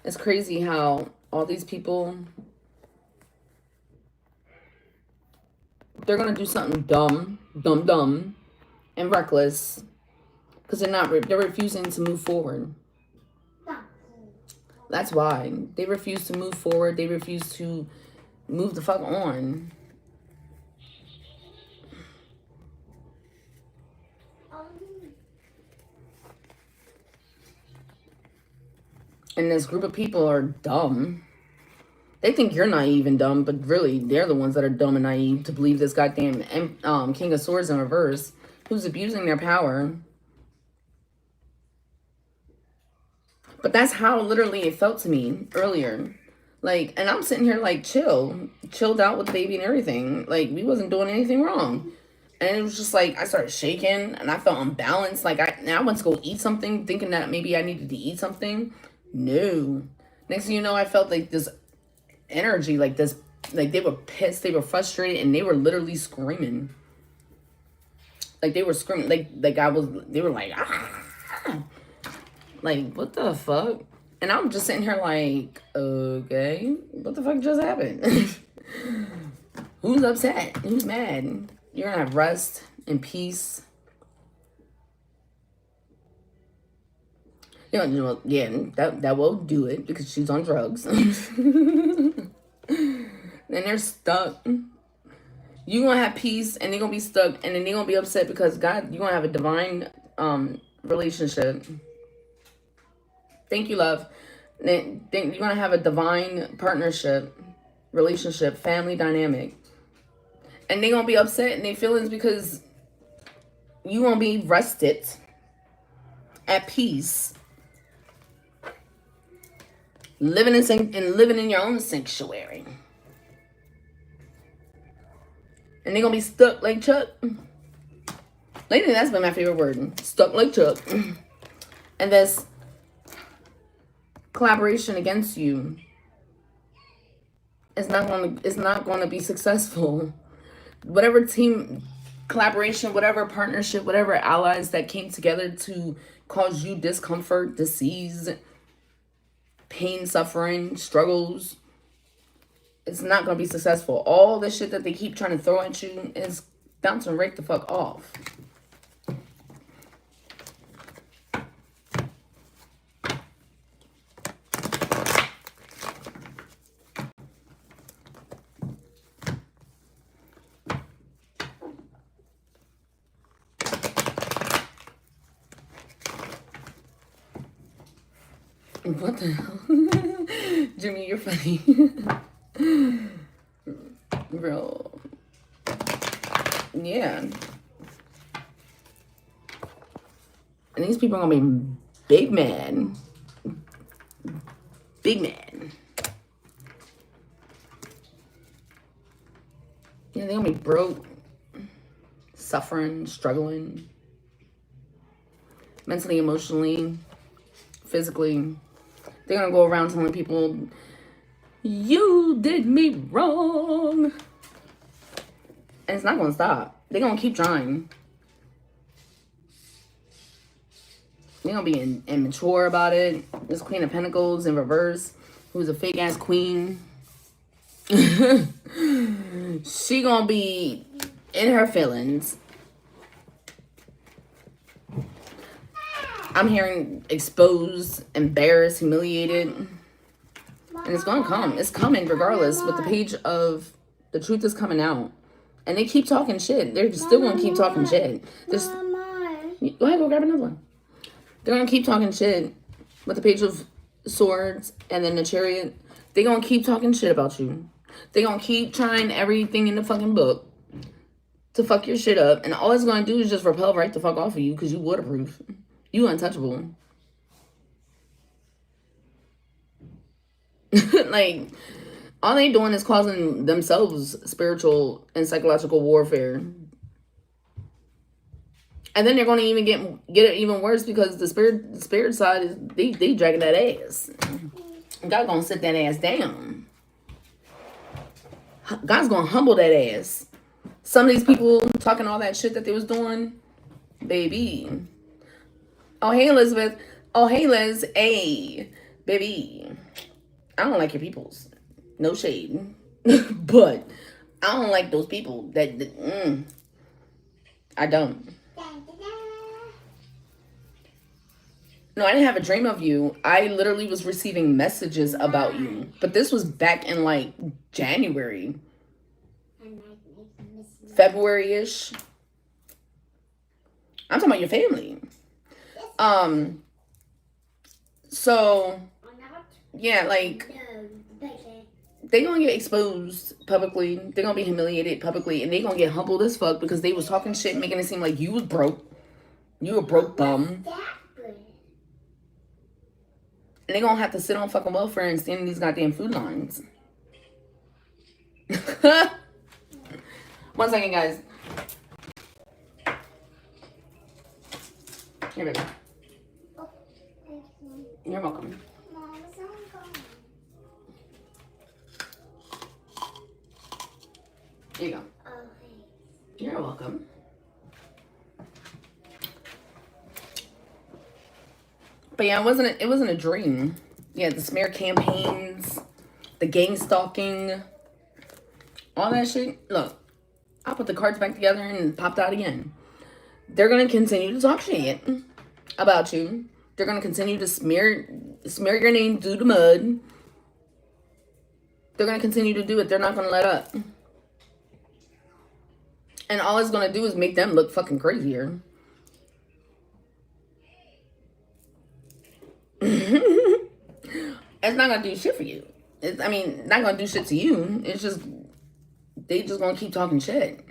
It's crazy how all these people, they're going to do something dumb, and reckless. Because they're refusing to move forward. That's why. They refuse to move forward. They refuse to move the fuck on. And this group of people are dumb. They think you're naive and dumb, but really, they're the ones that are dumb and naive to believe this goddamn King of Swords in reverse, who's abusing their power. But that's how literally it felt to me earlier. Like, and I'm sitting here like chilled out with the baby and everything. Like, we wasn't doing anything wrong. And it was just like, I started shaking and I felt unbalanced. Like, I went to go eat something thinking that maybe I needed to eat something. No. Next thing you know, I felt like this energy, like this, like they were pissed, they were frustrated, and they were literally screaming. Like, they were screaming, they were like, ah. Like, what the fuck? And I'm just sitting here like, okay, what the fuck just happened? Who's upset? Who's mad? You're gonna have rest and peace. You know, yeah, that will do it because she's on drugs. Then they're stuck. You're gonna have peace and they're gonna be stuck, and then they're gonna be upset because God, you're gonna have a divine relationship. Thank you, love. Then you're gonna have a divine partnership, relationship, family dynamic. And they're gonna be upset in their feelings because you gonna be rested, at peace, living in your own sanctuary. And they're gonna be stuck like Chuck. Lately, that's been my favorite word. Stuck like Chuck. And this collaboration against you is not going to be successful. Whatever team collaboration, whatever partnership, whatever allies that came together to cause you discomfort, disease, pain, suffering, struggles, it's not going to be successful. All the shit that they keep trying to throw at you is bouncing right the fuck off. What the hell? Jimmy, you're funny. Bro. Yeah. And these people are going to be big mad. Big mad. Yeah, they're going to be broke. Suffering, struggling. Mentally, emotionally, physically. They're going to go around telling people, you did me wrong. And it's not going to stop. They're going to keep trying. They're going to be immature about it. This Queen of Pentacles in reverse, who's a fake-ass queen. She going to be in her feelings. I'm hearing exposed, embarrassed, humiliated. And it's going to come. It's coming regardless. But the page of the truth is coming out. And they keep talking shit. They're still going to keep talking shit. Go ahead, go grab another one. They're going to keep talking shit with the page of swords and then the chariot. They gonna keep talking shit about you. They gonna keep trying everything in the fucking book to fuck your shit up. And all it's gonna do is just repel right the fuck off of you because you waterproof. You untouchable. Like, all they doing is causing themselves spiritual and psychological warfare. And then they're going to even get it even worse because the spirit side is they dragging that ass. God gonna sit that ass down. God's gonna humble that ass. Some of these people talking all that shit that they was doing, baby. Oh hey Elizabeth. Oh hey Liz. Hey, baby. I don't like your peoples. No shade. But I don't like those people I don't. No, I didn't have a dream of you. I literally was receiving messages about you. But this was back in like January. February-ish. I'm talking about your family. So yeah, like they gonna get exposed publicly. They're gonna be humiliated publicly, and they gonna get humbled as fuck because they was talking shit, making it seem like you was broke. You a broke bum. And they gonna have to sit on fucking welfare and stand in these goddamn food lines. 1 second, guys. Here, baby. You're welcome. Here you go. You're welcome. But yeah, it wasn't a dream. Yeah, the smear campaigns, the gang stalking, all that shit. Look, I put the cards back together and popped out again. They're gonna continue to talk shit about you. They're gonna continue to smear your name through the mud. They're gonna continue to do it. They're not gonna let up. And all it's gonna do is make them look fucking crazier. It's not gonna do shit for you. Not gonna do shit to you. It's just they just gonna keep talking shit.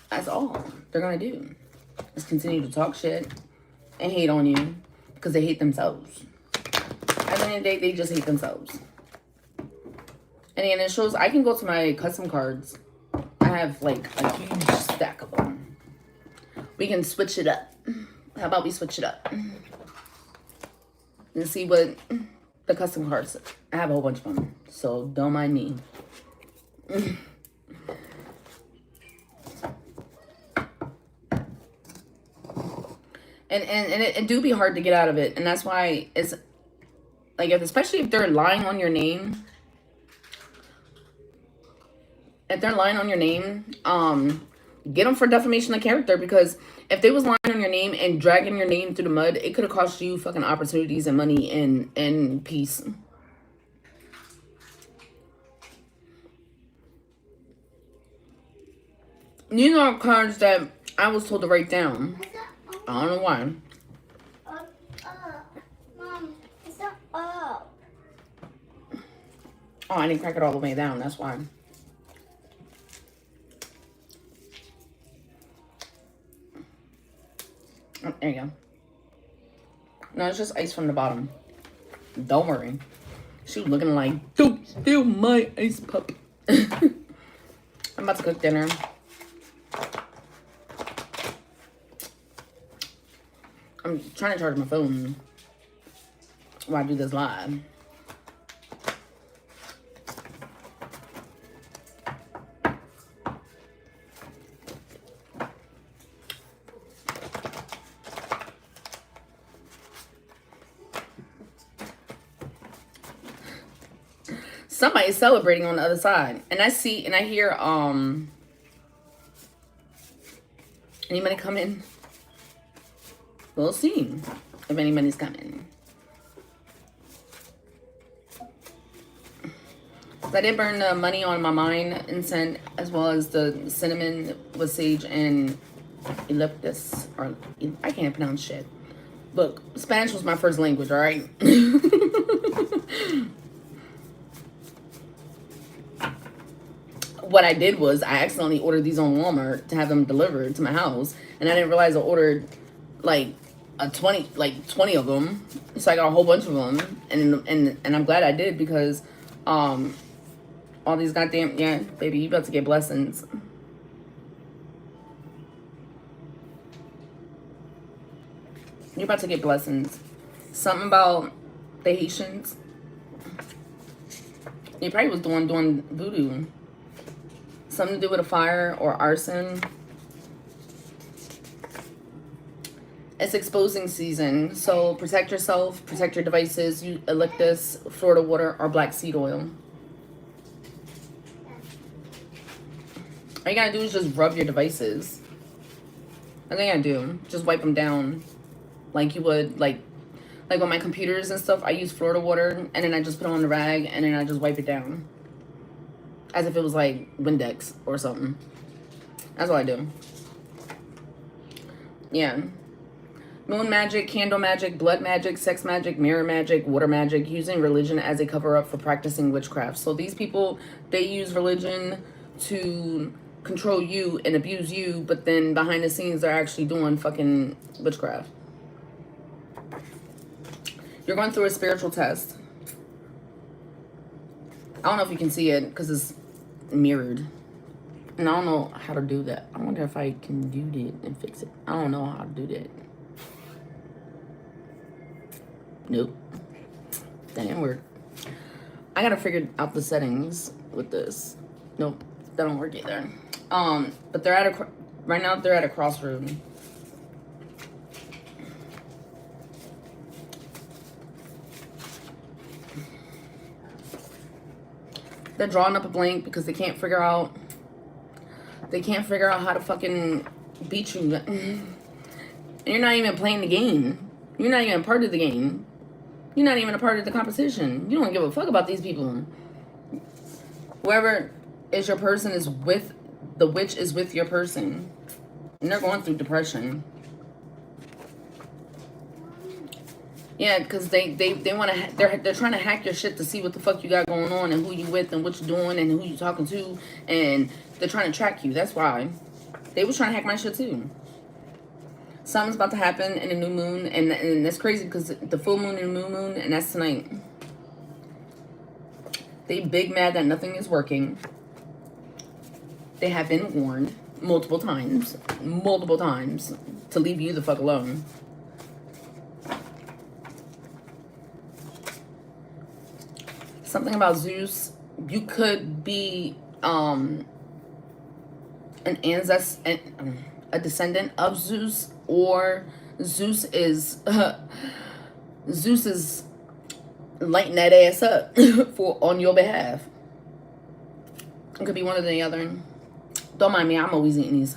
That's all they're gonna do. Is continue to talk shit and hate on you because they hate themselves. At the end of the day, they just hate themselves. And then it shows I can go to my custom cards. I have like a huge stack of them. We can switch it up. How about we switch it up? And see what the custom cards. I have a whole bunch of them. So don't mind me. And it do be hard to get out of it. And that's why it's like, especially if they're lying on your name. If they're lying on your name, get them for defamation of character, because if they was lying on your name and dragging your name through the mud, it could have cost you fucking opportunities and money and peace. These are cards that I was told to write down. I don't know why. Mom, it's not up. Oh, I didn't crack it all the way down. That's why. Oh, there you go. No, it's just ice from the bottom. Don't worry. She was looking like, don't steal my ice pup. I'm about to cook dinner. I'm trying to charge my phone while I do this live. Somebody's celebrating on the other side. And I see and I hear anybody come in? We'll see if anybody's coming. I did burn the money on my mine incense, as well as the cinnamon with sage and eucalyptus, or I can't pronounce shit. Look, Spanish was my first language, all right? What I did was I accidentally ordered these on Walmart to have them delivered to my house, and I didn't realize I ordered like 20 of them. So I got a whole bunch of them, and I'm glad I did, because all these goddamn, yeah, baby, you about to get blessings. You're about to get blessings. Something about the Haitians. He probably was doing voodoo. Something to do with a fire or arson. It's exposing season. So protect yourself, protect your devices. Use eucalyptus, Florida water, or black seed oil. All you gotta do is just rub your devices. That's all you gotta do. Just wipe them down. Like you would, like on my computers and stuff, I use Florida water, and then I just put on the rag, and then I just wipe it down. As if it was like Windex or something. That's what I do. Yeah. Moon magic, candle magic, blood magic, sex magic, mirror magic, water magic, using religion as a cover-up for practicing witchcraft. So these people, they use religion to control you and abuse you, but then behind the scenes, they're actually doing fucking witchcraft. You're going through a spiritual test. I don't know if you can see it because it's mirrored. And I don't know how to do that. I wonder if I can do that and fix it. I don't know how to do that. Nope. That didn't work. I gotta figure out the settings with this. Nope. That don't work either. But they're at a... Right now, they're at a crossroad. They're drawing up a blank because they can't figure out how to fucking beat you. And you're not even playing the game. You're not even a part of the game. You're not even a part of the competition. You don't give a fuck about these people. Whoever is your person is with, the witch is with your person. And they're going through depression. Yeah, because they want to, they're trying to hack your shit to see what the fuck you got going on and who you with and what you're doing and who you talking to, and they're trying to track you. That's why. They was trying to hack my shit too. Something's about to happen in the new moon, and that's crazy because the full moon and the new moon, and that's tonight. They big mad that nothing is working. They have been warned multiple times to leave you the fuck alone. Something about Zeus. You could be an ancestor, a descendant of Zeus, or Zeus is lighting that ass up on your behalf. It could be one or the other. Don't mind me, I'm always eating these.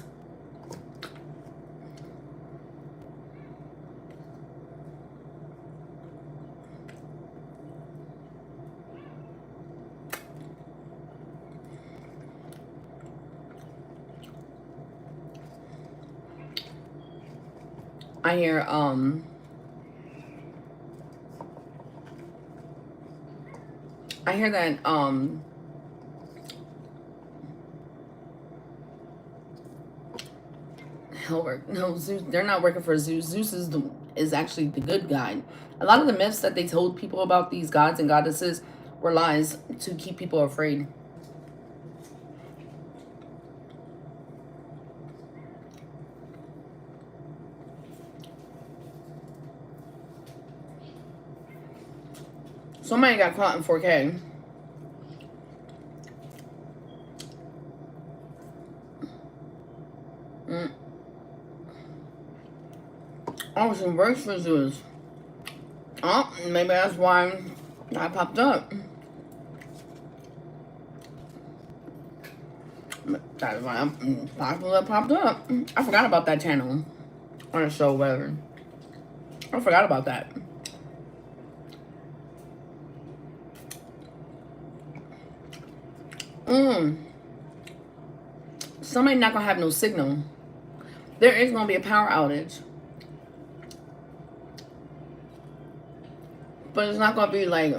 I hear that hell work. No, Zeus, they're not working for Zeus. Zeus is actually the good guy. A lot of the myths that they told people about these gods and goddesses were lies to keep people afraid. Somebody got caught in 4K. Oh, some works for Zeus. Oh, maybe that's why I popped up. That's why I popped up. I forgot about that channel on a show, whatever. I forgot about that. Somebody not gonna have no signal. There is gonna be a power outage. But it's not going to be like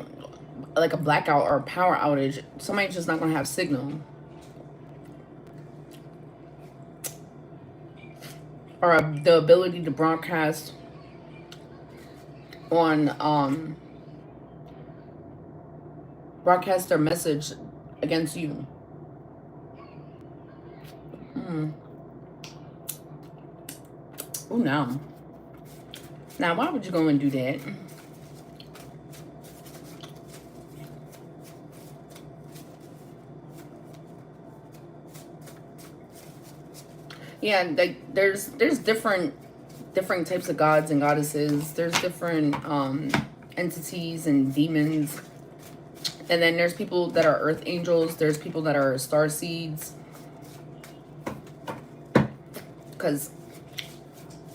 a blackout or a power outage. Somebody's just not going to have signal. Or the ability to broadcast on, broadcast their message against you. Oh, no. Now, why would you go and do that? Yeah, like there's different types of gods and goddesses. There's different entities and demons. And then there's people that are earth angels. There's people that are star seeds. Because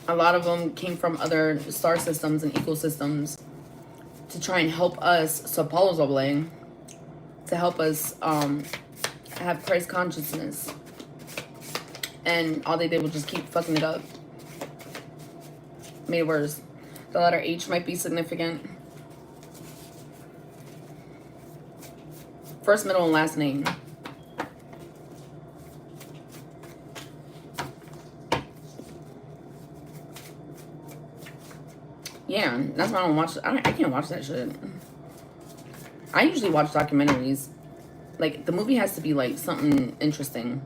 a lot of them came from other star systems and ecosystems to try and help us, supposedly, to help us have Christ consciousness. And all they did was just keep fucking it up. Made it worse. The letter H might be significant. First, middle, and last name. Yeah, that's why I don't watch. I can't watch that shit. I usually watch documentaries. Like, the movie has to be like something interesting.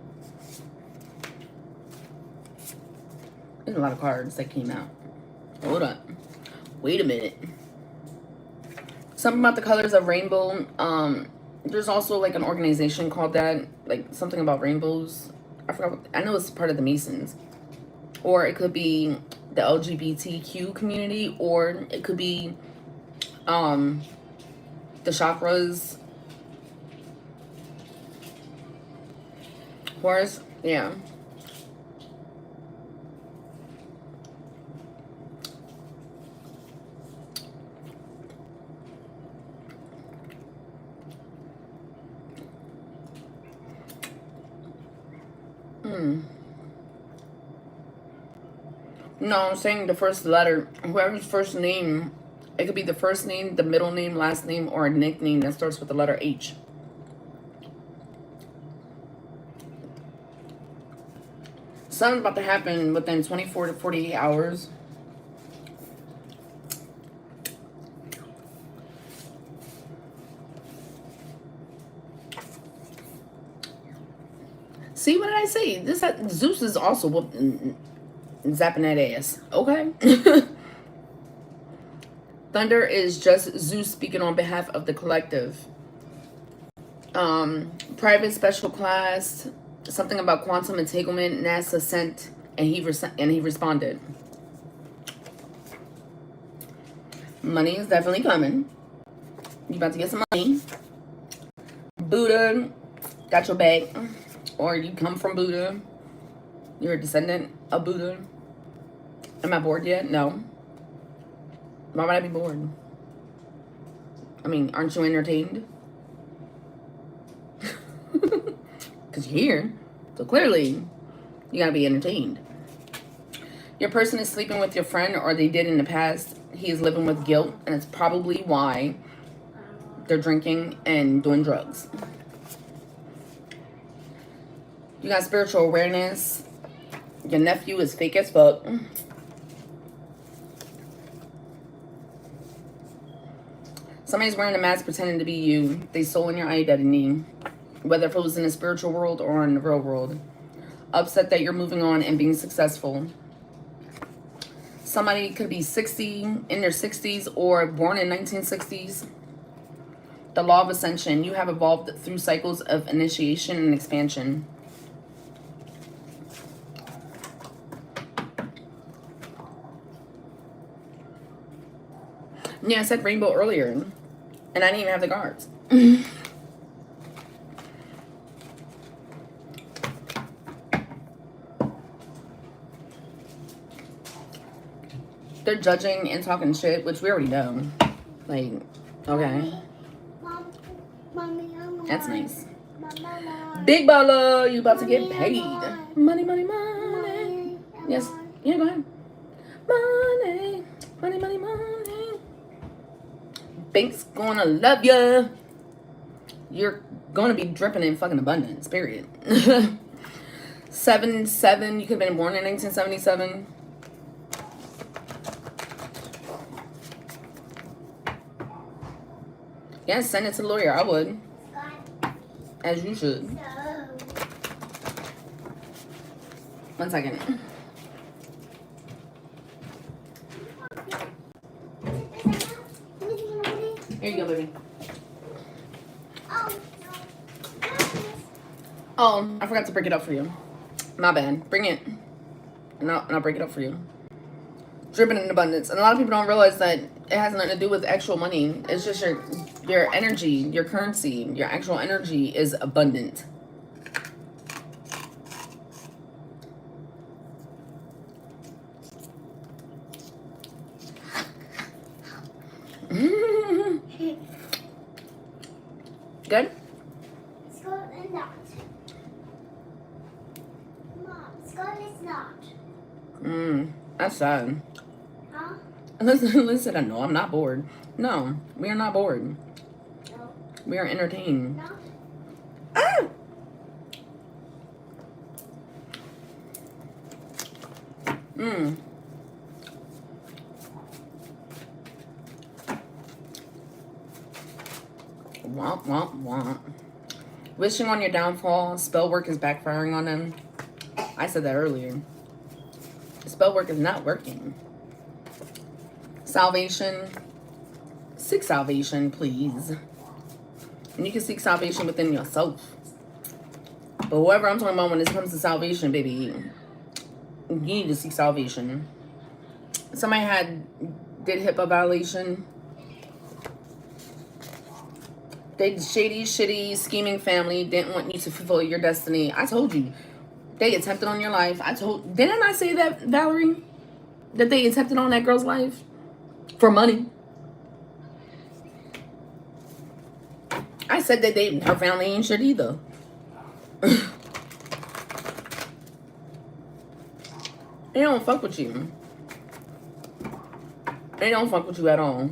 There's a lot of cards that came out. Hold up. Wait a minute. Something about the colors of rainbow. There's also like an organization called that. Like something about rainbows. I forgot. I know it's part of the Masons. Or it could be the LGBTQ community. Or it could be the chakras. Horus. Yeah. No, I'm saying the first letter. Whoever's first name, it could be the first name, the middle name, last name, or a nickname that starts with the letter H. Something's about to happen within 24 to 48 hours. See, what did I say? This Zeus is also whooping, zapping that ass. Okay. Thunder is just Zeus speaking on behalf of the collective. Private special class. Something about quantum entanglement. NASA sent, and he responded. Money is definitely coming. You about to get some money. Buddha got your back. Or you come from Buddha. You're a descendant of Buddha. Am I bored yet? No. Why would I be bored? I mean, aren't you entertained? Because you're here. So clearly, you gotta be entertained. Your person is sleeping with your friend, or they did in the past. He is living with guilt, and it's probably why they're drinking and doing drugs. You got spiritual awareness. Your nephew is fake as fuck. Somebody's wearing a mask pretending to be you. They stole your identity. Whether if it was in the spiritual world or in the real world. Upset that you're moving on and being successful. Somebody could be 60, in their 60s, or born in 1960s. The law of ascension. You have evolved through cycles of initiation and expansion. Yeah, I said rainbow earlier. And I didn't even have the cards. They're judging and talking shit, which we already know. Like, okay. That's nice. Big baller, you about to get paid. Money, money, money. Yes. Yeah, go ahead. Money, money, money, money. Bank's gonna love ya. You're gonna be dripping in fucking abundance, period. 7-7, you could have been born in 1977. Yeah, send it to the lawyer. I would. As you should. 1 second. Here you go, baby. Oh, I forgot to break it up for you. My bad. Bring it. And I'll break it up for you. Dripping in abundance. And a lot of people don't realize that it has nothing to do with actual money. It's just your energy, your currency, your actual energy is abundant. Good? Scotland not. Mom, Scotland's not. That's sad. Huh? Listen, I know I'm not bored. No, we are not bored. No. We are entertained. No. Ah! Womp, womp, womp. Wishing on your downfall. Spell work is backfiring on them. I said that earlier. Spell work is not working. Salvation. Seek salvation, please. And you can seek salvation within yourself. But whoever I'm talking about when it comes to salvation, baby, you need to seek salvation. Somebody did HIPAA violation. They shady, shitty, scheming family didn't want you to fulfill your destiny. I told you. They attempted on your life. Didn't I say that, Valerie? That they attempted on that girl's life? For money. I said that her family ain't shit either. They don't fuck with you. They don't fuck with you at all.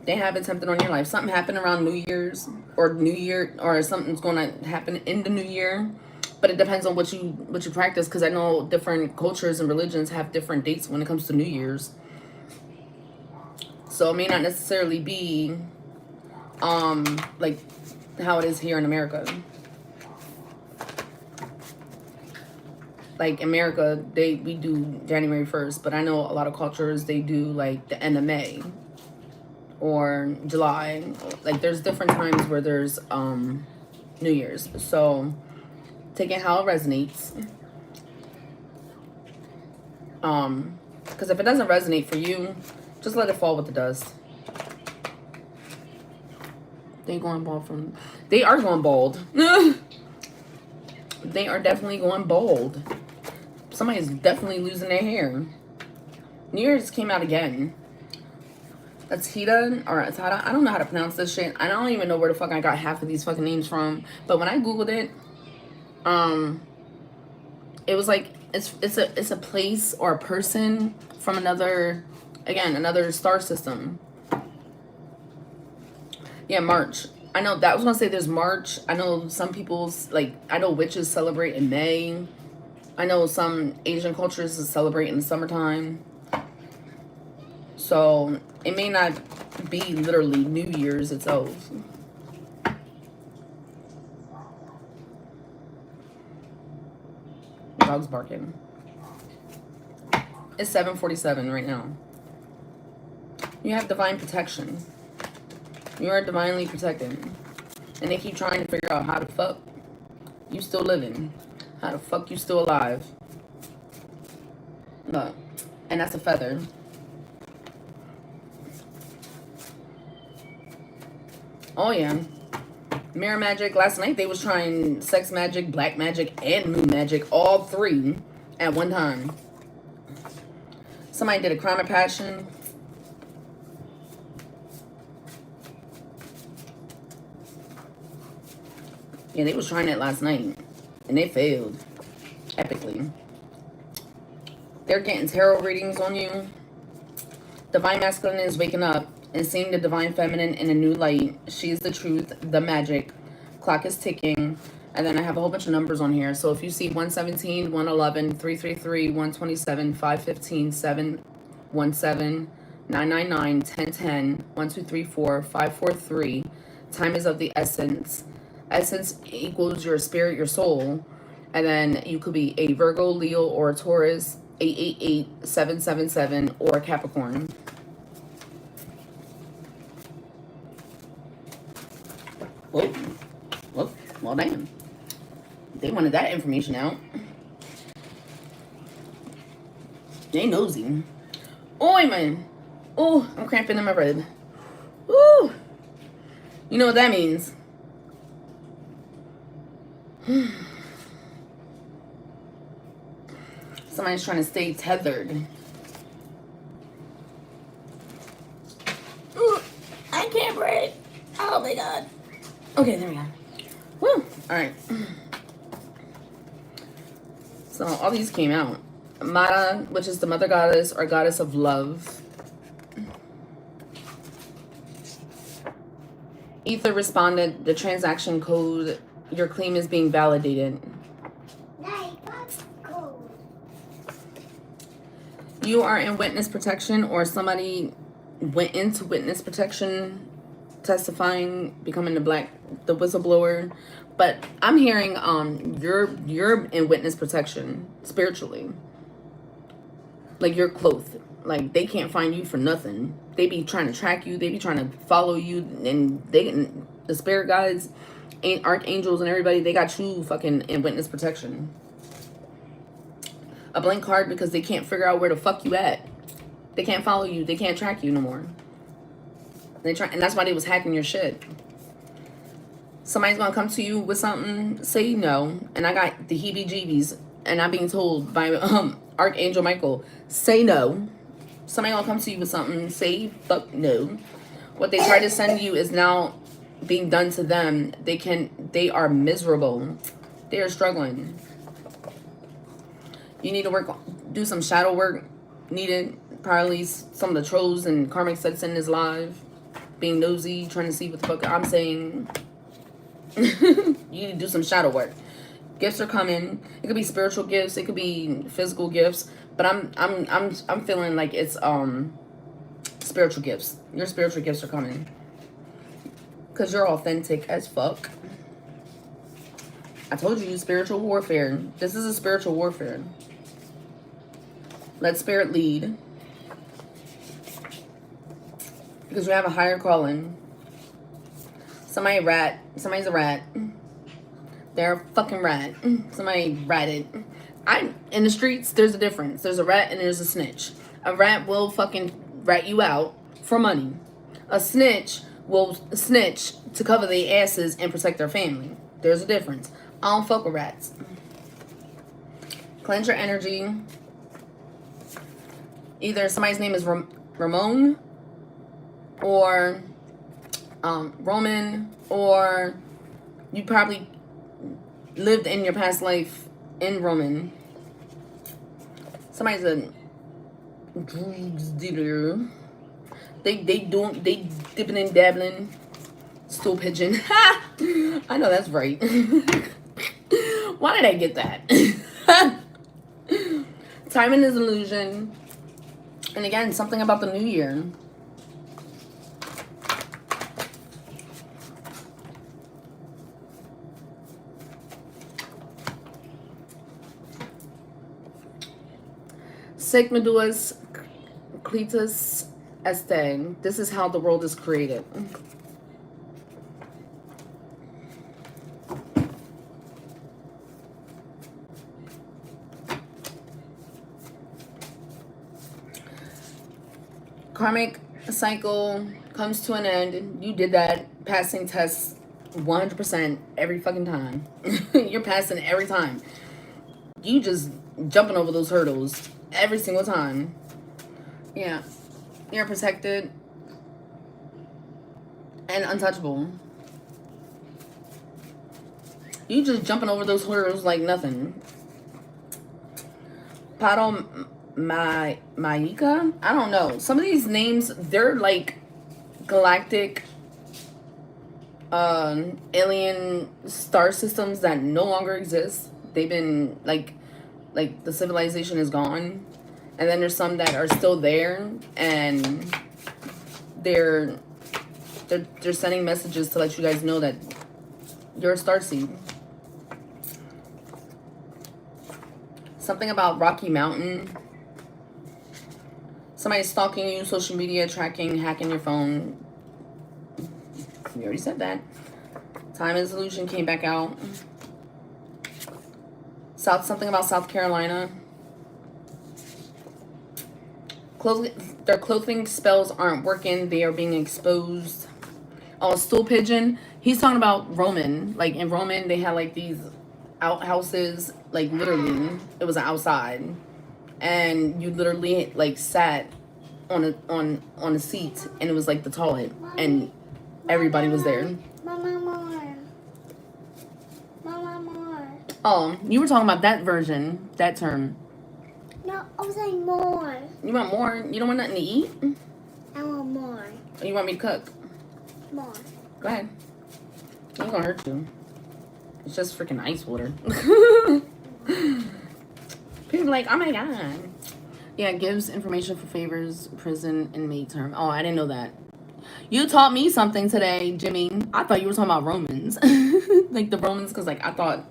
They have attempted on your life. Something happened around New Year's or New Year, or something's going to happen in the New Year. But it depends on what you practice, because I know different cultures and religions have different dates when it comes to New Year's. So it may not necessarily be like how it is here in America. Like America, we do January 1st, but I know a lot of cultures, they do like the end of May or July. Like there's different times where there's New Year's. So take it how it resonates. Because if it doesn't resonate for you, just let it fall with the dust. They are going bald. They are definitely going bald. Somebody's definitely losing their hair. New Year's came out again. Atita or Atata. I don't know how to pronounce this shit. I don't even know where the fuck I got half of these fucking names from. But when I Googled it, it was like it's a place or a person from another star system. Yeah, March. I know that was gonna say there's March. I know some people's I know witches celebrate in May. I know some Asian cultures celebrate in the summertime. So it may not be literally New Year's itself. Dog's barking. It's 7:47 right now. You have divine protection. You are divinely protected. And they keep trying to figure out how the fuck you still living. How the fuck you still alive. Look. And that's a feather. Oh yeah. Mirror magic. Last night they was trying sex magic, black magic, and moon magic. All three at one time. Somebody did a crime of passion. Yeah, they was trying it last night. And they failed. Epically. They're getting tarot readings on you. Divine masculine is waking up. and seeing the divine feminine in a new light. She is the truth, the magic. Clock is ticking. And then I have a whole bunch of numbers on here. So if you see 117, 111, 333, 127, 515, 717, 999, 1010, 1234, 543. Time is of the essence. Essence equals your spirit, your soul. And then you could be a Virgo, Leo, or a Taurus, 888, 777, or a Capricorn. Whoa. Whoa. Well, damn. They wanted that information out. They nosy. Oi, man. Oh, I'm cramping in my rib. Woo. You know what that means. Somebody's trying to stay tethered. Ooh, I can't breathe. Oh my god. Okay, there we go. Woo. Alright. So all these came out. Mara, which is the mother goddess or goddess of love. Ether responded, the transaction code, your claim is being validated. You are in witness protection, or somebody went into witness protection, testifying, becoming the whistleblower. But I'm hearing you're in witness protection spiritually. Like you're clothed. Like they can't find you for nothing. They be trying to track you, they be trying to follow you, and the spirit guides, archangels and everybody, they got you fucking in witness protection. A blank card because they can't figure out where the fuck you at. They can't follow you, they can't track you no more. And that's why they was hacking your shit. Somebody's gonna come to you with something, say no, and I got the heebie-jeebies, and I'm being told by Archangel Michael, say no. Somebody gonna come to you with something, say fuck no. What they try to send you is now being done to them. They are miserable. They are struggling. You need to do some shadow work needed. Probably some of the trolls and karmics that's in this live, being nosy, trying to see what the fuck I'm saying. You need to do some shadow work. Gifts are coming. It could be spiritual gifts, it could be physical gifts, but I'm feeling like it's spiritual gifts. Your spiritual gifts are coming because you're authentic as fuck. I told you, spiritual warfare. This is a spiritual warfare. Let spirit lead, because you have a higher calling. Somebody's a rat. They're a fucking rat. Somebody ratted. In the streets, there's a difference. There's a rat and there's a snitch. A rat will fucking rat you out for money. A snitch will snitch to cover their asses and protect their family. There's a difference. I don't fuck with rats. Cleanse your energy. Either somebody's name is Ramon, or Roman, or you probably lived in your past life in Roman. Somebody's a drugs dealer. They dipping and dabbling. Stool pigeon. I know that's right. Why did I get that? Timing is illusion. And again, something about the new year. Sigmaduas cletus est. This is how the world is created. Karmic cycle comes to an end. You did that. Passing tests 100% every fucking time. You're passing every time. You just jumping over those hurdles every single time. Yeah. You're protected and untouchable. You just jumping over those hurdles like nothing. Maika? I don't know. Some of these names, they're like galactic alien star systems that no longer exist. They've been like the civilization is gone, and then there's some that are still there, and they're sending messages to let you guys know that you're a starseed. Something about Rocky Mountain. Somebody's stalking you, social media, tracking, hacking your phone. We already said that. Time and Solution came back out. Something about South Carolina. Their clothing spells aren't working. They are being exposed. Oh, stool pigeon. He's talking about Roman. Like in Roman, they had like these outhouses. Like literally, it was outside, and you literally like sat on a seat, and it was like the toilet, and everybody was there. Mama more. Mama more. Oh, you were talking about that version, that term. No, I was saying more. You want more? You don't want nothing to eat? I want more. Or you want me to cook? More. Go ahead. It ain't gonna hurt you. It's just freaking ice water. People are like, oh my god. Yeah, it gives information for favors, prison, inmate term. Oh, I didn't know that. You taught me something today, Jimmy. I thought you were talking about Romans. Like the Romans, because like I thought,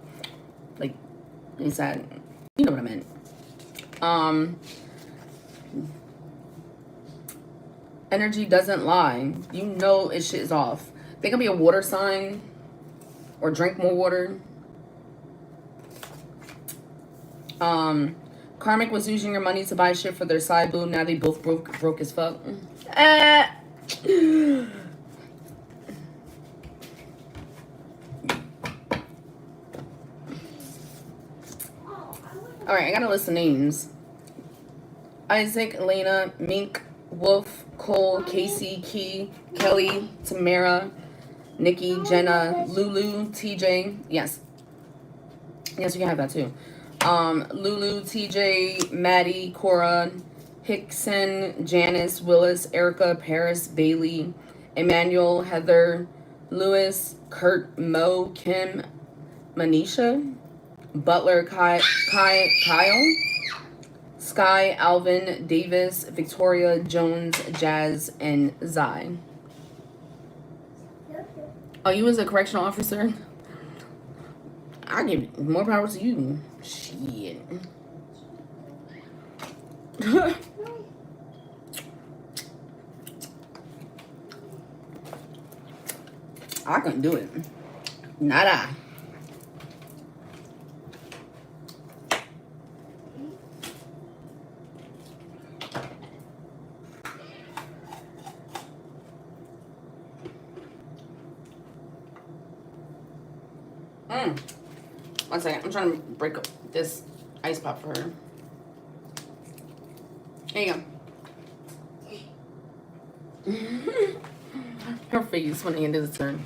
like, they said, you know what I meant. Energy doesn't lie. You know it shit is off. They could be a water sign or drink more water. Karmic was using your money to buy shit for their side boob. Now they both broke as fuck. Alright, I got a list of names. Isaac, Elena, Mink, Wolf, Cole, Casey, Key, Kelly, Tamara, Nikki, Jenna, Lulu, TJ. Yes. Yes, you can have that too. Lulu, TJ, Maddie, Cora, Hickson, Janice, Willis, Erica, Paris, Bailey, Emmanuel, Heather, Lewis, Kurt, Mo, Kim, Manisha, Butler, Kyle, Sky, Alvin, Davis, Victoria, Jones, Jazz, and Zai. Oh, you was a correctional officer? I give more power to you. Shit. I couldn't do it. Nada. One second. I'm trying to break up this ice pop for her. There you go. Her face when the end of the turn.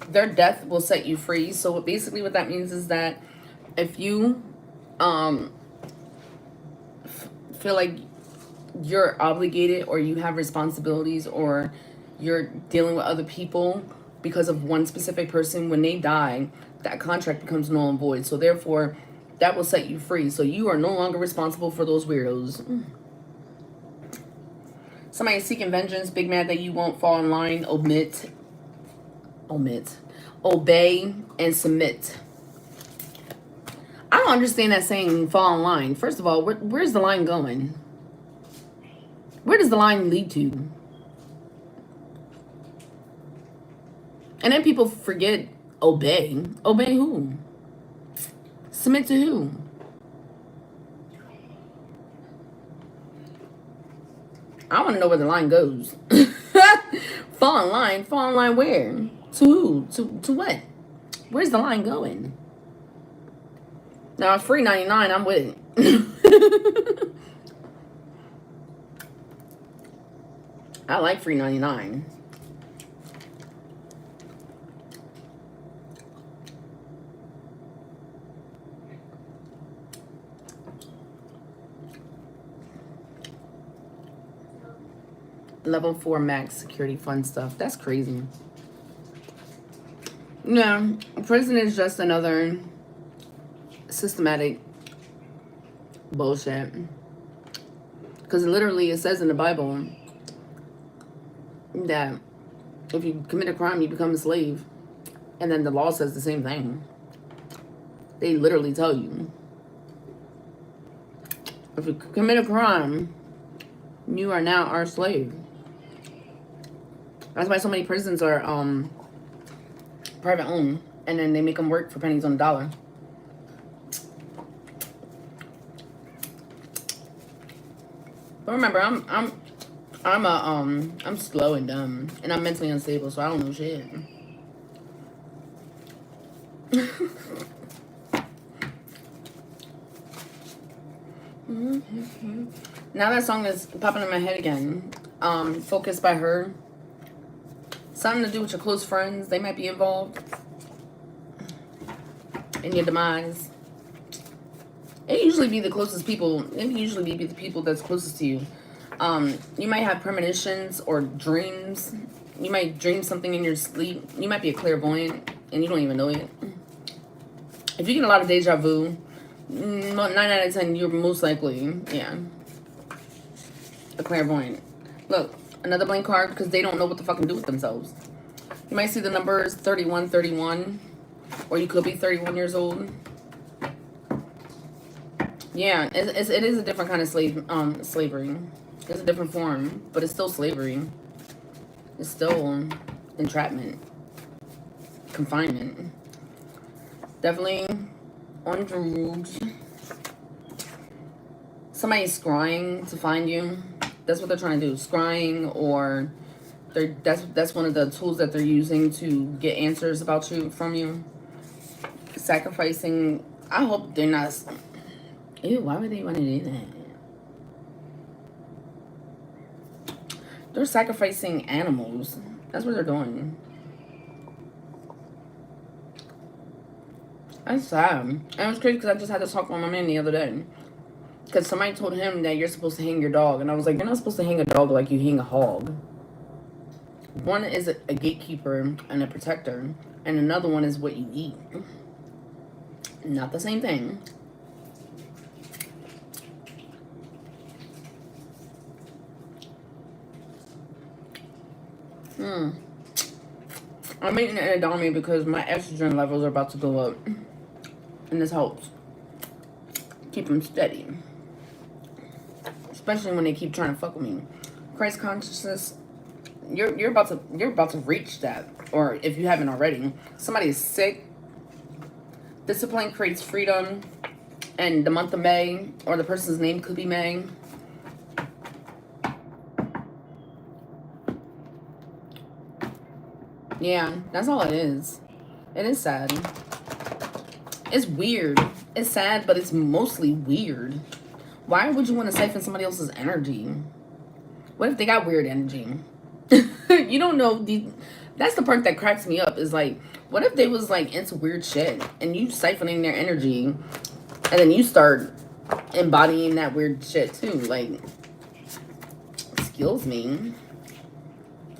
Their death will set you free. So basically what that means is that if you feel like you're obligated or you have responsibilities or you're dealing with other people because of one specific person, when they die, that contract becomes null and void. So therefore, that will set you free. So you are no longer responsible for those weirdos. Somebody seeking vengeance, big mad that you won't fall in line, obey, and submit. I don't understand that saying fall in line. First of all, where's the line going? Where does the line lead to? And then people forget obey. Obey who? Submit to who? I want to know where the line goes. Fall in line? Fall in line where? To who? To what? Where's the line going? Now, it's free 99, I'm with it. I like free 99. Level 4 max security fun stuff. That's crazy. Yeah, prison is just another systematic bullshit. Because literally it says in the Bible that if you commit a crime, you become a slave. And then the law says the same thing. They literally tell you, if you commit a crime, you are now our slave. That's why so many prisons are private owned, and then they make them work for pennies on the dollar. But remember, I'm slow and dumb, and I'm mentally unstable, so I don't know shit. Now that song is popping in my head again. Focused by her. Something to do with your close friends. They might be involved in your demise. It usually be the closest people. It usually be the people that's closest to you. You might have premonitions or dreams. You might dream something in your sleep. You might be a clairvoyant and you don't even know it. If you get a lot of deja vu, 9 out of 10, you're most likely, yeah, a clairvoyant. Look, another blank card because they don't know what the fuck to do with themselves. You might see the numbers 3131, or you could be 31 years old. Yeah, it is a different kind of slavery. It's a different form, but it's still slavery. It's still entrapment, confinement. Definitely on drugs. Somebody's scrying to find you. That's what they're trying to do. Scrying, or that's one of the tools that they're using to get answers about you from you. Sacrificing. I hope they're not. Ew, why would they want to do that? They're sacrificing animals. That's what they're doing. That's sad. And it was crazy because I just had to talk with my man the other day. Because somebody told him that you're supposed to hang your dog. And I was like, you're not supposed to hang a dog like you hang a hog. One is a gatekeeper and a protector. And another one is what you eat. Not the same thing. I'm eating an edamame because my estrogen levels are about to go up. And this helps keep them steady. Especially when they keep trying to fuck with me. Christ consciousness, you're about to reach that. Or if you haven't already. Somebody is sick. Discipline creates freedom. And the month of May, or the person's name could be May. Yeah, that's all it is. It is sad. It's weird. It's sad, but it's mostly weird. Why would you want to siphon somebody else's energy? What if they got weird energy? You don't know. That's the part that cracks me up. Is like, what if they was like into weird shit and you siphoning their energy, and then you start embodying that weird shit too? Like, excuse me.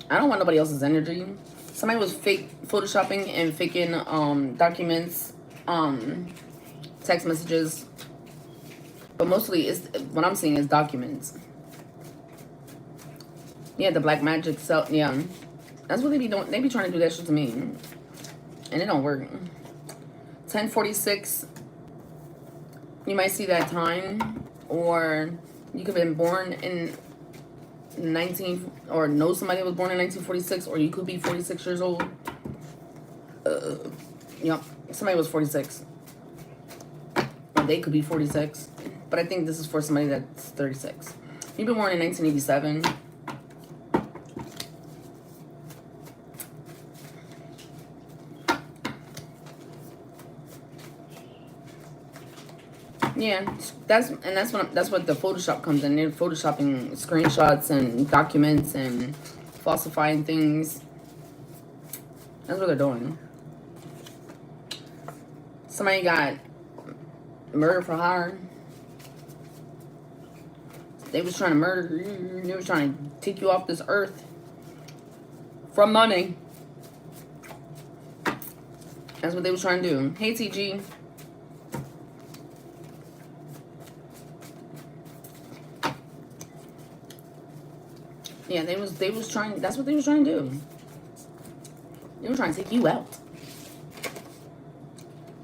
I don't want nobody else's energy. Somebody was fake photoshopping and faking documents, text messages, but mostly it's what I'm seeing is documents. Yeah, the black magic self. Yeah, that's what they be doing. They be trying to do that shit to me, and it don't work. 1046. You might see that time, or you could have been born in 19, or know somebody was born in 1946, or you could be 46 years old. Yep, somebody was 46, or they could be 46, but I think this is for somebody that's 36. You've been born in 1987. Yeah, that's what the Photoshop comes in. They're photoshopping screenshots and documents and falsifying things. That's what they're doing. Somebody got murder for hire. They was trying to murder you. They was trying to take you off this earth from money. That's what they was trying to do. Hey, TG. Yeah, they was trying. That's what they was trying to do. They were trying to take you out.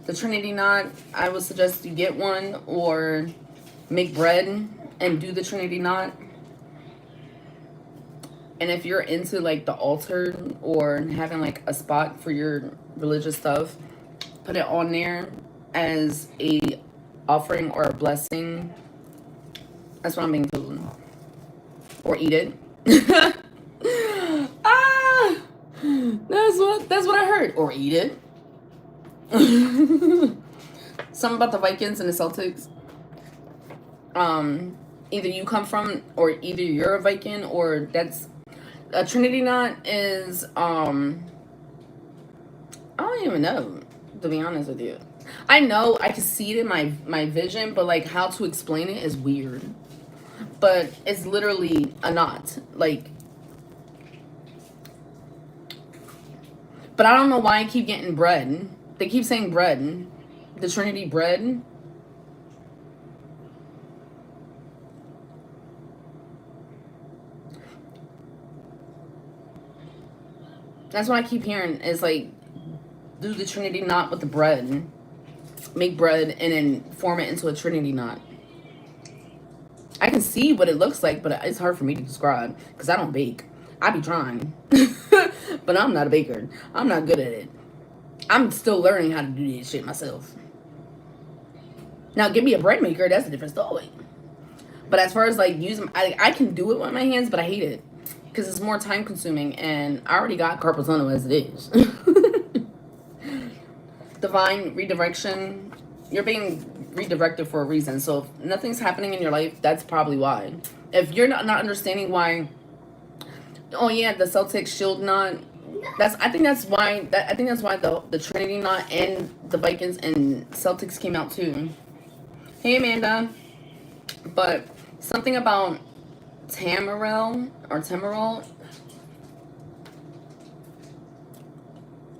The Trinity knot, I would suggest you get one or make bread and do the Trinity knot. And if you're into like the altar or having like a spot for your religious stuff, put it on there as a offering or a blessing. That's what I'm being told. Or eat it. Ah, that's what I heard. Or eat it. Something about the Vikings and the Celtics. Either you come from, or either you're a Viking, or that's a Trinity knot is I don't even know, to be honest with you. I know I can see it in my vision, but like how to explain it is weird. But it's literally a knot, like. But I don't know why I keep getting bread. They keep saying bread. The Trinity bread. That's what I keep hearing. Is like, do the Trinity knot with the bread. Make bread and then form it into a Trinity knot. I can see what it looks like, but it's hard for me to describe. Because I don't bake. I be trying. But I'm not a baker. I'm not good at it. I'm still learning how to do this shit myself. Now, give me a bread maker, that's a different story. But as far as like using, I can do it with my hands, but I hate it. Because it's more time consuming, and I already got carpal tunnel as it is. Divine redirection. You're being redirected for a reason. So if nothing's happening in your life, that's probably why. If you're not understanding why, oh yeah, the Celtic shield knot. I think that's why the Trinity knot and the Vikings and Celtics came out too. Hey Amanda. But something about Tamarel or Tamarol.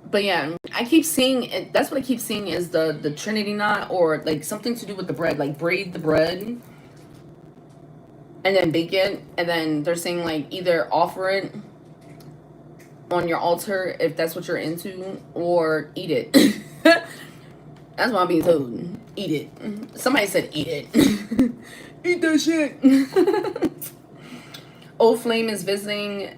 But yeah, I keep seeing it. That's what I keep seeing is the Trinity knot, or like something to do with the bread, like braid the bread and then bake it, and then they're saying like either offer it on your altar if that's what you're into, or eat it. That's what I'm being told. Eat it. Somebody said eat it. Eat that shit. Old flame is visiting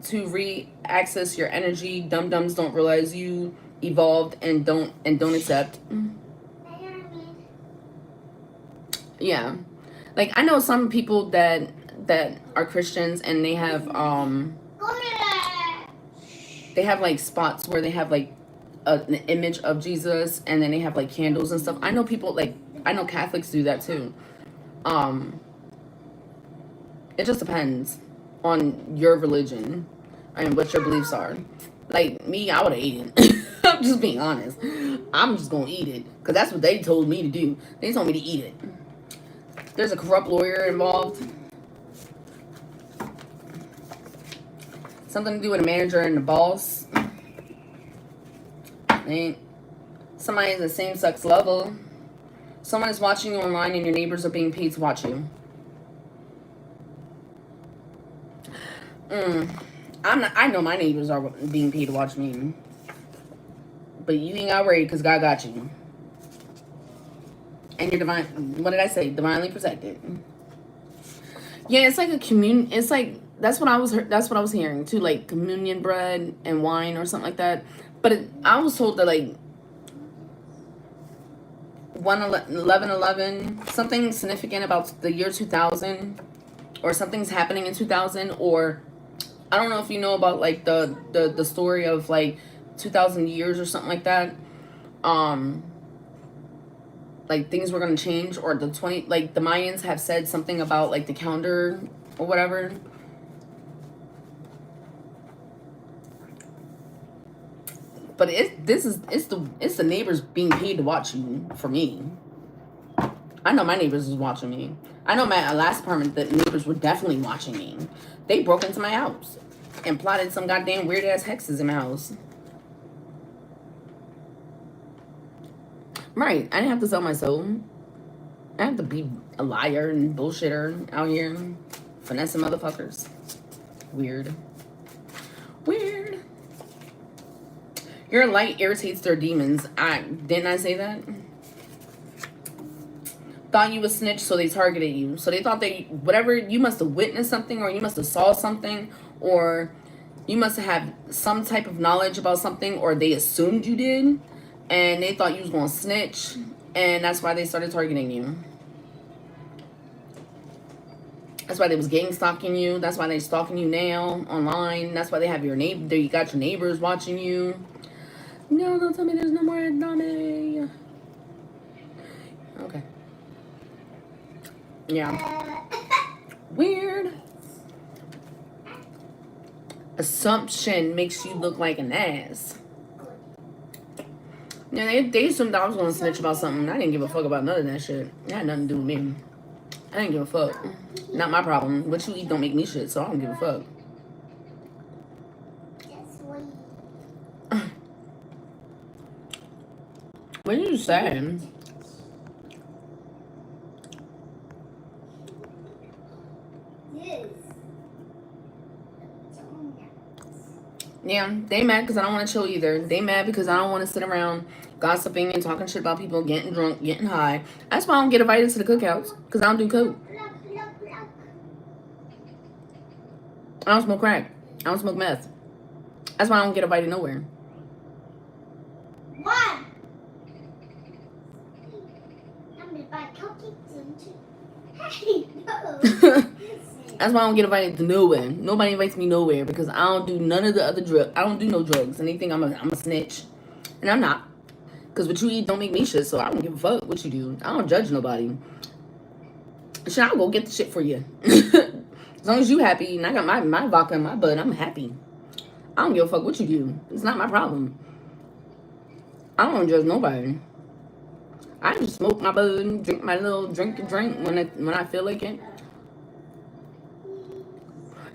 to re-access your energy. Dum-dums don't realize you evolved and don't accept. Yeah. Like I know some people that are Christians, and they have like spots where they have like an image of Jesus, and then they have like candles and stuff. I know people like, I know Catholics do that too. It just depends on your religion and what your beliefs are. Like me, I would have eaten it. I'm just being honest. I'm just gonna eat it because that's what they told me to do. They told me to eat it. There's a corrupt lawyer involved. Something to do with a manager and the boss. And somebody is the same sex level. Someone is watching you online, and your neighbors are being paid to watch you. I know my neighbors are being paid to watch me. But you ain't got worried because God got you. And you're divine. What did I say? Divinely protected. Yeah, it's like a communion. It's like that's what I was hearing too, like communion bread and wine or something like that. But I was told that like 11/11, something significant about the year 2000, or something's happening in 2000, or I don't know if you know about like the story of like 2000 years or something like that. Like things were gonna change, or the Mayans have said something about like the calendar or whatever. But it's the neighbors being paid to watch you for me. I know my neighbors was watching me. I know my last apartment, the neighbors were definitely watching me. They broke into my house and plotted some goddamn weird ass hexes in my house. Right. I didn't have to sell my soul. I have to be a liar and bullshitter out here finessing motherfuckers. Weird. Weird. Your light irritates their demons. Didn't I say that? Thought you was snitch, so they targeted you. So they thought whatever, you must have witnessed something, or you must have saw something, or you must have had some type of knowledge about something, or they assumed you did, and they thought you was going to snitch, and that's why they started targeting you. That's why they was gang stalking you. That's why they stalking you now online. That's why they have your neighbor. You got your neighbors watching you. No, don't tell me there's no more Dami. Okay. Yeah. Weird. Assumption makes you look like an ass. Yeah, they assumed I was gonna snitch about something. I didn't give a fuck about none of that shit. It had nothing to do with me. I didn't give a fuck. Not my problem. What you eat don't make me shit, so I don't give a fuck. What are you saying? Yeah, they mad because I don't want to chill either. They mad because I don't want to sit around gossiping and talking shit about people, getting drunk, getting high. That's why I don't get invited to the cookouts, because I don't do coke. I don't smoke crack. I don't smoke meth. That's why I don't get invited nowhere. Why? Hey, no. That's why I don't get invited to nowhere. Nobody invites me nowhere because I don't do none of the other drugs. I don't do no drugs. And they think I'm a snitch. And I'm not. Because what you eat don't make me shit, so I don't give a fuck what you do. I don't judge nobody. Shit, I'll go get the shit for you. As long as you happy and I got my vodka in my bud, I'm happy. I don't give a fuck what you do. It's not my problem. I don't judge nobody. I just smoke my bud, drink my little drink when I feel like it.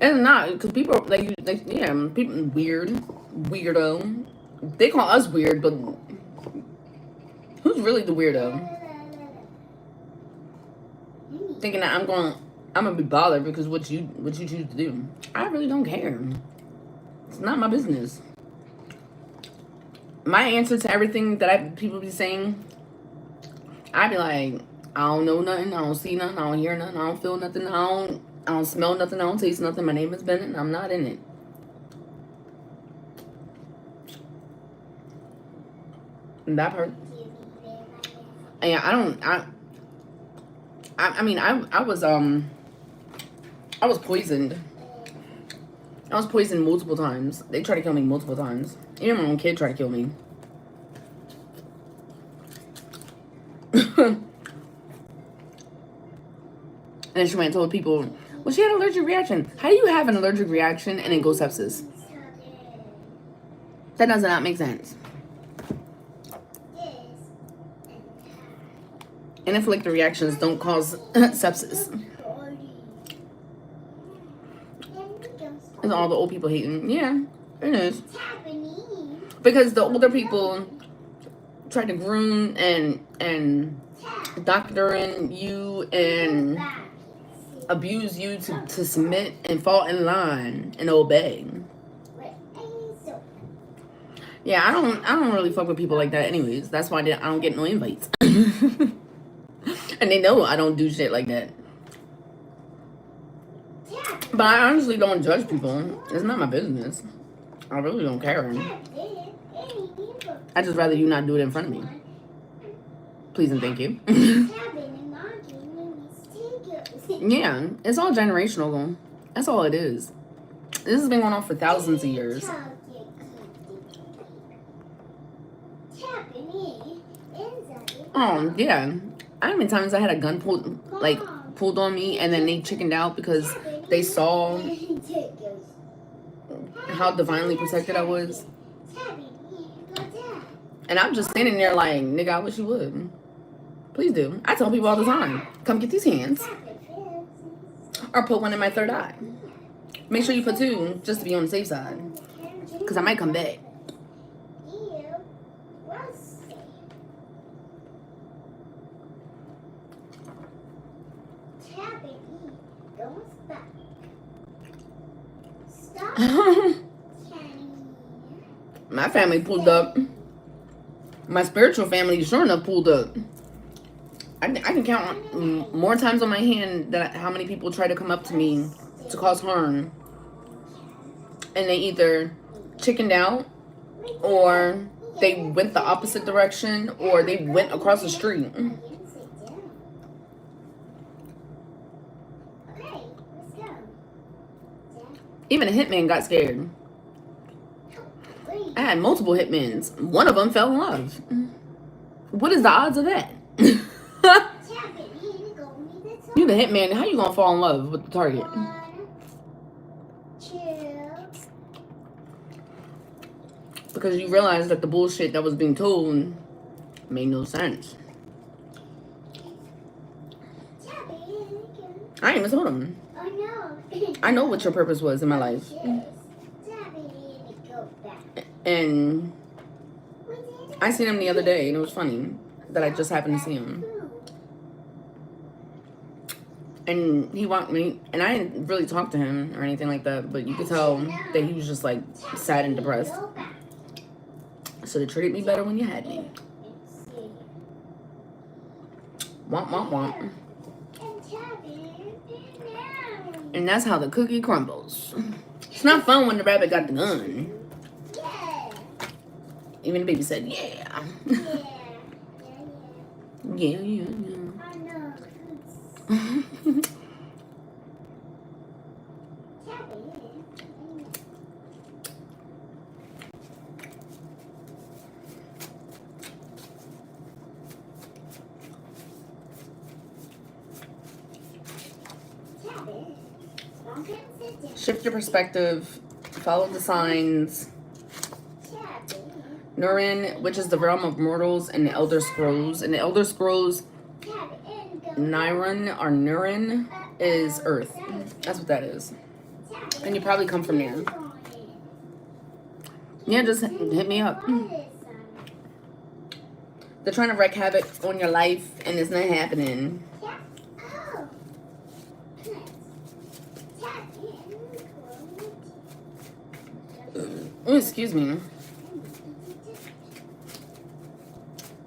It's not, because people, people weirdo. They call us weird, but who's really the weirdo? Thinking that I'm gonna be bothered because what you choose to do. I really don't care. It's not my business. My answer to everything that people be saying, I'd be like, I don't know nothing, I don't see nothing, I don't hear nothing, I don't feel nothing, I don't smell nothing, I don't taste nothing. My name is Bennett and I'm not in it. And that part. Yeah, I was poisoned. I was poisoned multiple times. They tried to kill me multiple times. Even my own kid tried to kill me. And then she went and told people, well, she had an allergic reaction. How do you have an allergic reaction and then go sepsis? That does not make sense. Anaphylactic reactions don't cause sepsis. It's all the old people hating. Yeah, it is. Because the older people try to groom and doctor in you and abuse you to submit and fall in line and obey. Yeah, I don't really fuck with people like that anyways. That's why I don't get no invites. And they know I don't do shit like that. But I honestly don't judge people. It's not my business. I really don't care. I just rather you not do it in front of me. Please and thank you. Yeah, it's all generational though. That's all it is. This has been going on for thousands of years. Oh, yeah. How many times I had a gun pulled on me and then they chickened out because they saw how divinely protected I was. And I'm just standing there like, nigga, I wish you would. Please do. I tell people all the time, come get these hands. Or put one in my third eye. Make sure you put two, just to be on the safe side. Because I might come back. My family pulled up. My spiritual family sure enough pulled up. I can count more times on my hand that how many people try to come up to me to cause harm. And they either chickened out, or they went the opposite direction, or they went across the street. Even a hitman got scared. I had multiple hitmans. One of them fell in love. What is the odds of that? You the hitman, how you gonna fall in love with the target? Because you realize that the bullshit that was being told made no sense. I ain't even told him. I know what your purpose was in my life. And I seen him the other day, and it was funny that I just happened to see him. And he walked me, and I didn't really talk to him or anything like that, but you could tell that he was just like sad and depressed. So they treated me better when you had me. Womp, womp, womp. And that's how the cookie crumbles. It's not fun when the rabbit got the gun. Even the baby said, yeah. Yeah. Shift your perspective. Follow the signs. Nurin, which is the realm of mortals, and the Elder Scrolls. And the Elder Scrolls, Nurin is Earth. That's what that is. And you probably come from there. Yeah, just hit me up. They're trying to wreak havoc on your life, and it's not happening. Oh, excuse me.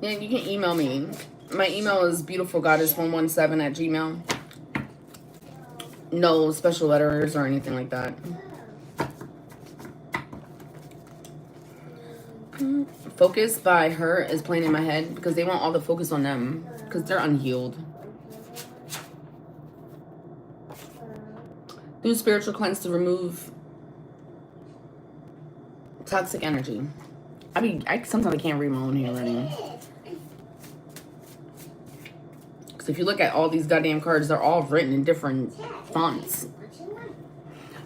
Yeah, you can email me. My email is beautifulgoddess117@gmail. No special letters or anything like that. Focus by Her is playing in my head because they want all the focus on them because they're unhealed. Do spiritual cleanse to remove toxic energy. Sometimes I can't read my own handwriting. Because if you look at all these goddamn cards, they're all written in different fonts.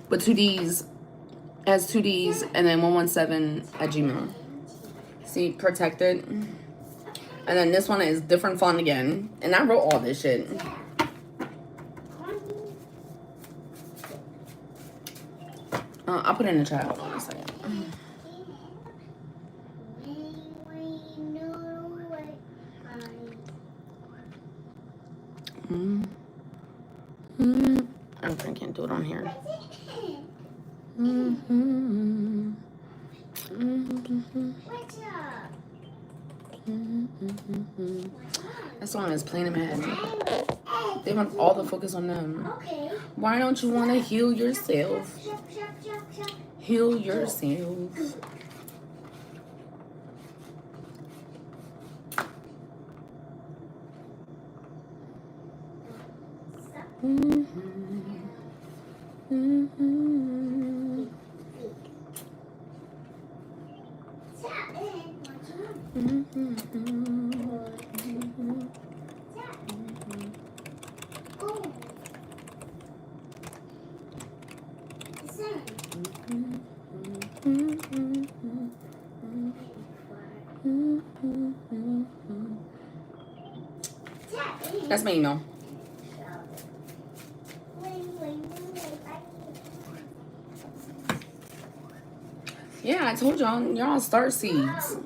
But 2Ds has 2Ds and then 117@gmail. See, protected. And then this one is different font again. And I wrote all this shit. I'll put it in the chat. Hold on a second. I don't think I can do it on here. That song is playing in my head. They want all the focus on them. Why don't you want to heal yourself? Heal yourself. That's my email. Yeah, I told y'all star seeds.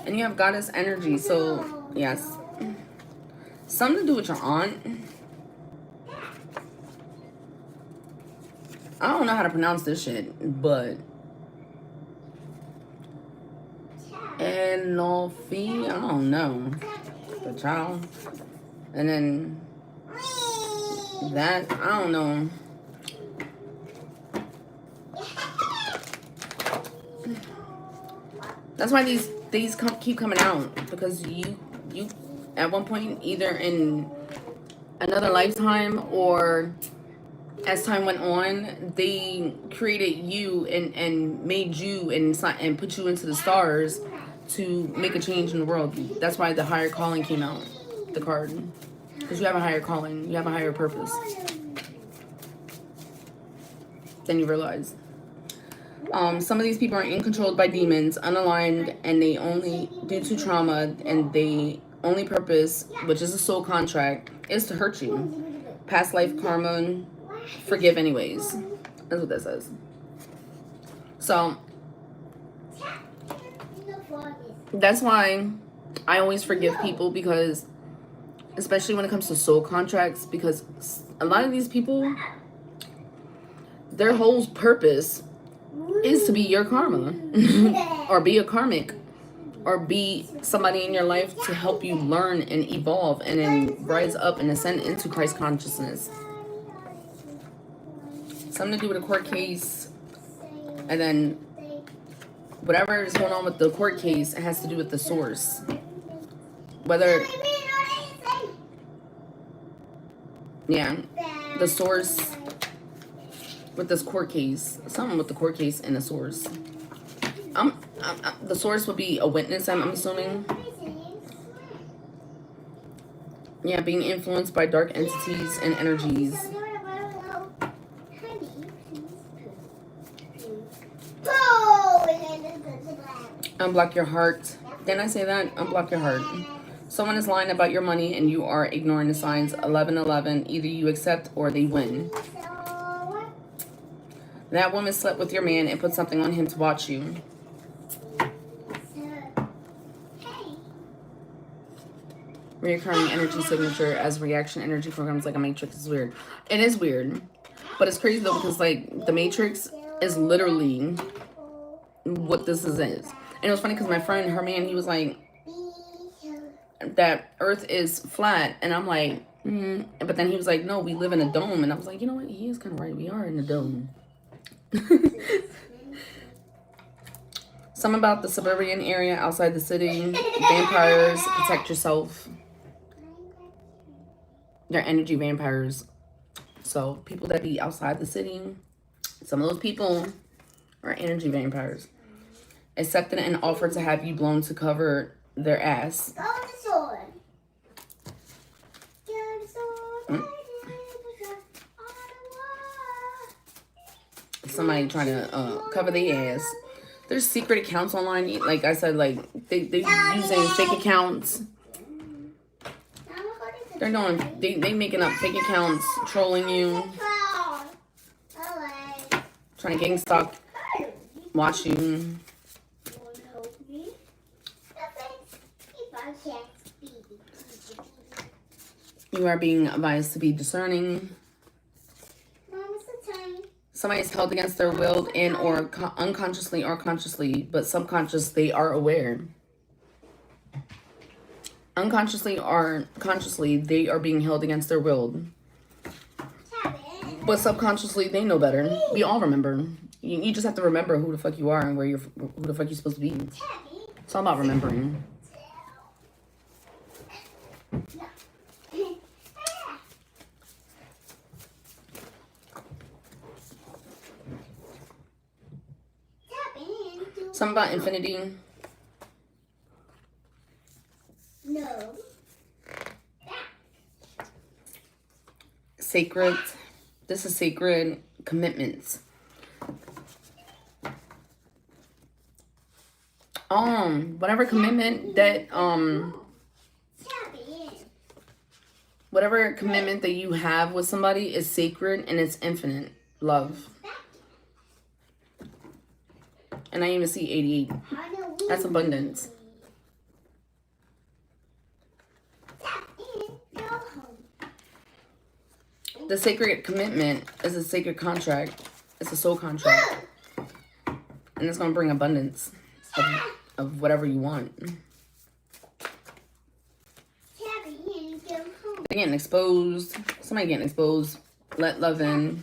And you have goddess energy, so yes. Something to do with your aunt. I don't know how to pronounce this shit, but Enofi, I don't know. The child. And then that, I don't know. That's why these keep coming out, because you at one point, either in another lifetime or as time went on, they created you and made you and put you into the stars to make a change in the world. That's why the higher calling came out, the card, because you have a higher calling, you have a higher purpose than you realize. Some of these people are controlled by demons, unaligned, and they only, due to trauma, and they only purpose, which is a soul contract, is to hurt you. Past life karma, forgive anyways. That's what that says. So, that's why I always forgive people, because, especially when it comes to soul contracts, because a lot of these people, their whole purpose is to be your karma or be a karmic or be somebody in your life to help you learn and evolve and then rise up and ascend into Christ consciousness. Something to do with a court case, and then whatever is going on with the court case, it has to do with the source. Whether, yeah, the source with this court case, something with the court case and the source. The source would be a witness, I'm assuming. Yeah, being influenced by dark entities and energies. Unblock your heart. Didn't I say that? Unblock your heart. Someone is lying about your money and you are ignoring the signs. 1111. Either you accept or they win. That woman slept with your man and put something on him to watch you. Reoccurring energy signature as reaction energy programs like a matrix is weird. It is weird. But it's crazy though, because like the matrix is literally what this is. And it was funny because my friend, her man, he was like, that earth is flat. And I'm like, but then he was like, no, we live in a dome. And I was like, you know what? He is kind of right. We are in a dome. Some about the suburban area outside the city. Vampires, protect yourself. They're energy vampires. So people that be outside the city, some of those people are energy vampires. Accepted and offered to have you blown to cover their ass. Somebody trying to cover their ass. There's secret accounts online. Like I said, like they're using fake accounts. They're doing, they making up fake accounts, trolling you, trying to gang stalk, watch you. You are being advised to be discerning. Somebody is held against their will and or unconsciously or consciously, but subconscious, they are aware. Unconsciously or consciously, they are being held against their will. But subconsciously, they know better. We all remember. You just have to remember who the fuck you are and who the fuck you're supposed to be. It's all about remembering. Something about infinity. No. Sacred. This is sacred commitments. Whatever commitment that Whatever commitment that you have with somebody is sacred and it's infinite love. And I even see 88. That's abundance. The sacred commitment is a sacred contract. It's a soul contract. And it's going to bring abundance of whatever you want. They're getting exposed. Somebody getting exposed. Let love in.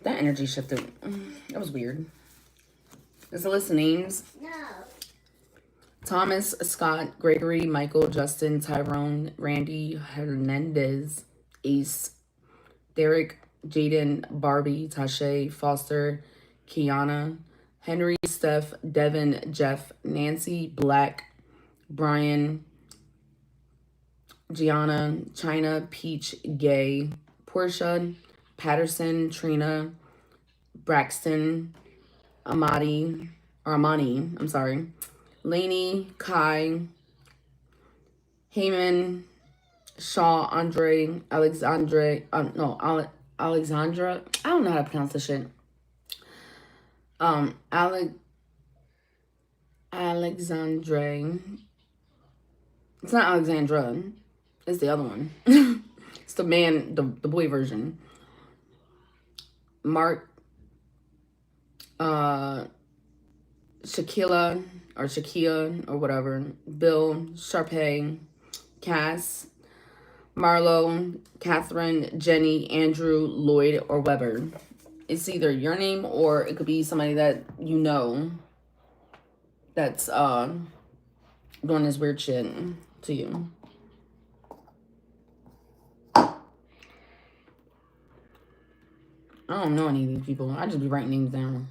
That energy shifted. That was weird. There's a list of names. No. Thomas, Scott, Gregory, Michael, Justin, Tyrone, Randy, Hernandez, Ace, Derek, Jaden, Barbie, Tashay, Foster, Kiana, Henry, Steph, Devin, Jeff, Nancy, Black, Brian, Gianna, China, Peach, Gay, Portia, Patterson, Trina, Braxton, Amani, I'm sorry, Lainey, Kai, Heyman, Shaw, Andre, Alexandra, Alexandra, I don't know how to pronounce this shit. Alexandre. It's not Alexandra. It's the other one. It's the man, the boy version. Mark, Shaquilla or Shakia or whatever. Bill, Sharpay, Cass, Marlo, Catherine, Jenny, Andrew, Lloyd, or Weber. It's either your name or it could be somebody that you know that's doing this weird shit to you. I don't know any of these people. I just be writing names down.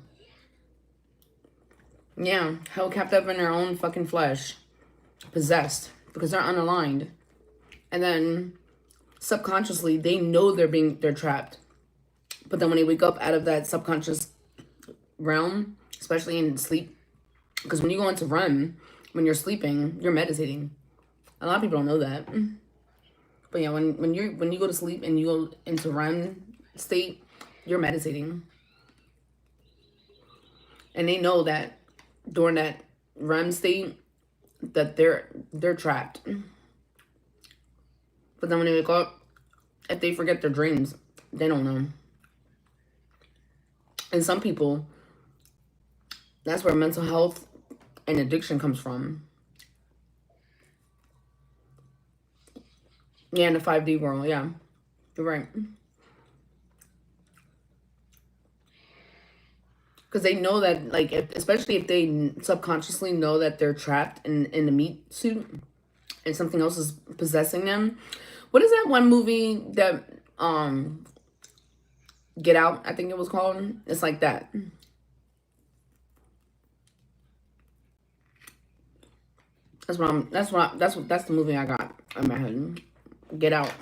Yeah, held captive in their own fucking flesh. Possessed. Because they're unaligned. And then subconsciously they know they're trapped. But then when they wake up out of that subconscious realm, especially in sleep, because when you go into REM, when you're sleeping, you're meditating. A lot of people don't know that. But yeah, when you go to sleep and you go into REM state, you're meditating. And they know that during that REM state that they're trapped. But then when they wake up, if they forget their dreams, they don't know. And some people, that's where mental health and addiction comes from. Yeah, in the 5D world, yeah. You're right. Because they know that, like, especially if they subconsciously know that they're trapped in the meat suit and something else is possessing them. What is that one movie that, Get Out, I think it was called? It's like that. That's the movie I got in my head. Get Out.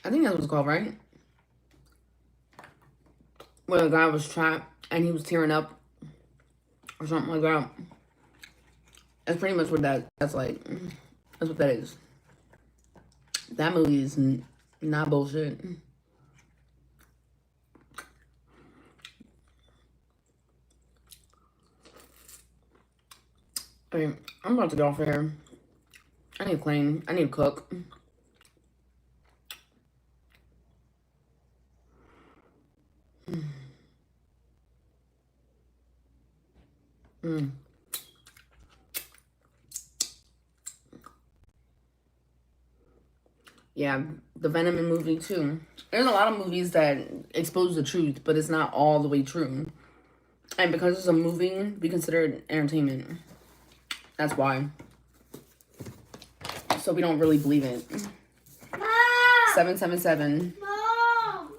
I think that's what it's called, right? Where the guy was trapped and he was tearing up or something like that. That's pretty much what that's like. That's what that is. That movie is not bullshit. Okay, I'm about to get off of here. I need to clean. I need to cook. Yeah, the Venom movie too. There's a lot of movies that expose the truth, but it's not all the way true. And because it's a movie, we consider it entertainment. That's why. So we don't really believe it. Mom! 777. Mom!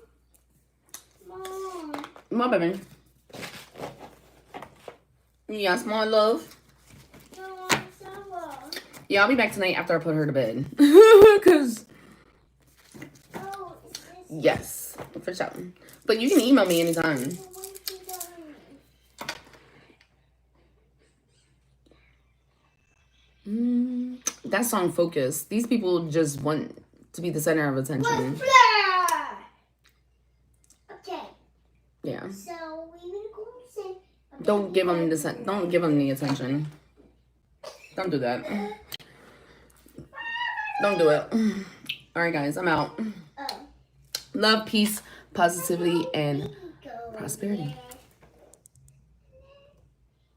Mom, baby. Yes, my love. No, Yeah, I'll be back tonight after I put her to bed. Because... Yes, for sure. But you can email me anytime. That song Focus. These people just want to be the center of attention. Okay. Yeah. So we will go say. Don't give them the attention. Don't do that. Don't do it. All right, guys. I'm out. Love, peace, positivity, and prosperity.